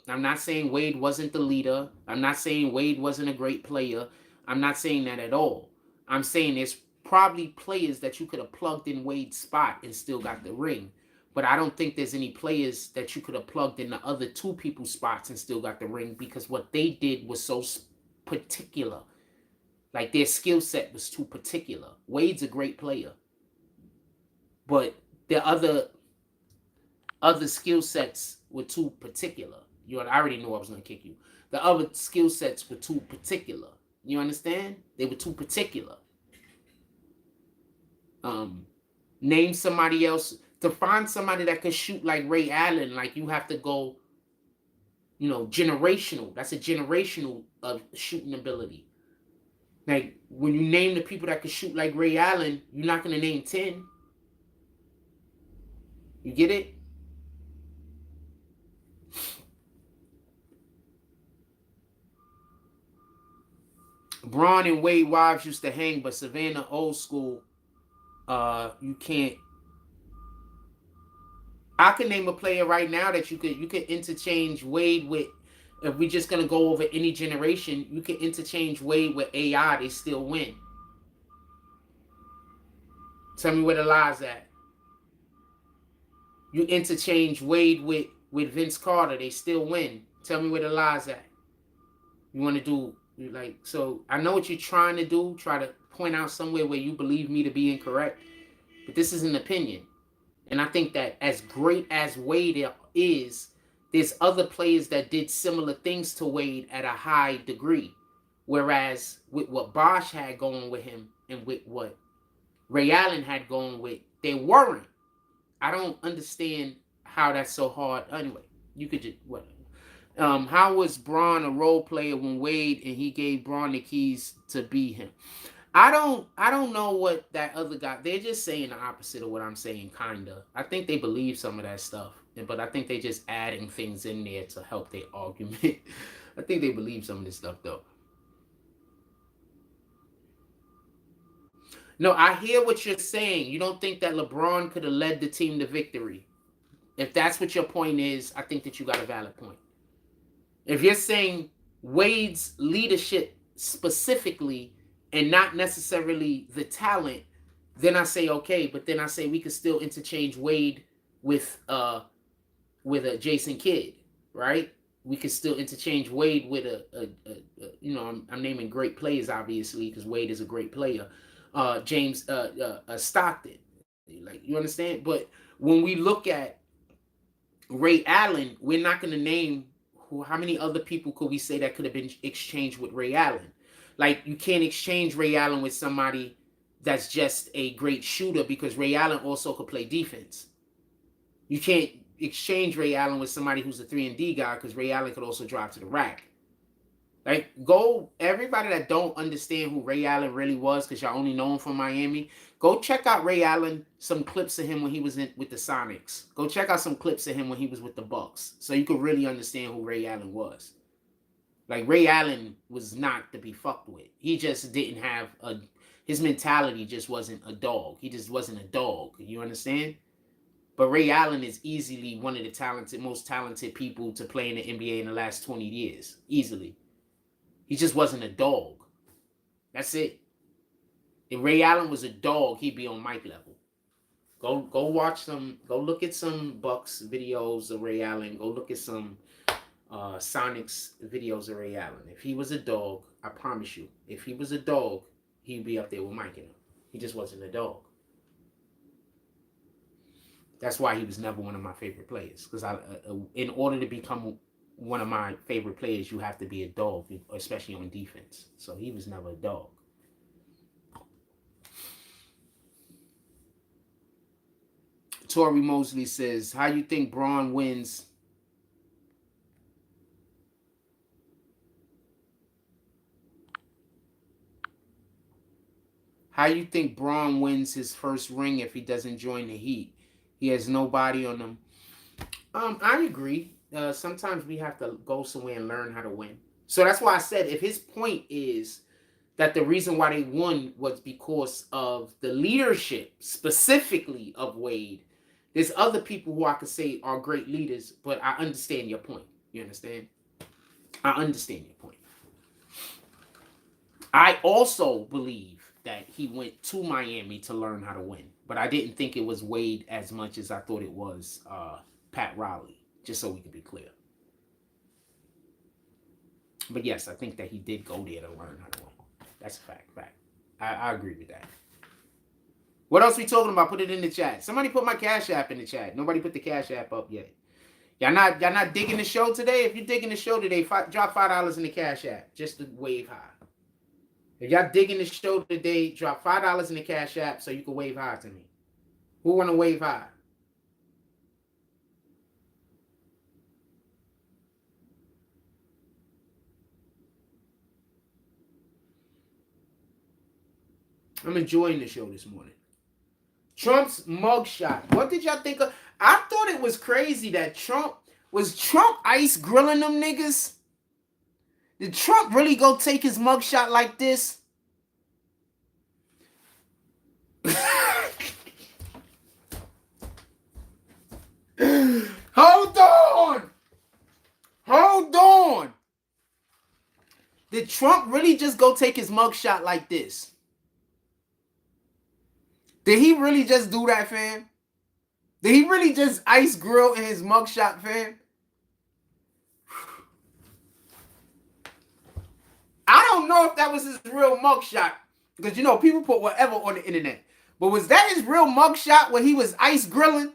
I'm not saying Wade wasn't the leader. I'm not saying Wade wasn't a great player. I'm not saying that at all. I'm saying there's probably players that you could have plugged in Wade's spot and still got the ring. But I don't think there's any players that you could have plugged in the other two people's spots and still got the ring, because what they did was so particular. Like, their skill set was too particular. Wade's a great player, but the other skill sets were too particular. I already knew I was going to kick you. The other skill sets were too particular. You understand? They were too particular. Name somebody else. To find somebody that could shoot like Ray Allen, like, you have to go, generational. That's a generational of shooting ability. Like, when you name the people that could shoot like Ray Allen, you're not going to name 10. You get it? Braun and Wade wives used to hang, but Savannah old school, you can't. I can name a player right now that you could interchange Wade with. If we're just gonna go over any generation, you can interchange Wade with AI. They still win. Tell me where the lies at. You interchange Wade with Vince Carter. They still win. Tell me where the lies at. You want to do so? I know what you're trying to do. Try to point out somewhere where you believe me to be incorrect. But this is an opinion. And I think that as great as Wade is, there's other players that did similar things to Wade at a high degree. Whereas with what Bosh had going with him and with what Ray Allen had going with, they weren't. I don't understand how that's so hard. Anyway, you could just, whatever. How was Braun a role player when Wade and he gave Braun the keys to be him? I don't know what that other guy, they're just saying the opposite of what I'm saying, kinda. I think they believe some of that stuff, but I think they just adding things in there to help their argument. I think they believe some of this stuff though. No, I hear what you're saying. You don't think that LeBron could have led the team to victory. If that's what your point is, I think that you got a valid point. If you're saying Wade's leadership specifically and not necessarily the talent, then I say okay. But then I say we could still interchange Wade with a Jason Kidd, right? We could still interchange Wade with I'm naming great players obviously because Wade is a great player. James Stockton, like, you understand? But when we look at Ray Allen, we're not going to name how many other people could we say that could have been exchanged with Ray Allen. Like, you can't exchange Ray Allen with somebody that's just a great shooter because Ray Allen also could play defense. You can't exchange Ray Allen with somebody who's a 3-and-D guy because Ray Allen could also drive to the rack. Like, everybody that don't understand who Ray Allen really was because y'all only know him from Miami, go check out Ray Allen, some clips of him when he was with the Sonics. Go check out some clips of him when he was with the Bucks so you could really understand who Ray Allen was. Like, Ray Allen was not to be fucked with. He just didn't have His mentality just wasn't a dog. He just wasn't a dog. You understand? But Ray Allen is easily one of the most talented people to play in the NBA in the last 20 years. Easily. He just wasn't a dog. That's it. If Ray Allen was a dog, he'd be on Mike level. Go look at some Bucks videos of Ray Allen. Go look at some Sonics videos of Ray Allen. If he was a dog, I promise you, if he was a dog, he'd be up there with Mike and him. He just wasn't a dog. That's why he was never one of my favorite players. Because in order to become one of my favorite players, you have to be a dog, especially on defense. So he was never a dog. Tori Mosley says, how you think Braun wins? How you think Braun wins his first ring if he doesn't join the Heat? He has nobody on him. I agree. Sometimes we have to go somewhere and learn how to win. So that's why I said if his point is that the reason why they won was because of the leadership, specifically of Wade, there's other people who I could say are great leaders, but I understand your point. You understand? I understand your point. I also believe that he went to Miami to learn how to win, but I didn't think it was Wade as much as I thought it was Pat Riley, just so we can be clear. But yes, I think that he did go there to learn how to win. That's a fact. I agree with that. What else we talking about? Put it in the chat. Somebody put my Cash App in the chat. Nobody put the Cash App up yet. Y'all not digging the show today? If you're digging the show today, drop $5 in the Cash App just to wave high. If y'all digging the show today, drop $5 in the Cash App so you can wave high to me. Who want to wave high? I'm enjoying the show this morning. Trump's mugshot. What did y'all think of? I thought it was crazy that Trump ice grilling them niggas. Did Trump really go take his mugshot like this? Hold on. Did Trump really just go take his mugshot like this? Did he really just do that, fam? Did he really just ice grill in his mugshot, fam? I don't know if that was his real mugshot. Because, you know, people put whatever on the internet. But was that his real mugshot when he was ice grilling?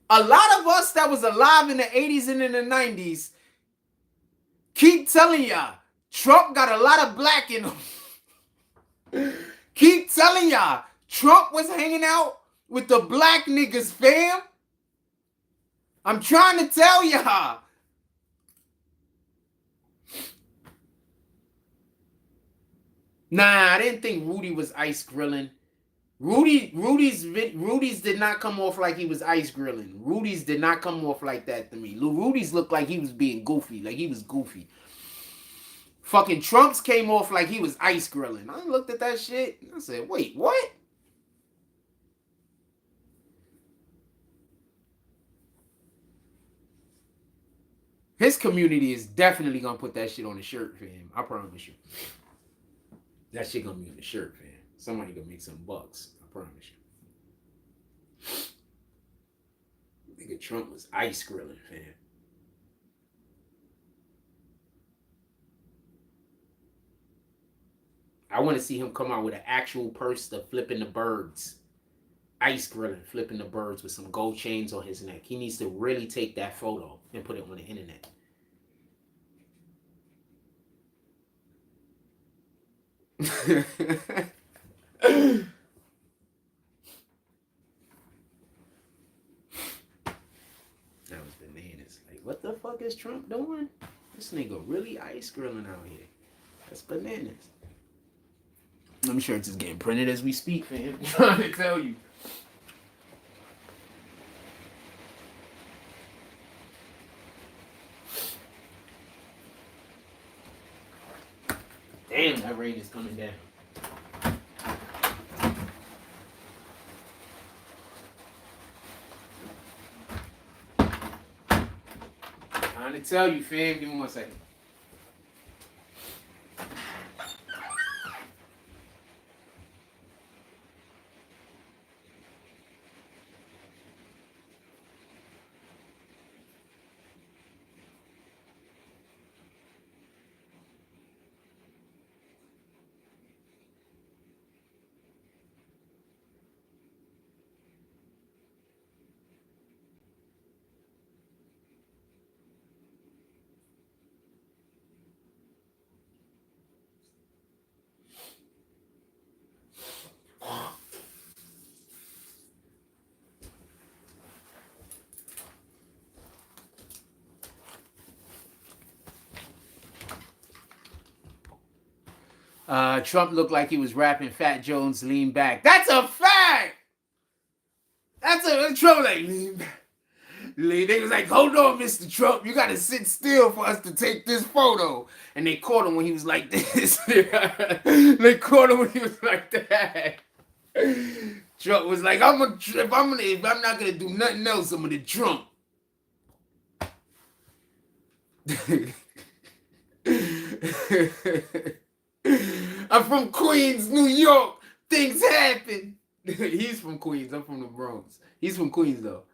A lot of us that was alive in the 80s and in the 90s keep telling y'all, Trump got a lot of black in him. Keep telling y'all, Trump was hanging out with the black niggas, fam. I'm trying to tell y'all. Nah, I didn't think Rudy was ice grilling. Rudy's did not come off like he was ice grilling. Rudy's did not come off like that to me. Rudy's looked like he was being goofy, like he was goofy. Fucking Trump's came off like he was ice grilling. I looked at that shit. I said, wait, what? His community is definitely going to put that shit on the shirt for him. I promise you. That shit going to be on the shirt for him. Somebody going to make some bucks. I promise you. Nigga, Trump was ice grilling, fam. I want to see him come out with an actual purse to flipping the birds. Ice grilling, flipping the birds with some gold chains on his neck. He needs to really take that photo and put it on the internet. That was bananas. Like, what the fuck is Trump doing? This nigga really ice grilling out here. That's bananas. I'm sure it's just getting printed as we speak, fam. I'm trying to tell you. Damn, that rain is coming down. Trying to tell you, fam. Give me 1 second. Trump looked like he was rapping Fat Jones lean back. That's a fact. That's a Trump like lean back. They was like, hold on, Mr. Trump, you gotta sit still for us to take this photo. And they caught him when he was like this. They caught him when he was like that. Trump was like, if I'm not gonna do nothing else, I'm gonna Trump. I'm from Queens, New York. Things happen. He's from Queens. I'm from the Bronx. He's from Queens, though.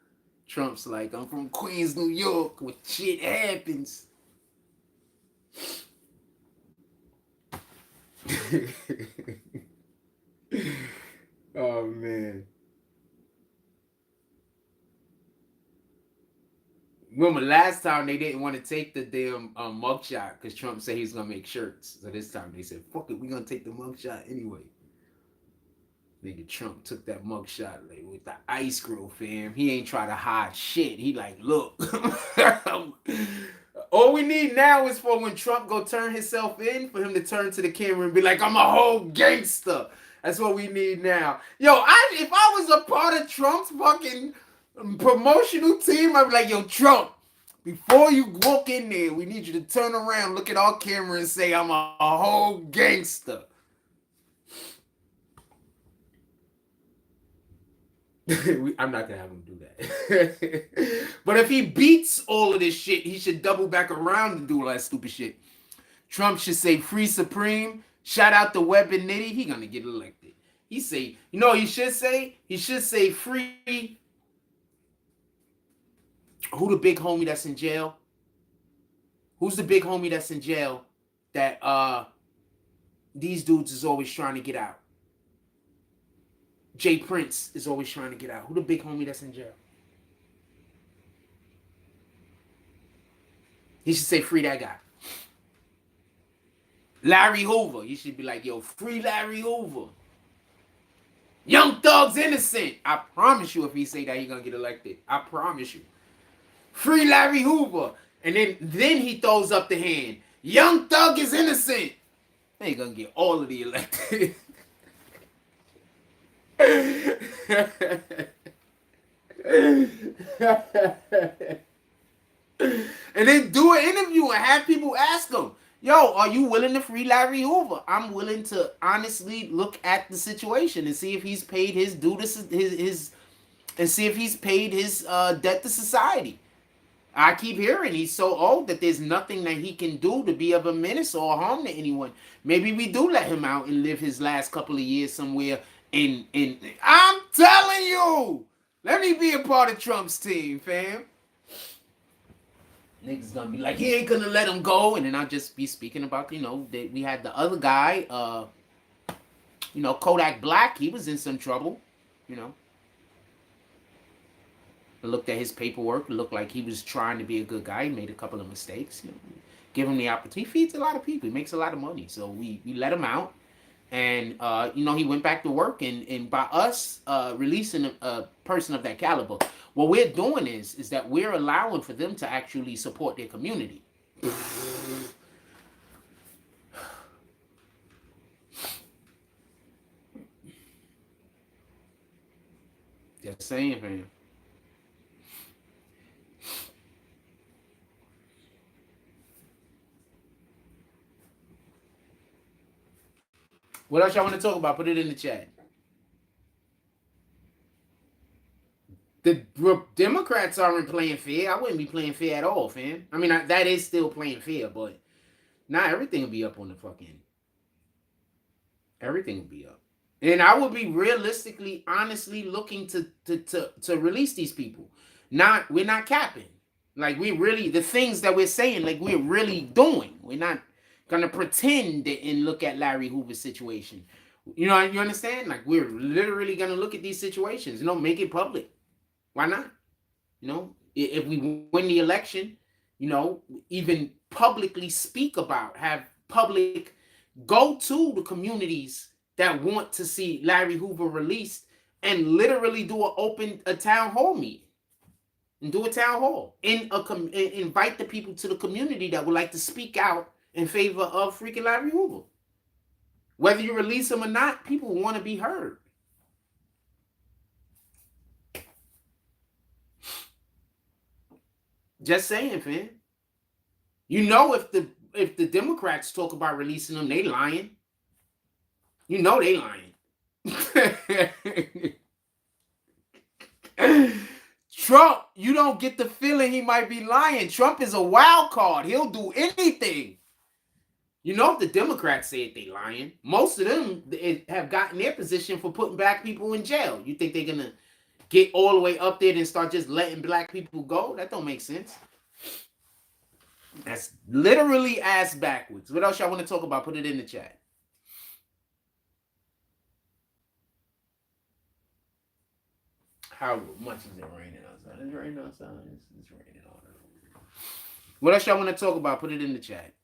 Trump's like, I'm from Queens, New York, where shit happens. Oh, man. Remember last time they didn't want to take the damn mugshot because Trump said he was going to make shirts. So this time they said, fuck it, we're going to take the mugshot anyway. Nigga Trump took that mugshot like, with the ice grill, fam. He ain't try to hide shit. He like, look. All we need now is for when Trump go turn himself in, for him to turn to the camera and be like, I'm a whole gangster. That's what we need now. Yo, if I was a part of Trump's fucking promotional team, I'd be like, yo, Trump, before you walk in there, we need you to turn around, look at our camera and say, I'm a whole gangster. I'm not gonna have him do that. But if he beats all of this shit, he should double back around and do all that stupid shit. Trump should say free Supreme. Shout out to Web and Nitty. He gonna get elected. He say, you know what he should say? He should say free. Who the big homie that's in jail? Who's the big homie that's in jail that these dudes is always trying to get out? Jay Prince is always trying to get out. Who the big homie that's in jail? He should say free that guy. Larry Hoover. You should be like, yo, free Larry Hoover. Young Thug's innocent. I promise you if he say that, he gonna get elected. I promise you. Free Larry Hoover. And then he throws up the hand. Young Thug is innocent. They ain't gonna get all of the elected. And then do an interview and have people ask him, yo, are you willing to free Larry Hoover? I'm willing to honestly look at the situation and see if he's paid his due to his and see if he's paid his debt to society. I keep hearing he's so old that there's nothing that he can do to be of a menace or harm to anyone. Maybe we do let him out and live his last couple of years somewhere in I'm telling you, let me be a part of Trump's team, fam. Niggas gonna be like, he ain't gonna let him go. And then I'll just be speaking about, you know, that we had the other guy, you know, Kodak Black. He was in some trouble, you know. I looked at his paperwork. It looked like he was trying to be a good guy. He made a couple of mistakes. You know, give him the opportunity. He feeds a lot of people. He makes a lot of money. So we let him out. And, you know, he went back to work. And by us releasing a person of that caliber, what we're doing is that we're allowing for them to actually support their community. Just saying, man. What else y'all want to talk about? Put it in the chat. The Democrats aren't playing fair. I wouldn't be playing fair at all, fam. I mean, that is still playing fair, but not everything will be up on the fucking. Everything will be up. And I would be realistically, honestly looking to release these people. We're not capping. Like, we really, the things that we're saying, like, we're really doing. We're not gonna pretend and look at Larry Hoover's situation. You know, you understand? Like, we're literally gonna look at these situations, make it public. Why not? If we win the election, even publicly speak about, have public go to the communities that want to see Larry Hoover released and literally do a town hall meeting. And do a town hall. Invite the people to the community that would like to speak out in favor of freaking Larry Hoover. Whether you release him or not, people want to be heard. Just saying, fam. If the Democrats talk about releasing them, they lying. They lying. Trump, you don't get the feeling he might be lying. Trump is a wild card. He'll do anything. If the Democrats say they lying, most of them have gotten their position for putting black people in jail. You think they're going to get all the way up there and start just letting black people go? That don't make sense. That's literally ass backwards. What else y'all want to talk about? Put it in the chat. How much is it raining outside? It's raining outside. It's raining all over. What else y'all want to talk about? Put it in the chat.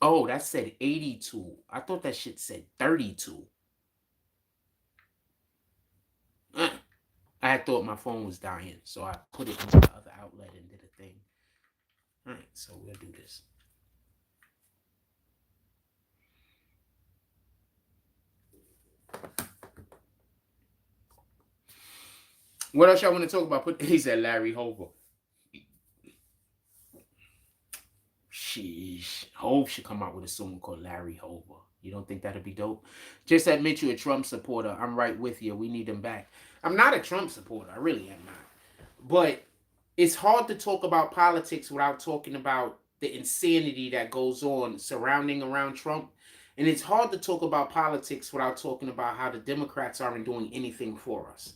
Oh, that said 82. I thought that shit said 32. I thought my phone was dying, so I put it in the other outlet and did a thing. All right, so we'll do this. What else y'all want to talk about? He said Larry Hoover. Sheesh. Hove should come out with a song called Larry Hoover. You don't think that'd be dope? Just admit you're a Trump supporter. I'm right with you. We need him back. I'm not a Trump supporter. I really am not. But it's hard to talk about politics without talking about the insanity that goes on surrounding around Trump. And it's hard to talk about politics without talking about how the Democrats aren't doing anything for us.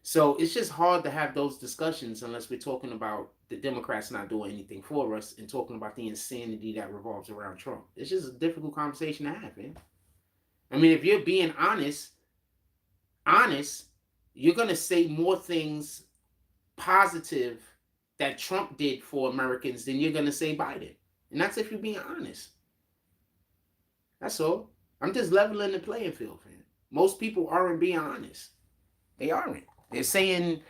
So it's just hard to have those discussions unless we're talking about the Democrats not doing anything for us and talking about the insanity that revolves around Trump. It's just a difficult conversation to have, man. I mean, if you're being honest, you're going to say more things positive that Trump did for Americans than you're going to say Biden. And that's if you're being honest. That's all. I'm just leveling the playing field, man. Most people aren't being honest. They aren't. They're saying,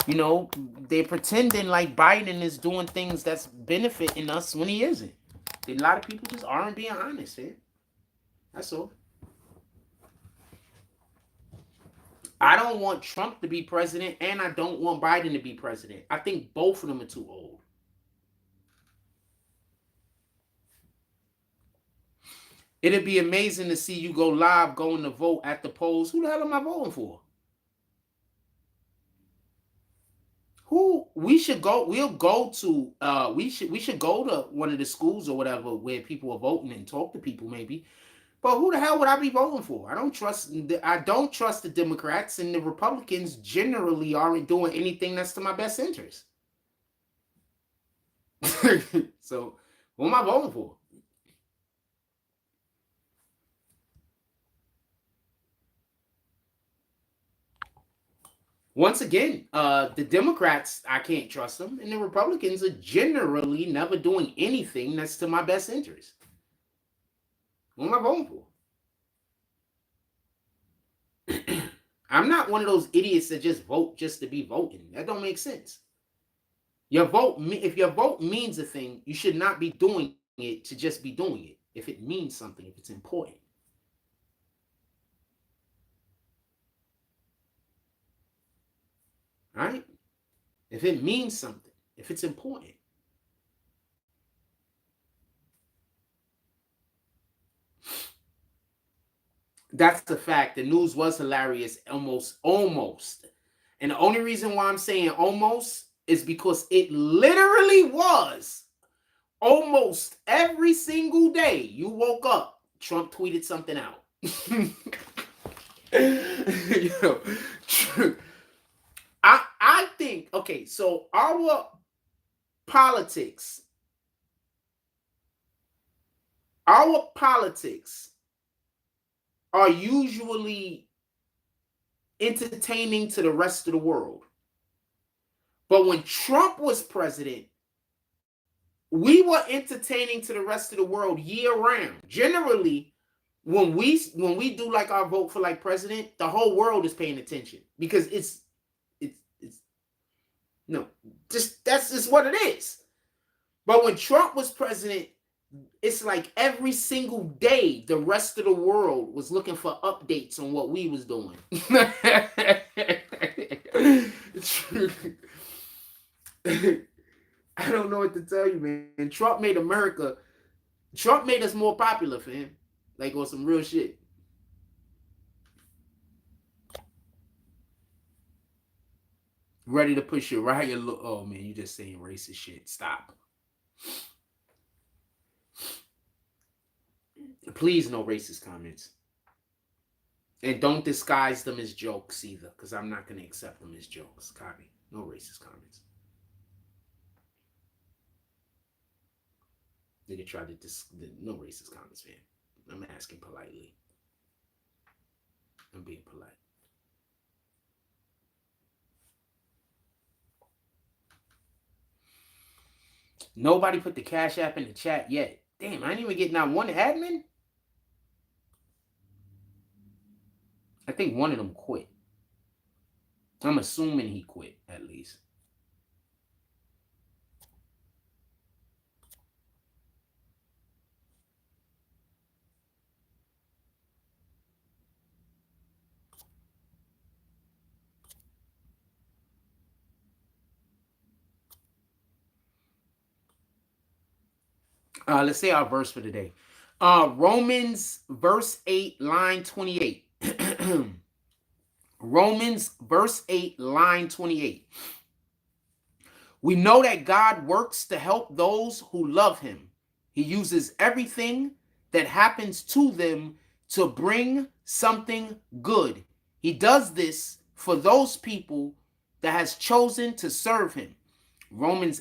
they're pretending like Biden is doing things that's benefiting us when he isn't. A lot of people just aren't being honest, man. That's all. I don't want Trump to be president, and I don't want Biden to be president. I think both of them are too old. It'd be amazing to see you go live, going to vote at the polls. Who the hell am I voting for? We should go to one of the schools or whatever where people are voting and talk to people maybe. But who the hell would I be voting for? I don't trust the Democrats, and the Republicans generally aren't doing anything that's to my best interest. So who am I voting for? Once again, the Democrats, I can't trust them, and the Republicans are generally never doing anything that's to my best interest. Who am I voting for? I'm not one of those idiots that just vote just to be voting. That don't make sense. If your vote means a thing, you should not be doing it to just be doing it. If it means something, if it's important. Right? If it means something, if it's important. That's the fact. The news was hilarious, almost. And the only reason why I'm saying almost is because it literally was almost every single day you woke up, Trump tweeted something out. Yo, I think, okay, so our politics are usually entertaining to the rest of the world. But when Trump was president, we were entertaining to the rest of the world year round. Generally, when we do like our vote for like president, the whole world is paying attention because it's no, just that's just what it is. But when Trump was president, it's like every single day the rest of the world was looking for updates on what we was doing. I don't know what to tell you, man. Trump made us more popular for him. Like on some real shit. Ready to push your right. Oh man, you just saying racist shit. Stop. Please, no racist comments. And don't disguise them as jokes either, because I'm not going to accept them as jokes. Copy. No racist comments. Nigga tried to no racist comments, man. I'm asking politely. I'm being polite. Nobody put the Cash App in the chat yet. Damn, I didn't even get not one admin. I think one of them quit. I'm assuming he quit, at least. Let's say our verse for today. Romans verse 8, line 28. Romans verse 8, line 28. We know that God works to help those who love him. He uses everything that happens to them to bring something good. He does this for those people that has chosen to serve him. Romans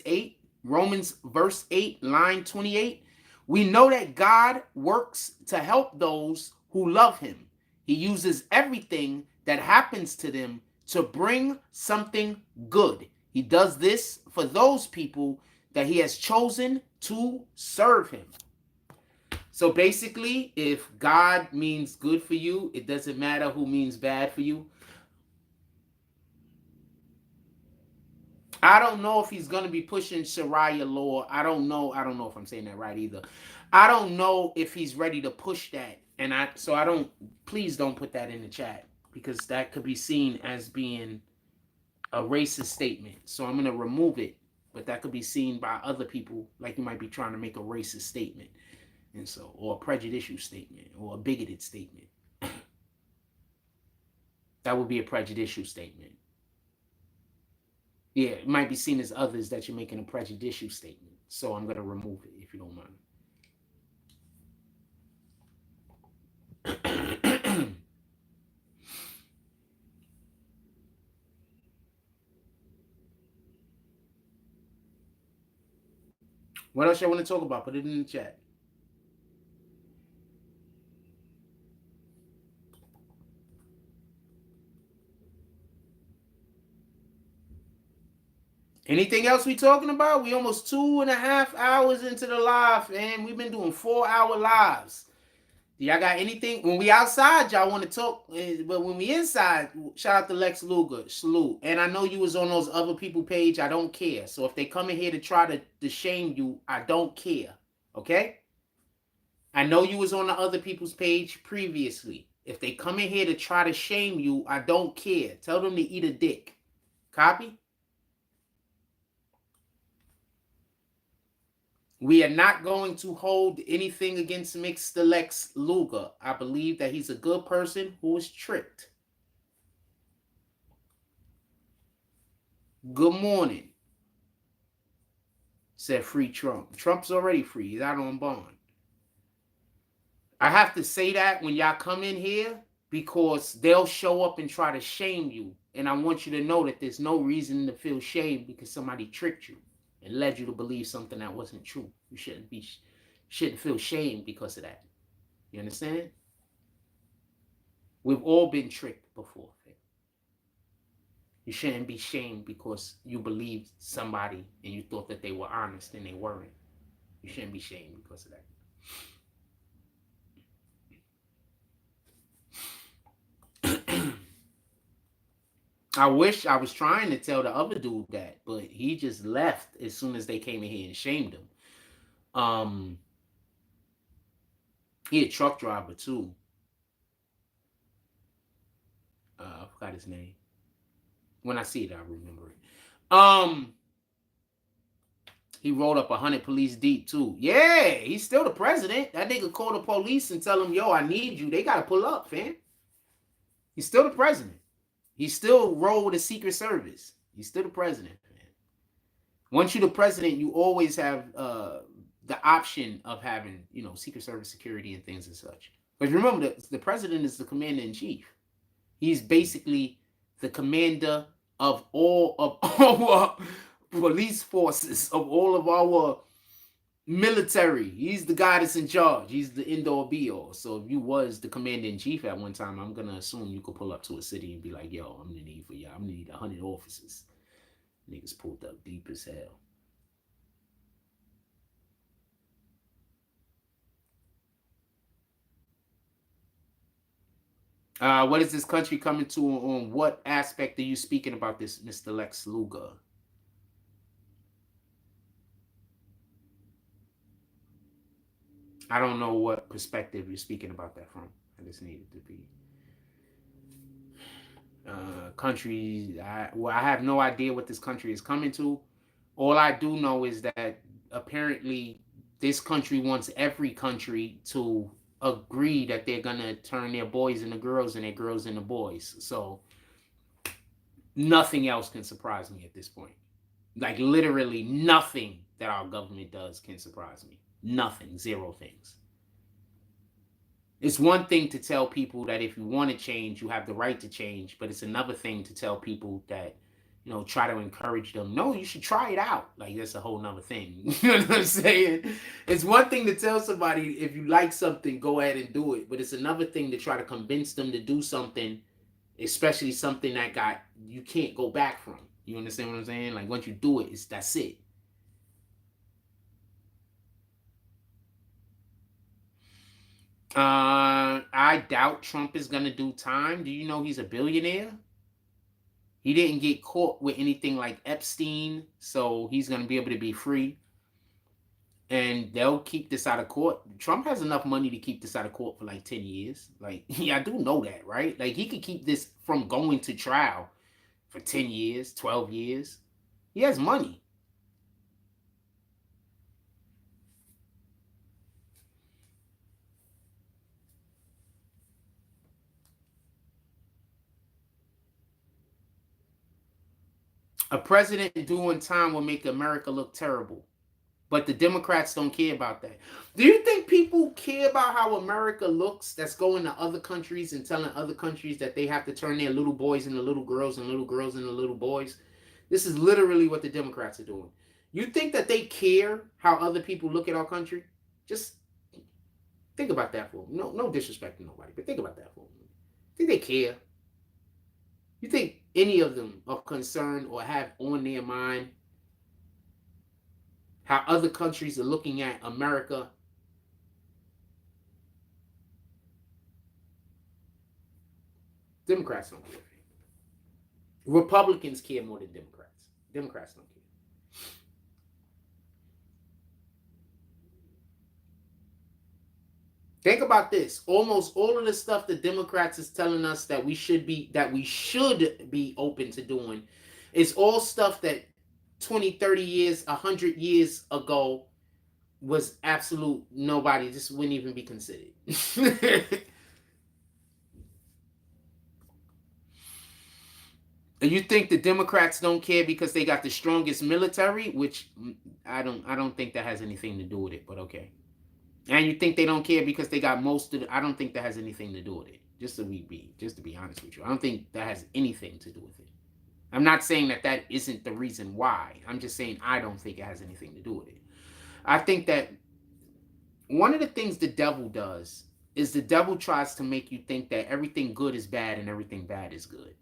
verse 8, line 28. We know that God works to help those who love him. He uses everything that happens to them to bring something good. He does this for those people that he has chosen to serve him. So basically, if God means good for you, it doesn't matter who means bad for you. I don't know if he's going to be pushing Sharia law. I don't know if I'm saying that right either. I don't know if he's ready to push that. And please don't put that in the chat, because that could be seen as being a racist statement. So I'm going to remove it, but that could be seen by other people like you might be trying to make a racist statement. And so, or a prejudicial statement, or a bigoted statement. That would be a prejudicial statement. Yeah, it might be seen as others that you're making a prejudicial statement. So I'm going to remove it if you don't mind. What else y'all want to talk about? Put it in the chat. Anything else we talking about? We almost 2.5 hours into the live, and we've been doing 4-hour lives. Do y'all got anything? When we outside, y'all want to talk, but when we inside, shout out to Lex Luger, salute. And I know you was on those other people page. I don't care. So if they come in here to try to shame you, I don't care. Okay? I know you was on the other people's page previously. If they come in here to try to shame you, I don't care. Tell them to eat a dick. Copy? We are not going to hold anything against Mr. Lex Luger. I believe that he's a good person who was tricked. Good morning. Said free Trump. Trump's already free. He's out on bond. I have to say that when y'all come in here because they'll show up and try to shame you. And I want you to know that there's no reason to feel shame because somebody tricked you and led you to believe something that wasn't true. You shouldn't feel shame because of that. You understand? We've all been tricked before. You shouldn't be shamed because you believed somebody and you thought that they were honest and they weren't. You shouldn't be shamed because of that. I wish I was trying to tell the other dude that, but he just left as soon as they came in here and shamed him. He a truck driver too. I forgot his name. When I see it, I remember it. He rolled up 100 police deep too. Yeah, he's still the president. That nigga call the police and tell them, yo, I need you. They gotta pull up, fam. He's still the president. He still roll with the Secret Service. He's still the president, man. Once you're the president, you always have the option of having, Secret Service security and things and such. Because remember, the president is the commander in chief. He's basically the commander of all of our police forces, of all of our military. He's the guy that's in charge. He's the end-all be-all. So if you was the commander-in-chief at one time, I'm going to assume you could pull up to a city and be like, yo, I'm going to need for y'all. I'm going to need 100 officers. Niggas pulled up deep as hell. What is this country coming to? On what aspect are you speaking about this, Mr. Lex Luger? I don't know what perspective you're speaking about that from. I just needed to be. Countries, I have no idea what this country is coming to. All I do know is that apparently this country wants every country to agree that they're going to turn their boys into girls and their girls into boys. So nothing else can surprise me at this point. Like literally nothing that our government does can surprise me. Nothing. Zero things. It's one thing to tell people that if you want to change, you have the right to change. But it's another thing to tell people that, try to encourage them. No, you should try it out. Like, that's a whole nother thing. You know what I'm saying? It's one thing to tell somebody, if you like something, go ahead and do it. But it's another thing to try to convince them to do something, especially something that you can't go back from. You understand what I'm saying? Like, once you do it, that's it. I doubt Trump is going to do time. Do you know he's a billionaire? He didn't get caught with anything like Epstein, so he's going to be able to be free. And they'll keep this out of court. Trump has enough money to keep this out of court for like 10 years. Like, yeah, I do know that, right? Like, he could keep this from going to trial for 10 years, 12 years. He has money. A president doing time will make America look terrible. But the Democrats don't care about that. Do you think people care about how America looks that's going to other countries and telling other countries that they have to turn their little boys into little girls and little girls into little boys? This is literally what the Democrats are doing. You think that they care how other people look at our country? Just think about that for a moment. No disrespect to nobody, but think about that for a moment. Think they care? You think any of them are concerned or have on their mind how other countries are looking at America? Democrats don't care. Republicans care more than Democrats. Democrats don't care. Think about this. Almost all of the stuff the Democrats is telling us that we should be open to doing is all stuff that 20, 30 years, 100 years ago was absolute nobody. This wouldn't even be considered. And you think the Democrats don't care because they got the strongest military, which I don't think that has anything to do with it, but okay. And you think they don't care because they got most of I don't think that has anything to do with it. Just to be honest with you. I don't think that has anything to do with it. I'm not saying that that isn't the reason why. I'm just saying I don't think it has anything to do with it. I think that one of the things the devil does is the devil tries to make you think that everything good is bad and everything bad is good.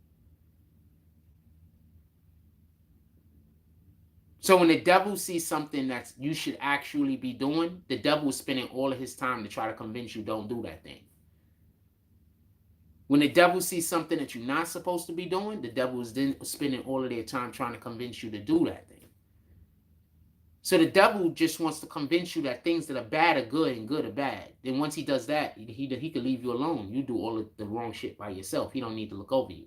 So when the devil sees something that you should actually be doing, the devil is spending all of his time to try to convince you don't do that thing. When the devil sees something that you're not supposed to be doing, the devil is then spending all of their time trying to convince you to do that thing. So the devil just wants to convince you that things that are bad are good and good are bad. Then once he does that, he could leave you alone. You do all of the wrong shit by yourself. He don't need to look over you.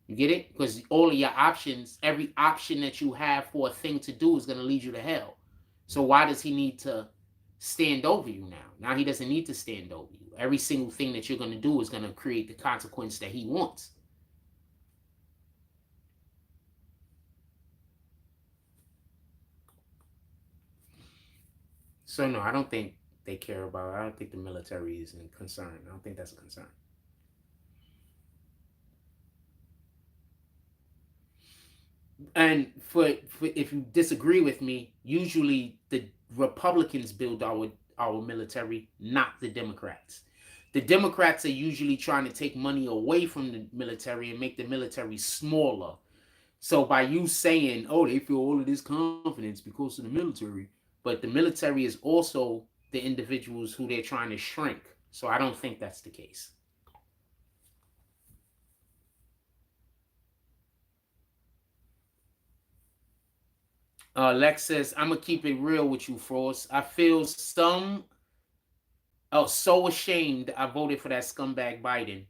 You get it? Because all of your options, every option that you have for a thing to do is going to lead you to hell. So why does he need to stand over you now? Now he doesn't need to stand over you. Every single thing that you're going to do is going to create the consequence that he wants. So no, I don't think they care about it. I don't think the military is in concern. I don't think that's a concern. And for if you disagree with me, usually the Republicans build our military, not the Democrats. The Democrats are usually trying to take money away from the military and make the military smaller. So by you saying, "Oh, they feel all of this confidence because of the military," but the military is also the individuals who they're trying to shrink. So I don't think that's the case. Lex says, "I'm gonna keep it real with you, Frost. I feel so ashamed I voted for that scumbag Biden.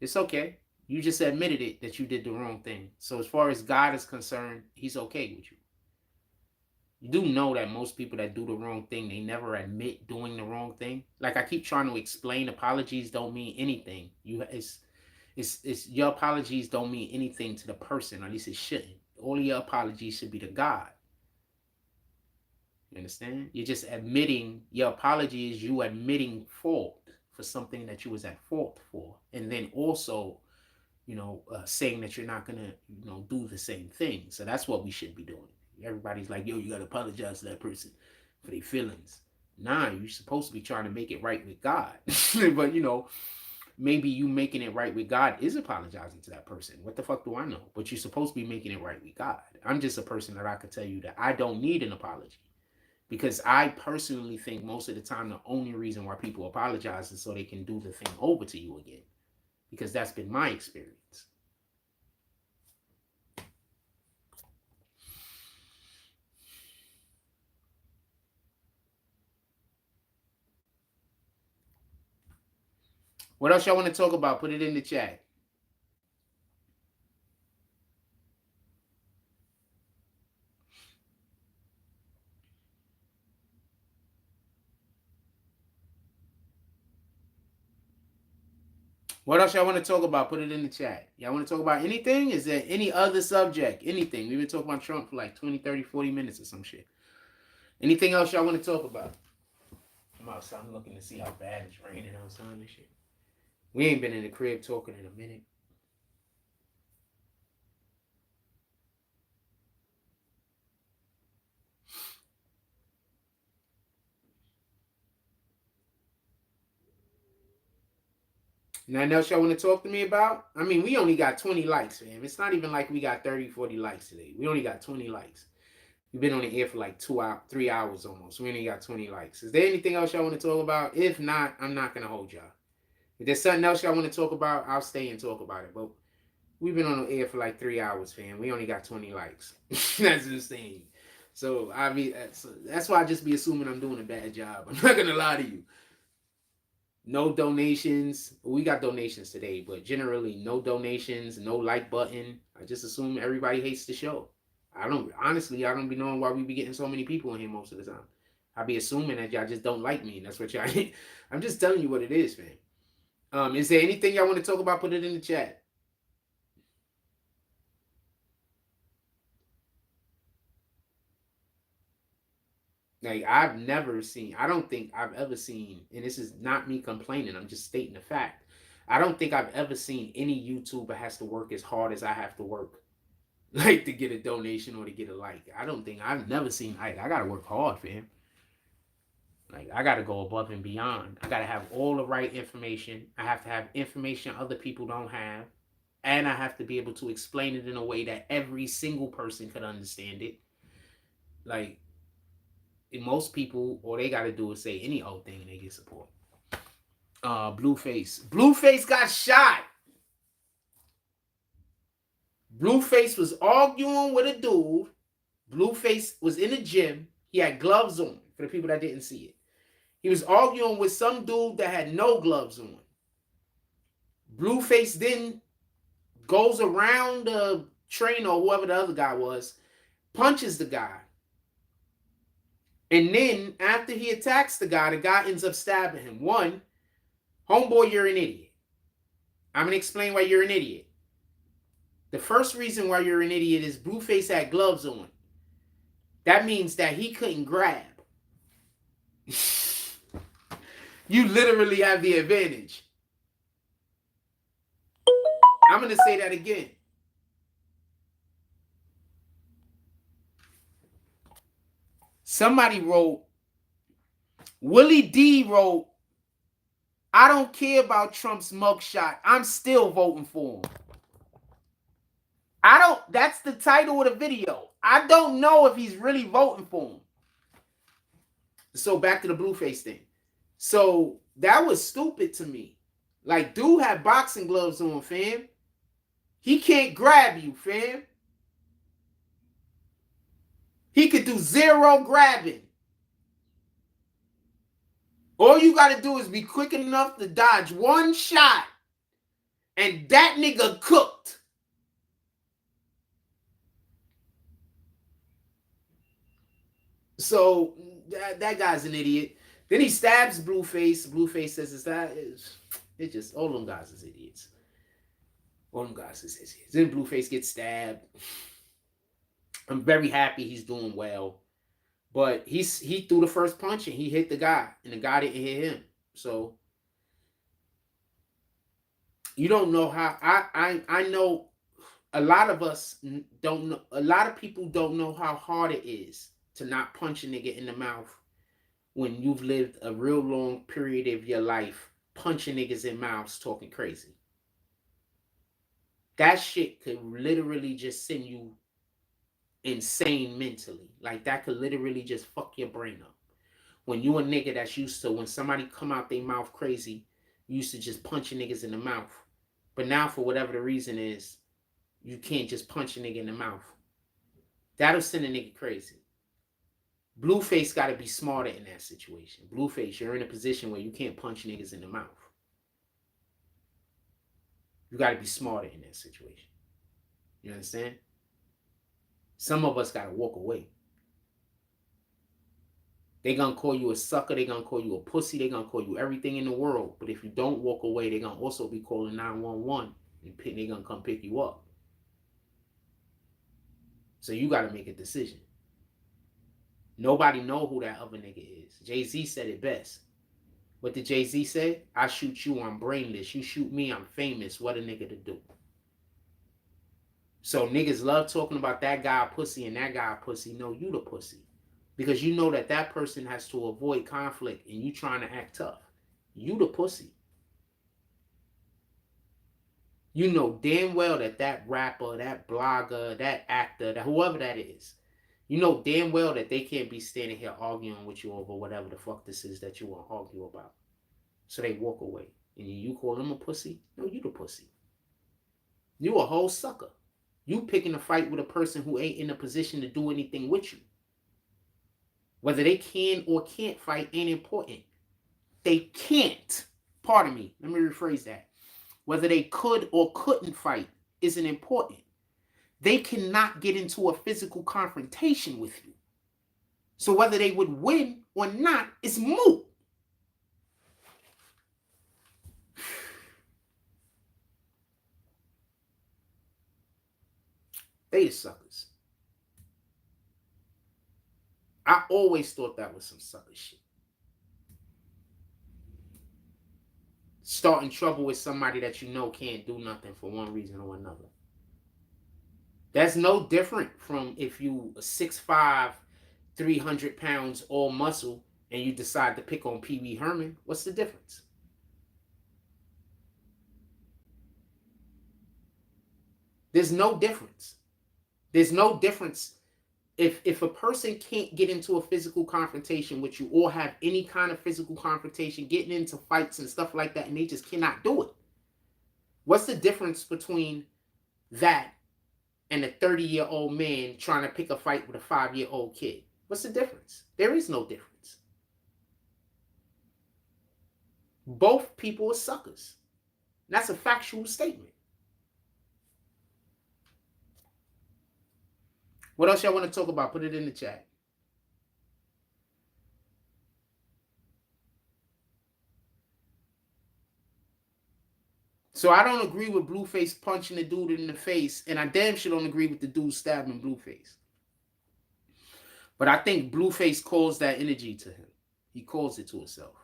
It's okay. You just admitted it that you did the wrong thing. So as far as God is concerned, he's okay with you. You do know that most people that do the wrong thing, they never admit doing the wrong thing. Like I keep trying to explain, apologies don't mean anything. It's your apologies don't mean anything to the person, or at least it shouldn't. All of your apologies should be to God. You understand? You're just admitting, your apology is you admitting fault for something that you was at fault for. And then also, saying that you're not going to, do the same thing. So that's what we should be doing. Everybody's like, yo, you got to apologize to that person for their feelings. Nah, you're supposed to be trying to make it right with God. But, maybe you making it right with God is apologizing to that person. What the fuck do I know? But you're supposed to be making it right with God. I'm just a person that I could tell you that I don't need an apology. Because I personally think most of the time the only reason why people apologize is so they can do the thing over to you again. Because that's been my experience. What else y'all want to talk about? Put it in the chat. What else y'all want to talk about? Put it in the chat. Y'all want to talk about anything? Is there any other subject? Anything? We've been talking about Trump for like 20, 30, 40 minutes or some shit. Anything else y'all want to talk about? I'm outside. I'm looking to see how bad it's raining outside and shit. We ain't been in the crib talking in a minute. Nothing else y'all want to talk to me about? I mean, we only got 20 likes, fam. It's not even like we got 30, 40 likes today. We only got 20 likes. We've been on the air for like 3 hours almost. We only got 20 likes. Is there anything else y'all want to talk about? If not, I'm not going to hold y'all. If there's something else y'all want to talk about, I'll stay and talk about it. But we've been on the air for like 3 hours, fam. We only got 20 likes. That's insane. So, I mean, that's why I just be assuming I'm doing a bad job. I'm not going to lie to you. No donations. We got donations today, but generally no donations, no like button. I just assume everybody hates the show. I don't be knowing why we be getting so many people in here most of the time. I be assuming that y'all just don't like me, and that's what y'all. I'm just telling you what it is, man. Is there anything y'all want to talk about? Put it in the chat. Like, I've never seen, I don't think I've ever seen, and this is not me complaining, I'm just stating the fact. I don't think I've ever seen any YouTuber has to work as hard as I have to work, like, to get a donation or to get a like. I've never seen, I gotta work hard for him. Like, I gotta go above and beyond. I gotta have all the right information. I have to have information other people don't have. And I have to be able to explain it in a way that every single person could understand it. Like, most people, all they gotta do is say any old thing and they get support. Blueface got shot. Blueface was arguing with a dude. Blueface was in the gym. He had gloves on, for the people that didn't see it. He was arguing with some dude that had no gloves on. Blueface then goes around the trainer or whoever the other guy was, punches the guy. And then after he attacks the guy ends up stabbing him. One, homeboy, you're an idiot. I'm going to explain why you're an idiot. The first reason why you're an idiot is Blueface had gloves on. That means that he couldn't grab. You literally have the advantage. I'm going to say that again. Somebody wrote, Willie D wrote, I don't care about Trump's mugshot. I'm still voting for him. That's the title of the video. I don't know if he's really voting for him. So back to the Blueface thing. So that was stupid to me. Like, dude had boxing gloves on, fam. He can't grab you, fam. He could do zero grabbing. All you got to do is be quick enough to dodge one shot. And that nigga cooked. So that guy's an idiot. Then he stabs Blueface. Blueface says it's just, all them guys is idiots. All them guys is idiots. Then Blueface gets stabbed. I'm very happy he's doing well. But he threw the first punch and he hit the guy. And the guy didn't hit him. So you don't know how. I know a lot of us don't know. A lot of people don't know how hard it is to not punch a nigga in the mouth when you've lived a real long period of your life punching niggas in mouths talking crazy. That shit could literally just send you insane mentally. Like, that could literally just fuck your brain up. When you a nigga that's used to, when somebody come out their mouth crazy, you used to just punching niggas in the mouth. But now, for whatever the reason is, you can't just punch a nigga in the mouth. That'll send a nigga crazy. Blueface got to be smarter in that situation. Blueface, you're in a position where you can't punch niggas in the mouth. You got to be smarter in that situation. You understand? Some of us got to walk away. They going to call you a sucker. They going to call you a pussy. They going to call you everything in the world. But if you don't walk away, they going to also be calling 911. And they going to come pick you up. So you got to make a decision. Nobody know who that other nigga is. Jay-Z said it best. What did Jay-Z say? I shoot you, I'm brainless. You shoot me, I'm famous. What a nigga to do. So niggas love talking about that guy pussy and that guy pussy. No, you the pussy. Because you know that that person has to avoid conflict and you trying to act tough. You the pussy. You know damn well that that rapper, that blogger, that actor, that whoever that is, you know damn well that they can't be standing here arguing with you over whatever the fuck this is that you want to argue about. So they walk away. And you call them a pussy? No, you the pussy. You a whole sucker. You picking a fight with a person who ain't in a position to do anything with you. Whether they can or can't fight ain't important. They can't. Pardon me. Let me rephrase that. Whether they could or couldn't fight isn't important. they cannot get into a physical confrontation with you. So whether they would win or not is moot. They the suckers. I always thought that was some sucker shit. Starting trouble with somebody that you know can't do nothing for one reason or another. That's no different from if you 6'5", 300 pounds, all muscle, and you decide to pick on Pee Wee Herman. What's the difference? There's no difference. There's no difference. If a person can't get into a physical confrontation with you or have any kind of physical confrontation, getting into fights and stuff like that, and they just cannot do it. What's the difference between that and a 30-year-old man trying to pick a fight with a 5-year-old kid? What's the difference? There is no difference. Both people are suckers. That's a factual statement. What else y'all want to talk about? Put it in the chat. So I don't agree with Blueface punching the dude in the face, and I damn sure don't agree with the dude stabbing Blueface. But I think Blueface calls that energy to him. He calls it to himself.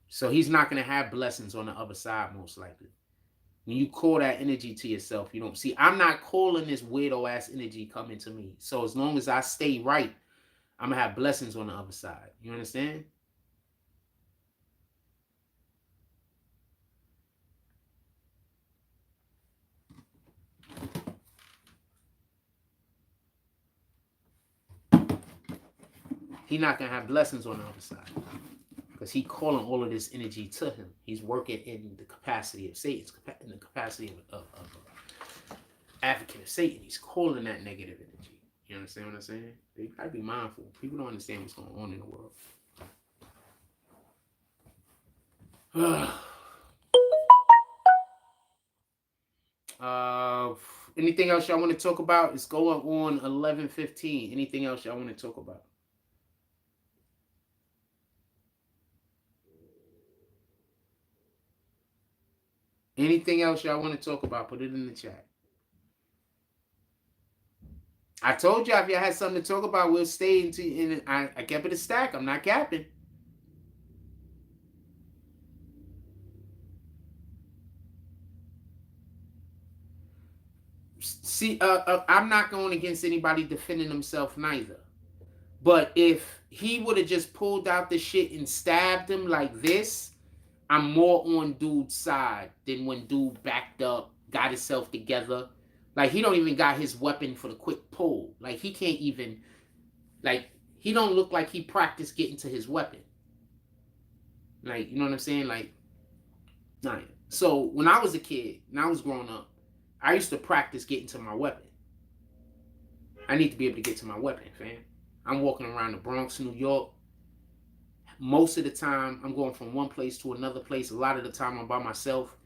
So he's not going to have blessings on the other side, most likely. When you call that energy to yourself, you don't see. I'm not calling this weirdo ass energy coming to me. So as long as I stay right, I'm going to have blessings on the other side. You understand? He's not going to have blessings on the other side. Because he's calling all of this energy to him. He's working in the capacity of Satan, in the capacity of advocate of Satan. He's calling that negative energy. You understand what I'm saying? You gotta be mindful. People don't understand what's going on in the world. Anything else y'all want to talk about? It's going on 11:15. Anything else y'all want to talk about? Anything else y'all want to talk about? Put it in the chat. I told y'all if y'all had something to talk about, we'll stay into. I kept it a stack. I'm not capping. See, I'm not going against anybody defending himself neither. But if he would have just pulled out the shit and stabbed him like this, I'm more on dude's side than when dude backed up, got himself together. Like, he don't even got his weapon for the quick pull. Like, he can't even, like, he don't look like he practiced getting to his weapon. Like, you know what I'm saying? Like, nah. So, when I was a kid, and I was growing up, I used to practice getting to my weapon. I need to be able to get to my weapon, fam. I'm walking around the Bronx, New York. Most of the time, I'm going from one place to another place. A lot of the time, I'm by myself.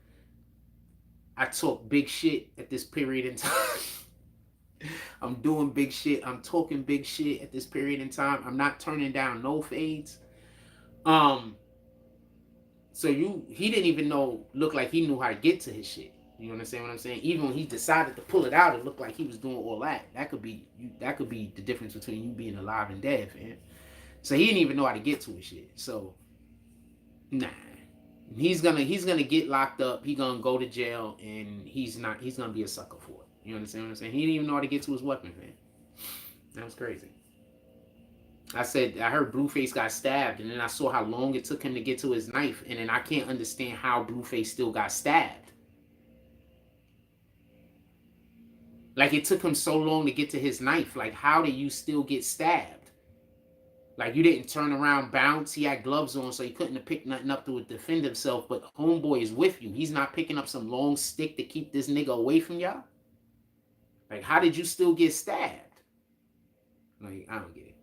I talk big shit at this period in time. I'm doing big shit. I'm talking big shit at this period in time. I'm not turning down no fades. So he didn't even look like he knew how to get to his shit. You understand what I'm saying? Even when he decided to pull it out, it looked like he was doing all that. That could be the difference between you being alive and dead, fam. So he didn't even know how to get to his shit. So, nah. He's gonna get locked up. He's gonna go to jail, and he's gonna be a sucker for it. You understand what I'm saying? He didn't even know how to get to his weapon, man. That was crazy. I heard Blueface got stabbed, and then I saw how long it took him to get to his knife, and then I can't understand how Blueface still got stabbed. Like, it took him so long to get to his knife. Like, how did you still get stabbed? Like, you didn't turn around, bounce. He had gloves on, so he couldn't have picked nothing up to defend himself. But homeboy is with you. He's not picking up some long stick to keep this nigga away from y'all. Like, how did you still get stabbed? Like, I don't get it.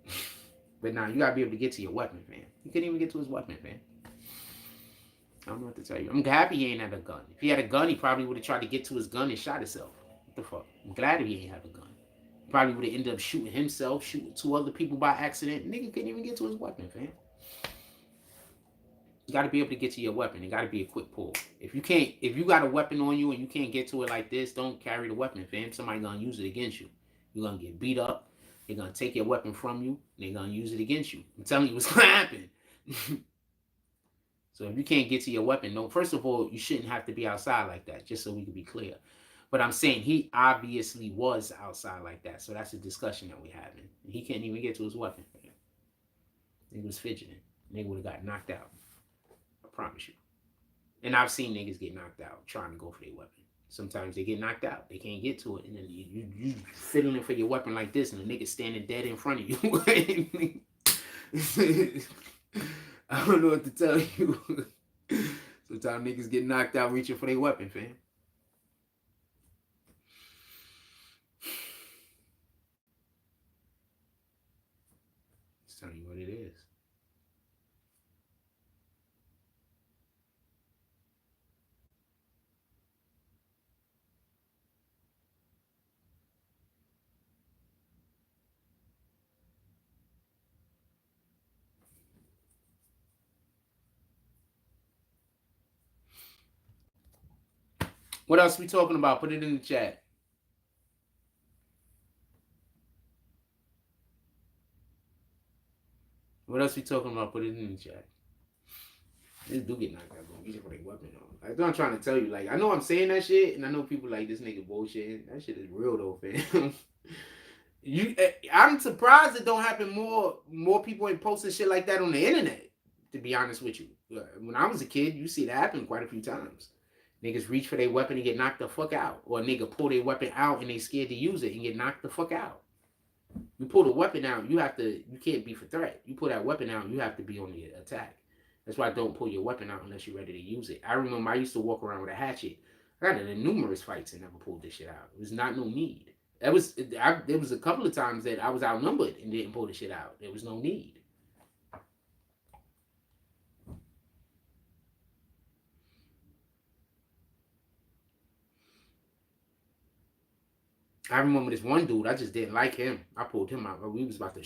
But now, you got to be able to get to your weapon, man. He couldn't even get to his weapon, man. I don't know what to tell you. I'm happy he ain't had a gun. If he had a gun, he probably would have tried to get to his gun and shot himself. What the fuck? I'm glad he ain't have a gun. He probably would have ended up shooting himself, shooting two other people by accident. Nigga couldn't even get to his weapon, fam. You got to be able to get to your weapon. It got to be a quick pull. If you got a weapon on you and you can't get to it like this, don't carry the weapon, fam. Somebody gonna use it against you. You're gonna get beat up. They're gonna take your weapon from you. And they're gonna use it against you. I'm telling you what's gonna happen. So if you can't get to your weapon, no. First of all, you shouldn't have to be outside like that. Just so we can be clear. But I'm saying he obviously was outside like that. So that's a discussion that we're having. He can't even get to his weapon, fam. He was fidgeting. Nigga would have got knocked out. I promise you. And I've seen niggas get knocked out trying to go for their weapon. Sometimes they get knocked out. They can't get to it. And then you fiddling for your weapon like this and the nigga standing dead in front of you. I don't know what to tell you. Sometimes niggas get knocked out reaching for their weapon, fam. Just telling you what it is. What else we talking about? Put it in the chat. What else we talking about? Put it in the chat. This do get knocked out, bro. Reaching for their weapon, though. That's what I'm trying to tell you. Like, I know I'm saying that shit, and I know people like this nigga bullshit. That shit is real though, fam. I'm surprised it don't happen more. More people ain't posting shit like that on the internet. To be honest with you, when I was a kid, you see it happen quite a few times. Niggas reach for their weapon and get knocked the fuck out, or a nigga pull their weapon out and they scared to use it and get knocked the fuck out. You pull the weapon out, you can't be for threat. You pull that weapon out, you have to be on the attack. That's why I don't pull your weapon out unless you're ready to use it. I remember I used to walk around with a hatchet. I got in numerous fights and never pulled this shit out. It was not no need. There was a couple of times that I was outnumbered and didn't pull the shit out. There was no need. I remember this one dude. I just didn't like him. I pulled him out. We was about to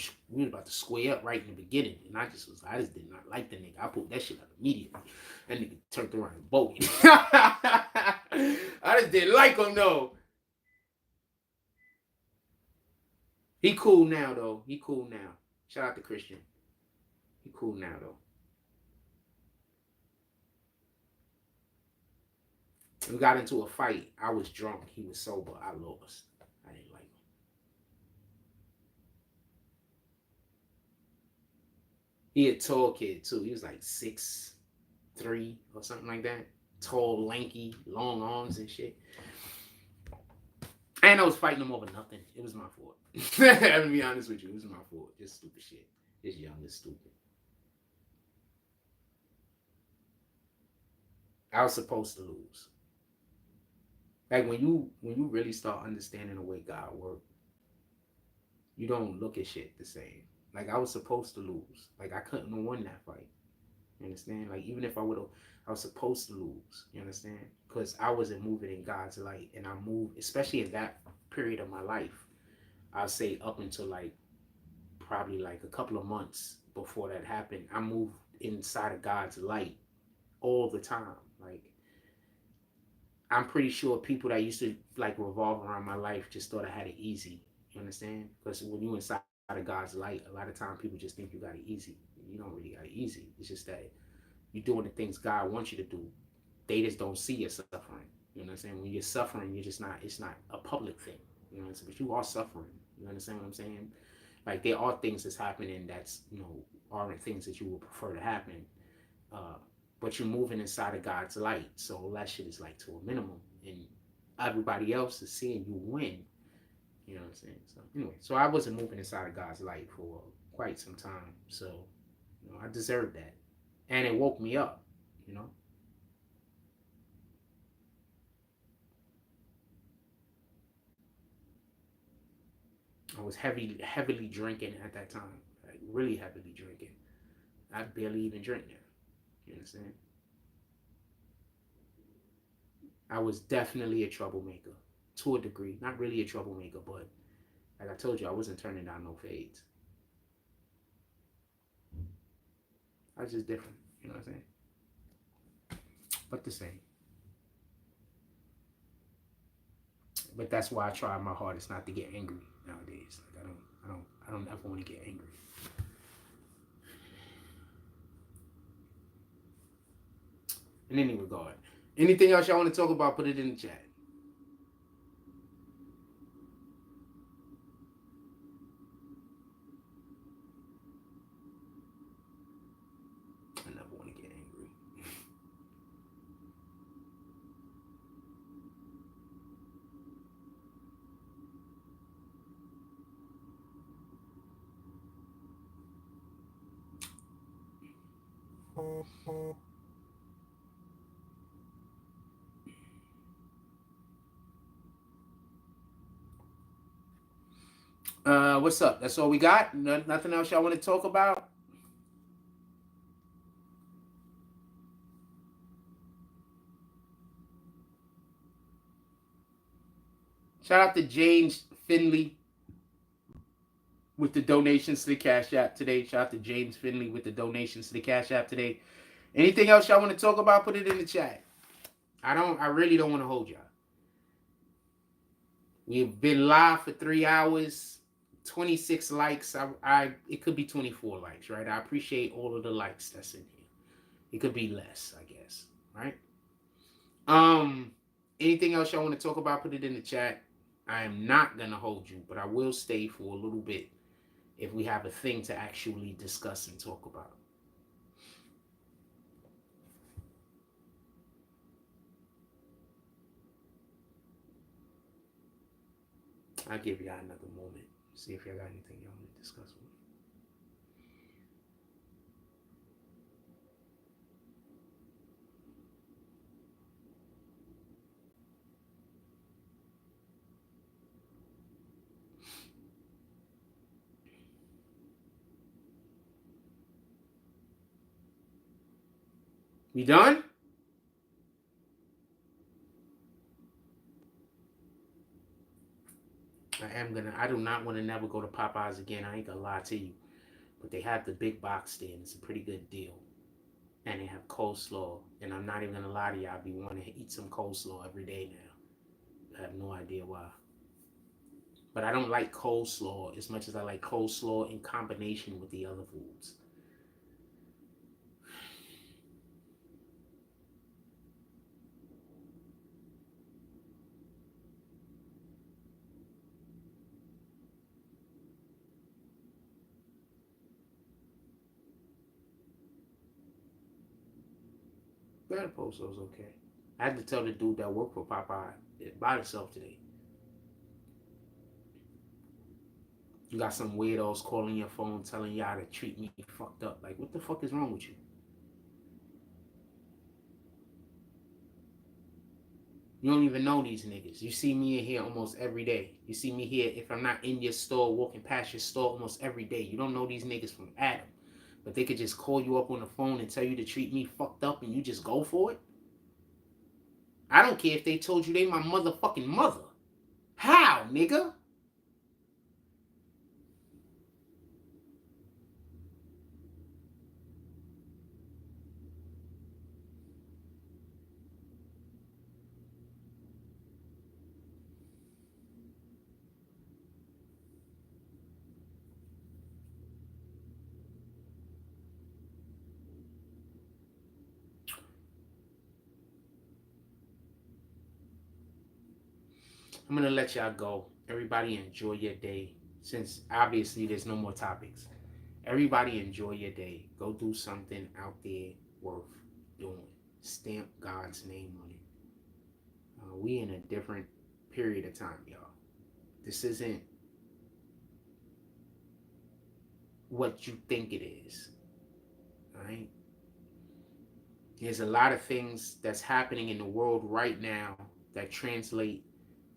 square up right in the beginning, and I just did not like the nigga. I pulled that shit out immediately. That nigga turned around and bolted. I just didn't like him though. He cool now though. He cool now. Shout out to Christian. He cool now though. We got into a fight. I was drunk. He was sober. I lost. I didn't like him. He a tall kid too. He was like 6'3" or something like that. Tall, lanky, long arms and shit. And I was fighting him over nothing. It was my fault. To be honest with you, it was my fault. Just stupid shit. This young is stupid. I was supposed to lose. Like when you really start understanding the way God works, you don't look at shit the same. Like I was supposed to lose. Like I couldn't have won that fight. You understand? Like even if I would have, I was supposed to lose. You understand? Because I wasn't moving in God's light, and I moved, especially in that period of my life. I'll say up until like probably like a couple of months before that happened, I moved inside of God's light all the time. Like I'm pretty sure people that used to like revolve around my life just thought I had it easy. You understand? Because when you're inside of God's light, a lot of times people just think you got it easy. You don't really got it easy. It's just that you're doing the things God wants you to do. They just don't see you suffering. You know what I'm saying? When you're suffering, you're just not, it's not a public thing. You know what I'm saying? But you are suffering. You understand what I'm saying? Like there are things that's happening that's, you know, aren't things that you would prefer to happen. But you're moving inside of God's light. So all that shit is like to a minimum. And everybody else is seeing you win. You know what I'm saying? So anyway, so I wasn't moving inside of God's light for quite some time. So, you know, I deserved that. And it woke me up, you know? I was heavily drinking at that time. Like really heavily drinking. I barely even drink now. You understand? I was definitely a troublemaker to a degree. Not really a troublemaker, but like I told you, I wasn't turning down no fades. I was just different. You know what I'm saying? But the same. But that's why I try my hardest not to get angry nowadays. Like I don't ever want to get angry. In any regard. Anything else y'all want to talk about, put it in the chat. I never want to get angry. What's up? That's all we got? Nothing else y'all want to talk about? Shout out to James Finley with the donations to the Cash App today. Shout out to James Finley with the donations to the Cash App today. Anything else y'all want to talk about? Put it in the chat. I really don't want to hold y'all. We've been live for 3 hours, 26 likes. It could be 24 likes, right? I appreciate all of the likes that's in here. It could be less, I guess, right? Anything else y'all want to talk about? Put it in the chat. I am not gonna hold you, but I will stay for a little bit if we have a thing to actually discuss and talk about. I'll give y'all another moment. See if y'all got anything y'all want to discuss with me. We done? I do not want to never go to Popeyes again. I ain't gonna lie to you. But they have the big box there, and it's a pretty good deal. And they have coleslaw. And I'm not even gonna lie to you, I'll be wanting to eat some coleslaw every day now. I have no idea why. But I don't like coleslaw as much as I like coleslaw in combination with the other foods. Yeah, the post was okay. I had to tell the dude that worked for Popeye by himself today. You got some weirdos calling your phone telling y'all to treat me fucked up. Like, what the fuck is wrong with you? You don't even know these niggas. You see me in here almost every day. You see me here, if I'm not in your store, walking past your store almost every day. You don't know these niggas from Adam. But they could just call you up on the phone and tell you to treat me fucked up and you just go for it? I don't care if they told you they my motherfucking mother. How, nigga? I'm going to let y'all go. Everybody enjoy your day. Since obviously there's no more topics. Everybody enjoy your day. Go do something out there worth doing. Stamp God's name on it. We in a different period of time, y'all. This isn't what you think it is. All right? There's a lot of things that's happening in the world right now that translate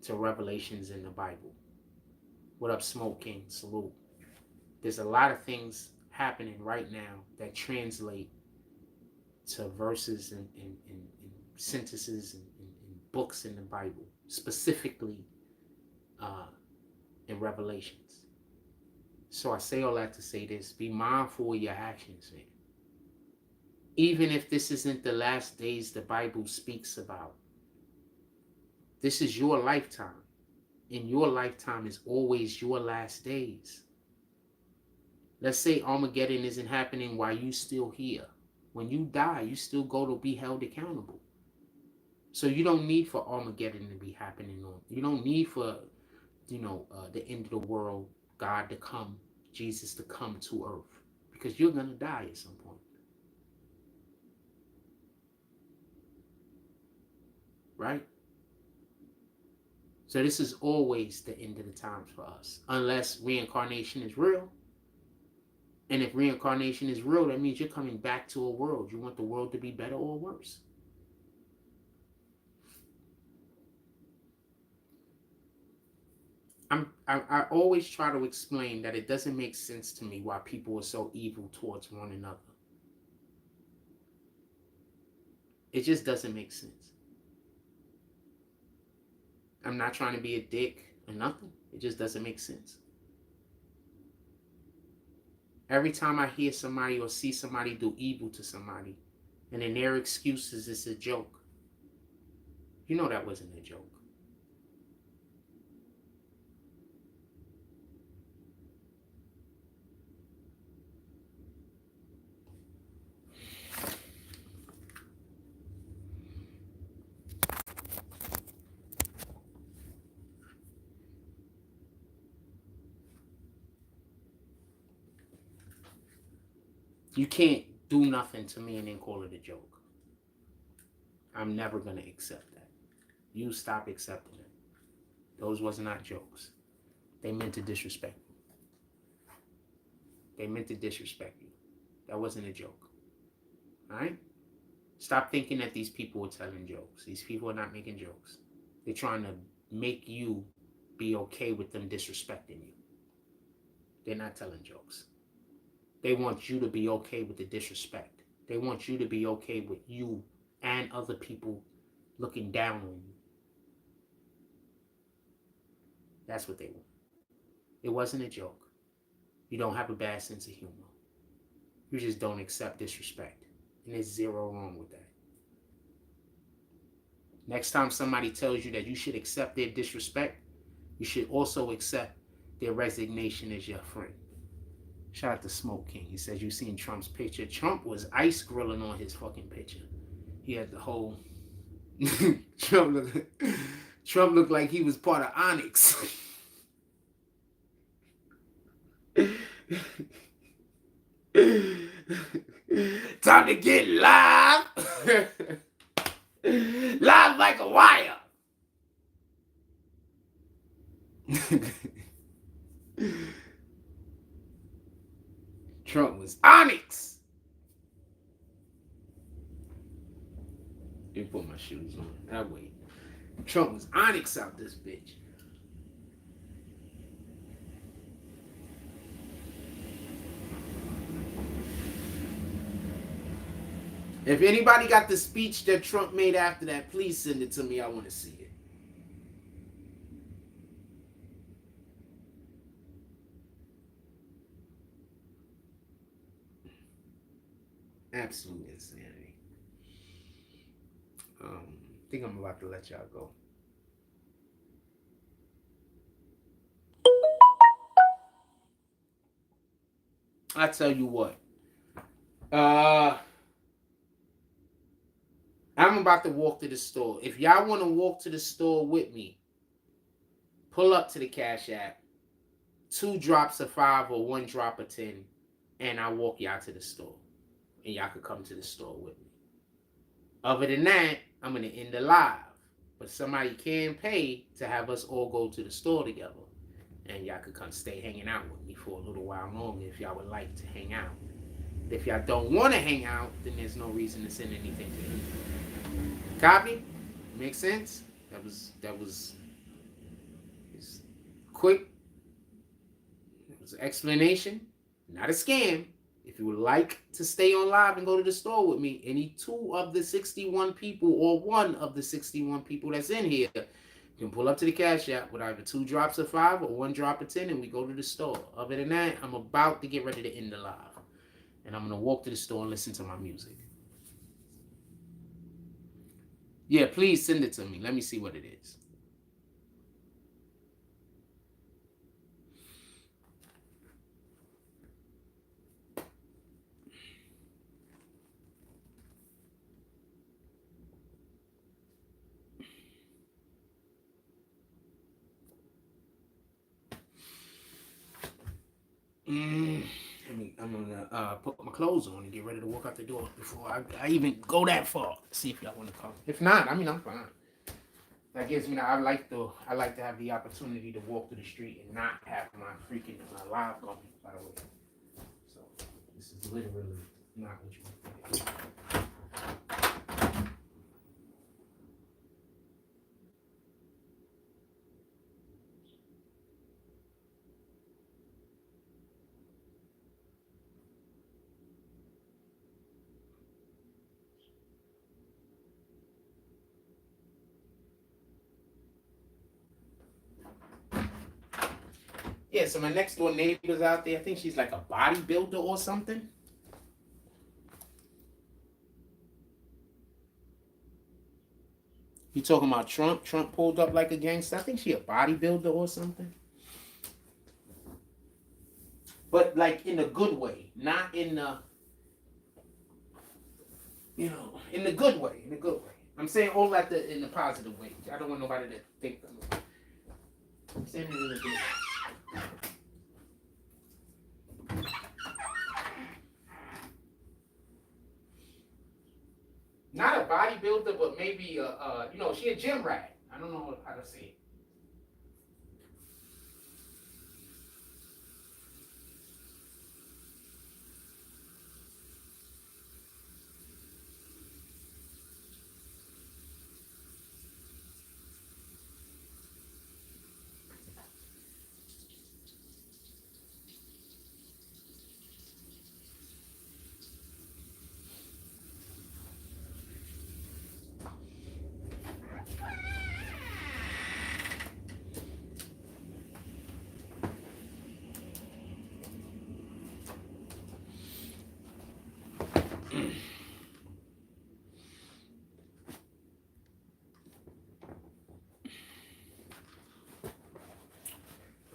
to revelations in the Bible. What up, Smoke King? Salute. There's a lot of things happening right now that translate to verses and sentences and books in the Bible, specifically in Revelations. So I say all that to say this: be mindful of your actions, man. Even if this isn't the last days the Bible speaks about, this is your lifetime. And your lifetime is always your last days. Let's say Armageddon isn't happening while you still here. When you die, you still go to be held accountable. So you don't need for Armageddon to be happening on. You don't need for, the end of the world, God to come, Jesus to come to earth, because you're going to die at some point. Right? So this is always the end of the times for us, unless reincarnation is real. And if reincarnation is real, that means you're coming back to a world. You want the world to be better or worse. I always try to explain that it doesn't make sense to me why people are so evil towards one another. It just doesn't make sense. I'm not trying to be a dick or nothing. It just doesn't make sense. Every time I hear somebody or see somebody do evil to somebody, and then their excuse is it's a joke, you know that wasn't a joke. You can't do nothing to me and then call it a joke. I'm never going to accept that. You stop accepting it. Those was not jokes. They meant to disrespect you. They meant to disrespect you. That wasn't a joke. All right? Stop thinking that these people are telling jokes. These people are not making jokes. They're trying to make you be okay with them disrespecting you. They're not telling jokes. They want you to be okay with the disrespect. They want you to be okay with you and other people looking down on you. That's what they want. It wasn't a joke. You don't have a bad sense of humor. You just don't accept disrespect. And there's zero wrong with that. Next time somebody tells you that you should accept their disrespect, you should also accept their resignation as your friend. Shout out to Smoke King. He says, you seen Trump's picture? Trump was ice grilling on his fucking picture. He had the whole... Trump looked like he was part of Onyx. Time to get live. Live like a wire. Trump was Onyx. Let me put my shoes on. That way. Trump was Onyx out this bitch. If anybody got the speech that Trump made after that, please send it to me. I want to see it. Absolute insanity. I think I'm about to let y'all go. I tell you what. I'm about to walk to the store. If y'all want to walk to the store with me, pull up to the Cash App. 2 drops of 5 or 1 drop of 10, and I'll walk y'all to the store. And y'all could come to the store with me. Other than that, I'm going to end the live. But somebody can pay to have us all go to the store together. And y'all could come stay hanging out with me for a little while longer if y'all would like to hang out. If y'all don't want to hang out, then there's no reason to send anything to you. Copy? Make sense? That was quick. It was an explanation, not a scam. If you would like to stay on live and go to the store with me, any two of the 61 people or one of the 61 people that's in here can pull up to the Cash App with either 2 drops of 5 or 1 drop of 10, and we go to the store. Other than that, I'm about to get ready to end the live. And I'm going to walk to the store and listen to my music. Yeah, please send it to me. Let me see what it is. I'm gonna put my clothes on and get ready to walk out the door before I even go that far. See if y'all want to come. If not, I mean I'm fine. That gives me. I like to have the opportunity to walk through the street and not have my freaking live going. By the way, so this is literally not what you want. Yeah, so my next door neighbor's out there. I think she's like a bodybuilder or something. You talking about Trump? Trump pulled up like a gangster. I think she a bodybuilder or something. But like in a good way, not in the, in the good way. In a good way. I'm saying all that in the positive way. I don't want nobody to think I'm saying it in a good way. Not a bodybuilder, but maybe she a gym rat. I don't know how to say it.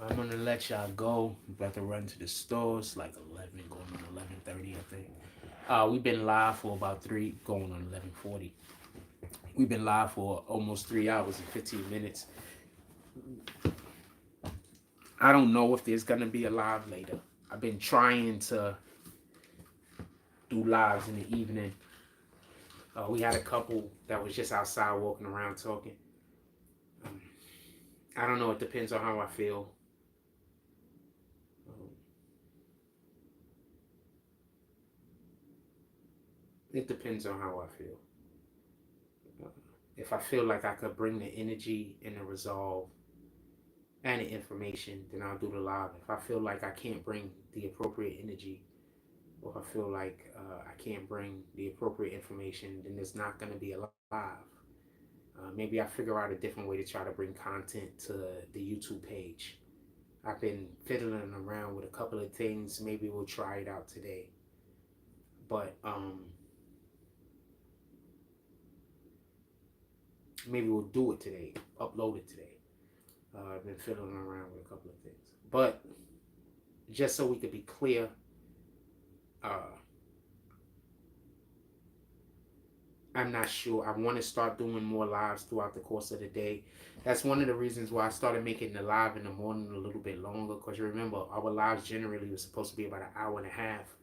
I'm gonna let y'all go. I'm about to run to the store. It's like 11, going on 11:30, I think. We've been live for about 3, going on 11:40. We've been live for almost 3 hours and 15 minutes. I don't know if there's gonna be a live later. I've been trying to do lives in the evening. We had a couple that was just outside walking around talking. I don't know. It depends on how I feel. It depends on how I feel. If I feel like I could bring the energy and the resolve and the information, then I'll do the live. If I feel like I can't bring the appropriate energy, or if I feel like I can't bring the appropriate information, then there's not going to be a live. Maybe I figure out a different way to try to bring content to the YouTube page. I've been fiddling around with a couple of things. Maybe we'll try it out today. But maybe we'll do it today, upload it today. I've been fiddling around with a couple of things. But just so we could be clear, I'm not sure. I want to start doing more lives throughout the course of the day. That's one of the reasons why I started making the live in the morning a little bit longer. Because you remember, our lives generally was supposed to be about an hour and a half.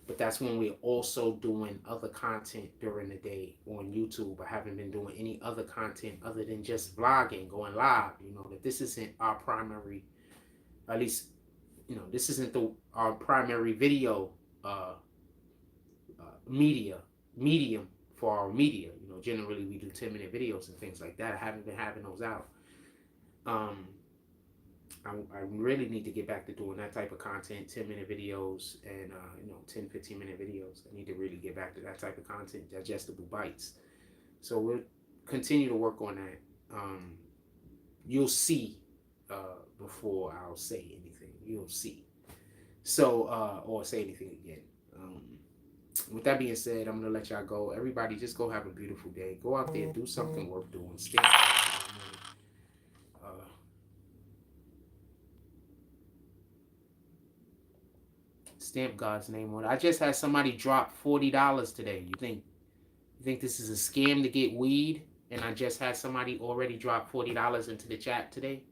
But that's when we're also doing other content during the day on YouTube. I haven't been doing any other content other than just vlogging, going live. That this isn't our primary, at least, this isn't our primary video medium for our media. Generally we do 10-minute videos and things like that. I haven't been having those out. I really need to get back to doing that type of content, 10-minute videos and 10, 15-minute videos. I need to really get back to that type of content, digestible bites. So we'll continue to work on that. You'll see before I'll say anything. You'll see. So, or say anything again. With that being said, I'm going to let y'all go. Everybody, just go have a beautiful day. Go out there, do something worth doing. Stamp stamp God's name on it. I just had somebody drop $40 today. You think this is a scam to get weed? And I just had somebody already drop $40 into the chat today?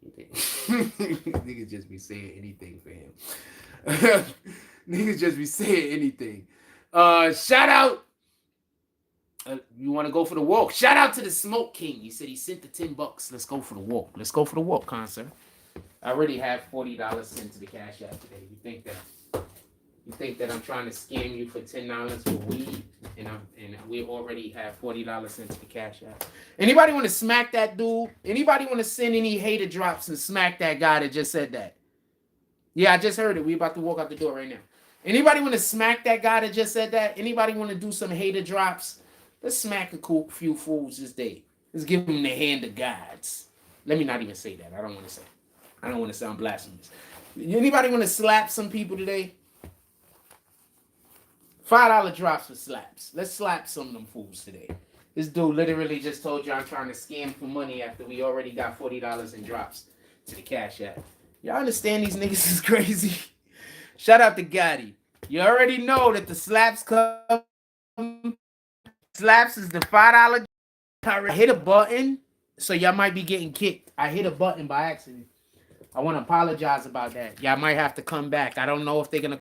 You think niggas just be saying anything for him. Niggas just be saying anything. Shout out. You want to go for the walk? Shout out to the Smoke King. He said he sent the $10. Let's go for the walk. Let's go for the walk, concert. I already have $40 sent to the Cash App today. You think that I'm trying to scam you for $10 for weed, and we already have $40 sent to the Cash App. Anybody want to smack that dude? Anybody want to send any hater drops and smack that guy that just said that? Yeah, I just heard it. We about to walk out the door right now. Anybody want to smack that guy that just said that? Anybody want to do some hater drops? Let's smack a cool few fools this day. Let's give them the hand of gods. Let me not even say that. I don't want to say. I don't want to sound blasphemous. Anybody want to slap some people today? $5 drops for slaps. Let's slap some of them fools today. This dude literally just told you I'm trying to scam for money after we already got $40 in drops to the Cash App. Y'all understand these niggas is crazy? Shout out to Gotti. You already know that the slaps come. Slaps is the $5. I hit a button, so y'all might be getting kicked. I hit a button by accident. I want to apologize about that. Y'all might have to come back. I don't know if they're going to